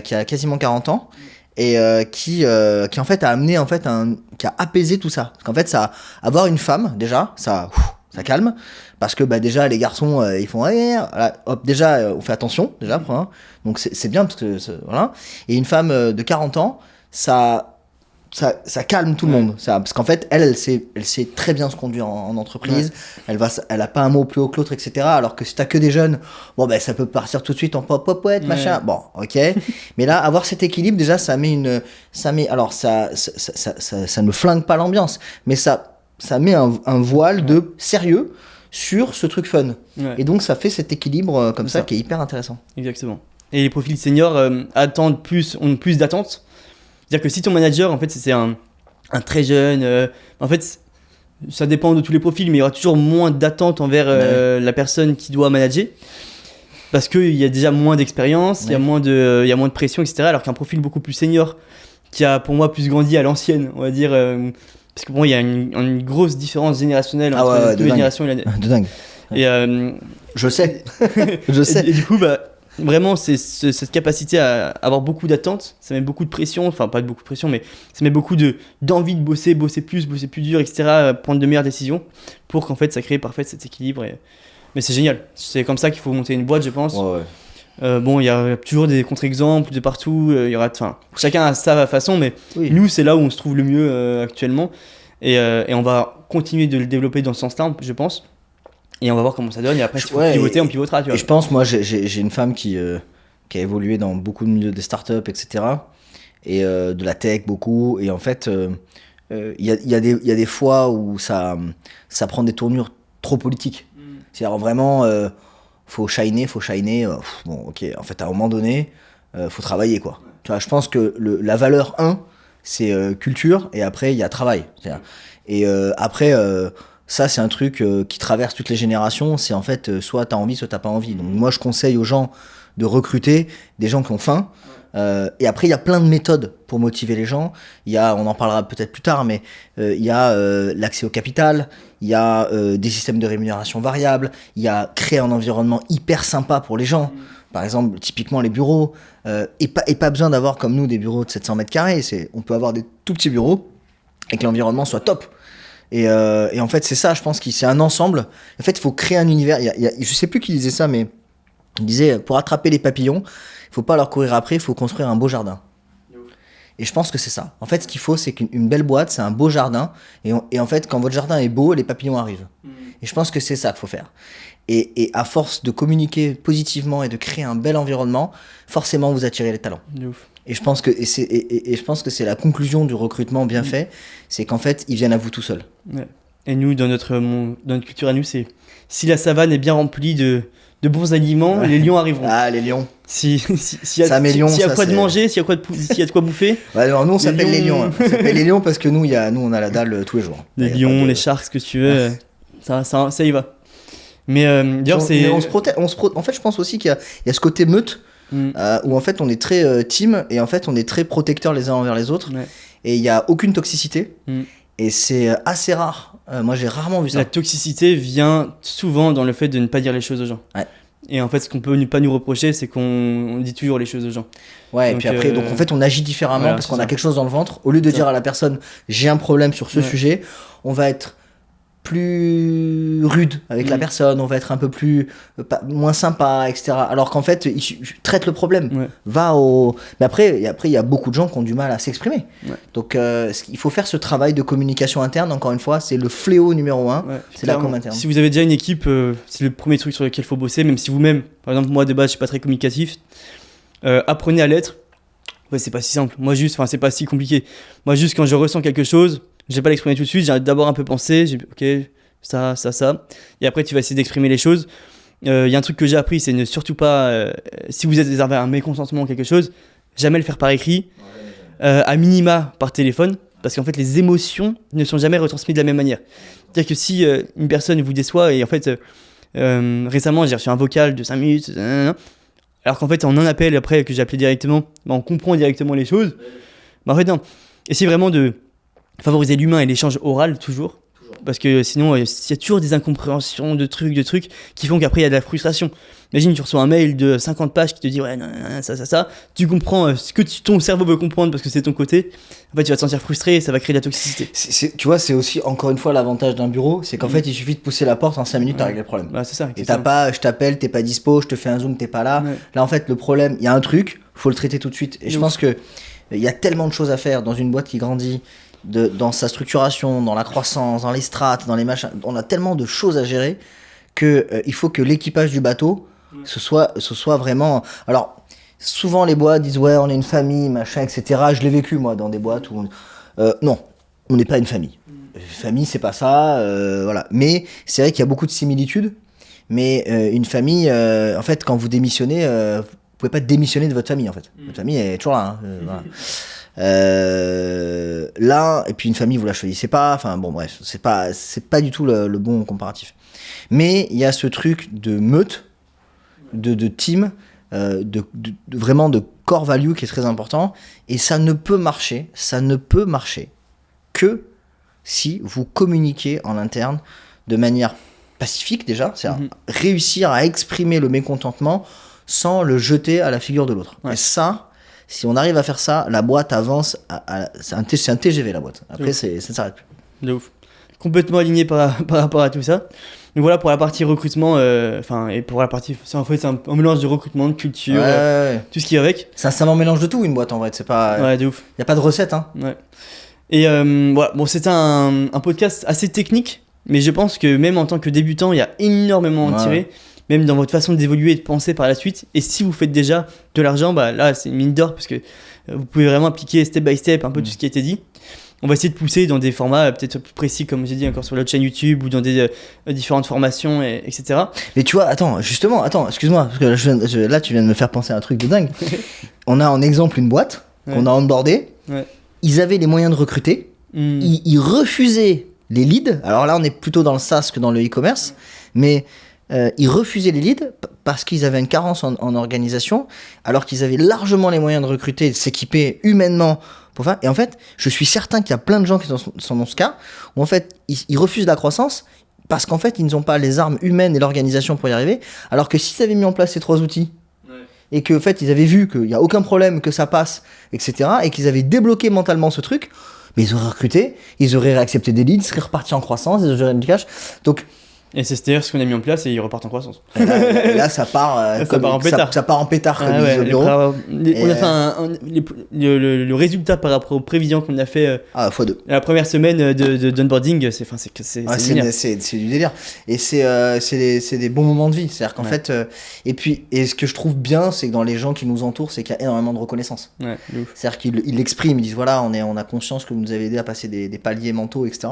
qui a quasiment 40 ans et qui en fait a amené, qui a apaisé tout ça. Parce qu'en fait, avoir une femme, déjà, ça calme. Parce que déjà, les garçons, ils font déjà, on fait attention, déjà, donc c'est bien, parce que voilà. Et une femme de 40 ans, ça ça calme tout le monde. Parce qu'en fait, elle sait très bien se conduire en entreprise. Elle a pas un mot plus haut que l'autre, etc. Alors que si t'as que des jeunes, bon, ben, ça peut partir tout de suite en pop-pop-ouais, machin. Bon, ok. Mais là, avoir cet équilibre, déjà, alors, ça ne flingue pas l'ambiance, mais ça met un voile de sérieux sur ce truc fun. Et donc, ça fait cet équilibre comme ça qui est hyper intéressant. Exactement. Et les profils seniors ont plus d'attentes. C'est-à-dire que si ton manager, en fait, c'est un très jeune, en fait, ça dépend de tous les profils, mais il y aura toujours moins d'attentes envers la personne qui doit manager, parce qu'il y a déjà moins d'expérience, il y a moins de pression, etc. Alors qu'un profil beaucoup plus senior, qui a pour moi plus grandi à l'ancienne, on va dire, parce que bon, il y a une grosse différence générationnelle entre les deux générations. De dingue. Et je sais. Et du coup, vraiment, c'est cette capacité à avoir beaucoup d'attentes, ça met beaucoup de pression, enfin pas beaucoup de pression, mais ça met beaucoup d'envie de bosser plus dur, etc., prendre de meilleures décisions, pour qu'en fait ça crée parfait cet équilibre. Mais c'est génial, c'est comme ça qu'il faut monter une boîte, je pense. Bon, il y a toujours des contre-exemples de partout, chacun a sa façon, mais nous c'est là où on se trouve le mieux actuellement, et on va continuer de le développer dans ce sens-là, je pense. Et on va voir comment ça donne, et après, si faut pivoter, on pivotera. Tu vois. Et je pense, moi, j'ai une femme qui a évolué dans beaucoup de milieux des startups, etc. Et de la tech, beaucoup. Et en fait, il y a des fois où ça prend des tournures trop politiques. C'est-à-dire vraiment, faut shiner. Bon, ok, en fait, à un moment donné, faut travailler, quoi. Tu vois, je pense que la valeur 1, c'est culture, et après, il y a travail. Et après... ça, c'est un truc qui traverse toutes les générations. C'est en fait, soit t'as envie, soit t'as pas envie. Donc moi, je conseille aux gens de recruter des gens qui ont faim. Et après, il y a plein de méthodes pour motiver les gens. On en parlera peut-être plus tard, mais il y a l'accès au capital, il y a des systèmes de rémunération variables, il y a créer un environnement hyper sympa pour les gens. Par exemple, typiquement les bureaux. Et pas besoin d'avoir comme nous des bureaux de 700 mètres carrés. On peut avoir des tout petits bureaux et que l'environnement soit top. Et en fait, c'est ça, je pense que c'est un ensemble. En fait, il faut créer un univers. Je sais plus qui disait ça, mais il disait, pour attraper les papillons, il faut pas leur courir après, il faut construire un beau jardin. Et je pense que c'est ça. En fait, ce qu'il faut, c'est qu'une belle boîte, c'est un beau jardin. Et en fait, quand votre jardin est beau, les papillons arrivent. Et je pense que c'est ça qu'il faut faire. Et à force de communiquer positivement et de créer un bel environnement, forcément, vous attirez les talents. De ouf. Et je pense que je pense que c'est la conclusion du recrutement bien fait, c'est qu'en fait, ils viennent à vous tout seuls. Ouais. Et nous, dans notre culture à nous, c'est si la savane est bien remplie de bons aliments, les lions arriveront. Ah, les lions. S'il y a quoi de manger, s'il y a de quoi bouffer. Ouais, alors nous, on s'appelle les lions. On s'appelle les lions parce que nous, on a la dalle tous les jours. Les lions, les sharks, ce que tu veux, ça y va. Mais d'ailleurs, c'est. On se protège. En fait, je pense aussi qu'il y a ce côté meute. Où en fait on est très team et en fait on est très protecteurs les uns envers les autres et il n'y a aucune toxicité et c'est assez rare. Moi j'ai rarement vu ça. La toxicité vient souvent dans le fait de ne pas dire les choses aux gens. Et en fait ce qu'on peut pas nous reprocher c'est qu'on dit toujours les choses aux gens. Ouais, donc, et puis après donc en fait on agit différemment parce qu'on a quelque chose dans le ventre. Au lieu de dire à la personne j'ai un problème sur ce sujet, on va être plus rude avec la personne, on va être un peu moins sympa, etc. Alors qu'en fait, traite le problème. Mais après, il y a beaucoup de gens qui ont du mal à s'exprimer. Donc, il faut faire ce travail de communication interne. Encore une fois, c'est le fléau numéro 1. C'est la com interne. Si vous avez déjà une équipe, c'est le premier truc sur lequel il faut bosser. Même si vous-même, par exemple, moi de base, je suis pas très communicatif, apprenez à l'être. C'est pas si simple. C'est pas si compliqué. Moi, juste quand je ressens quelque chose, je vais pas l'exprimer tout de suite, j'ai d'abord un peu pensé, ok, ça, et après tu vas essayer d'exprimer les choses. Y a un truc que j'ai appris, c'est ne surtout pas, si vous êtes réservé à un méconsentement ou quelque chose, jamais le faire par écrit, à minima par téléphone, parce qu'en fait les émotions ne sont jamais retransmises de la même manière. C'est-à-dire que si une personne vous déçoit, et en fait récemment j'ai reçu un vocal de 5 minutes, alors qu'en fait en un appel après que j'ai appelé directement, on comprend directement les choses, en fait non, essayez vraiment de favoriser l'humain et l'échange oral toujours. Parce que sinon il y a toujours des incompréhensions de trucs qui font qu'après il y a de la frustration. Imagine tu reçois un mail de 50 pages qui te dit ouais non, ça, tu comprends ce que ton cerveau veut comprendre parce que c'est ton côté, en fait tu vas te sentir frustré et ça va créer de la toxicité. Tu vois, c'est aussi encore une fois l'avantage d'un bureau, c'est qu'en fait il suffit de pousser la porte en 5 minutes, t'as réglé le problème. C'est ça, et t'as pas je t'appelle, t'es pas dispo, je te fais un zoom, t'es pas là. Là en fait le problème, il y a un truc, faut le traiter tout de suite. Et je pense que il y a tellement de choses à faire dans une boîte qui grandit, dans sa structuration, dans la croissance, dans les strates, dans les machins. On a tellement de choses à gérer que il faut que l'équipage du bateau ce soit vraiment. Alors souvent les boîtes disent ouais on est une famille machin etc. Je l'ai vécu moi dans des boîtes où non, on n'est pas une famille. Famille c'est pas ça, voilà. Mais c'est vrai qu'il y a beaucoup de similitudes. Mais une famille, en fait, quand vous démissionnez, vous pouvez pas démissionner de votre famille, en fait. Votre famille est toujours là. Hein, voilà. Là, et puis une famille, vous la choisissez pas. Enfin bon, bref, c'est pas du tout le bon comparatif. Mais il y a ce truc de meute, de team, vraiment de core value qui est très important. Et ça ne peut marcher que si vous communiquez en interne de manière pacifique déjà, c'est-à-dire réussir à exprimer le mécontentement sans le jeter à la figure de l'autre. Ouais. Et ça, si on arrive à faire ça, la boîte avance, c'est un TGV la boîte. Après, ça ne s'arrête plus. De ouf. Complètement aligné par rapport à tout ça. Donc voilà pour la partie recrutement, et pour la partie, en fait, c'est un mélange de recrutement, de culture, tout ce qui est avec. C'est un savant mélange de tout, une boîte en vrai, c'est pas... Ouais, de ouf. Il n'y a pas de recette, hein. Ouais. Et voilà, bon, c'était un podcast assez technique, mais je pense que même en tant que débutant, il y a énormément à en tirer, même dans votre façon d'évoluer et de penser par la suite. Et si vous faites déjà de l'argent, bah là, c'est une mine d'or, parce que vous pouvez vraiment appliquer step by step un peu tout ce qui a été dit. On va essayer de pousser dans des formats peut-être plus précis, comme j'ai dit encore sur l'autre chaîne YouTube, ou dans des différentes formations, etc. Mais tu vois, attends, excuse-moi, parce que là, tu viens de me faire penser à un truc de dingue. On a en exemple une boîte qu'on a onboardée. Ouais. Ils avaient les moyens de recruter. Ils refusaient les leads. Alors là, on est plutôt dans le SaaS que dans le e-commerce. Mais ils refusaient les leads parce qu'ils avaient une carence en organisation, alors qu'ils avaient largement les moyens de recruter, de s'équiper humainement pour faire. Et en fait, je suis certain qu'il y a plein de gens qui sont dans ce cas, où en fait, ils refusent la croissance parce qu'en fait, ils n'ont pas les armes humaines et l'organisation pour y arriver, alors que s'ils avaient mis en place ces 3 outils, et qu'en fait, ils avaient vu qu'il n'y a aucun problème, que ça passe, etc., et qu'ils avaient débloqué mentalement ce truc, mais ils auraient recruté, ils auraient accepté des leads, ils seraient repartis en croissance, ils auraient du cash. Donc, et c'est c'est-à-dire ce qu'on a mis en place et ils repartent en croissance. Et là ça part en pétard. Ça part en pétard comme ils disent au bureau. On a fait le résultat par rapport aux prévisions qu'on a fait x2. La première semaine d'onboarding, c'est du délire. Et c'est des bons moments de vie. C'est-à-dire qu'en fait, et ce que je trouve bien, c'est que dans les gens qui nous entourent, c'est qu'il y a énormément de reconnaissance. Ouais, c'est-à-dire qu'ils l'expriment, ils disent voilà, on a conscience que vous nous avez aidé à passer des paliers mentaux, etc.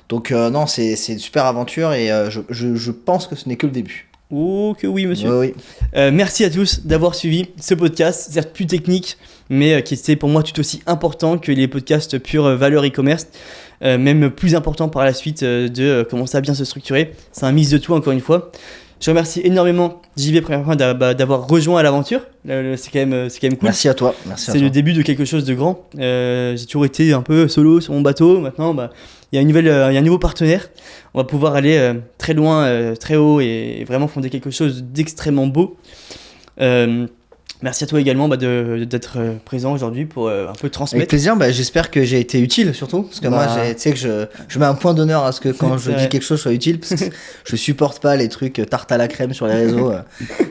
Donc non, c'est une super aventure et je pense que ce n'est que le début. Oh que oui monsieur. Oui. Merci à tous d'avoir suivi ce podcast, certes plus technique, mais qui était pour moi tout aussi important que les podcasts pure valeur e-commerce, même plus important par la suite de commencer à bien se structurer. C'est un mix de tout encore une fois. Je remercie énormément JV première fois d'avoir rejoint à l'aventure. C'est quand même cool. Merci à toi. C'est le début de quelque chose de grand. J'ai toujours été un peu solo sur mon bateau. Maintenant, il y a un nouveau partenaire. On va pouvoir aller très loin, très haut et vraiment fonder quelque chose d'extrêmement beau. Merci à toi également d'être présent aujourd'hui pour un peu transmettre. Avec plaisir, j'espère que j'ai été utile surtout, parce que moi tu sais que je mets un point d'honneur à ce que quand je dis quelque chose soit utile, parce que je supporte pas les trucs tarte à la crème sur les réseaux.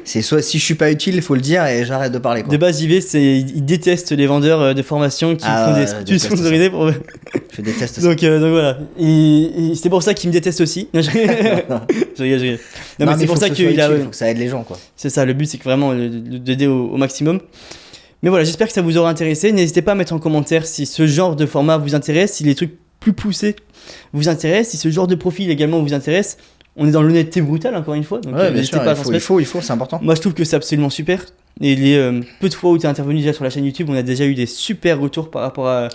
C'est soit si je suis pas utile, il faut le dire et j'arrête de parler quoi. De base JV, il déteste les vendeurs de formation qui font des structures sponsorisées pour... Je déteste ça. Donc voilà, c'est pour ça qu'il me déteste aussi. Je rigole. Non, mais c'est pour ça qu'il faut que ça aide les gens quoi. C'est ça, le but c'est que vraiment d'aider au maximum. Mais voilà, j'espère que ça vous aura intéressé. N'hésitez pas à mettre en commentaire si ce genre de format vous intéresse, si les trucs plus poussés vous intéressent, si ce genre de profil également vous intéresse. On est dans l'honnêteté brutale encore une fois, donc n'hésitez pas à transmettre. Il faut, c'est important. Moi je trouve que c'est absolument super. Et les peu de fois où tu es intervenu déjà sur la chaîne YouTube, on a déjà eu des super retours par rapport à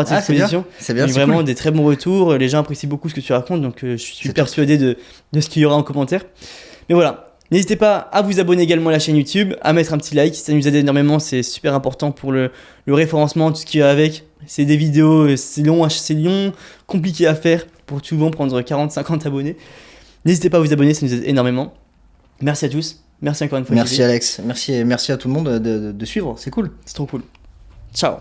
cette exposition. C'est bien, vraiment cool. Des très bons retours. Les gens apprécient beaucoup ce que tu racontes, donc je suis persuadé de ce qu'il y aura en commentaire. Mais voilà. N'hésitez pas à vous abonner également à la chaîne YouTube, à mettre un petit like, ça nous aide énormément, c'est super important pour le référencement, tout ce qui va avec. C'est des vidéos, c'est long, compliqué à faire, pour souvent prendre 40-50 abonnés. N'hésitez pas à vous abonner, ça nous aide énormément. Merci à tous, merci encore une fois. Merci Alex, merci à tout le monde de suivre, c'est cool. C'est trop cool. Ciao.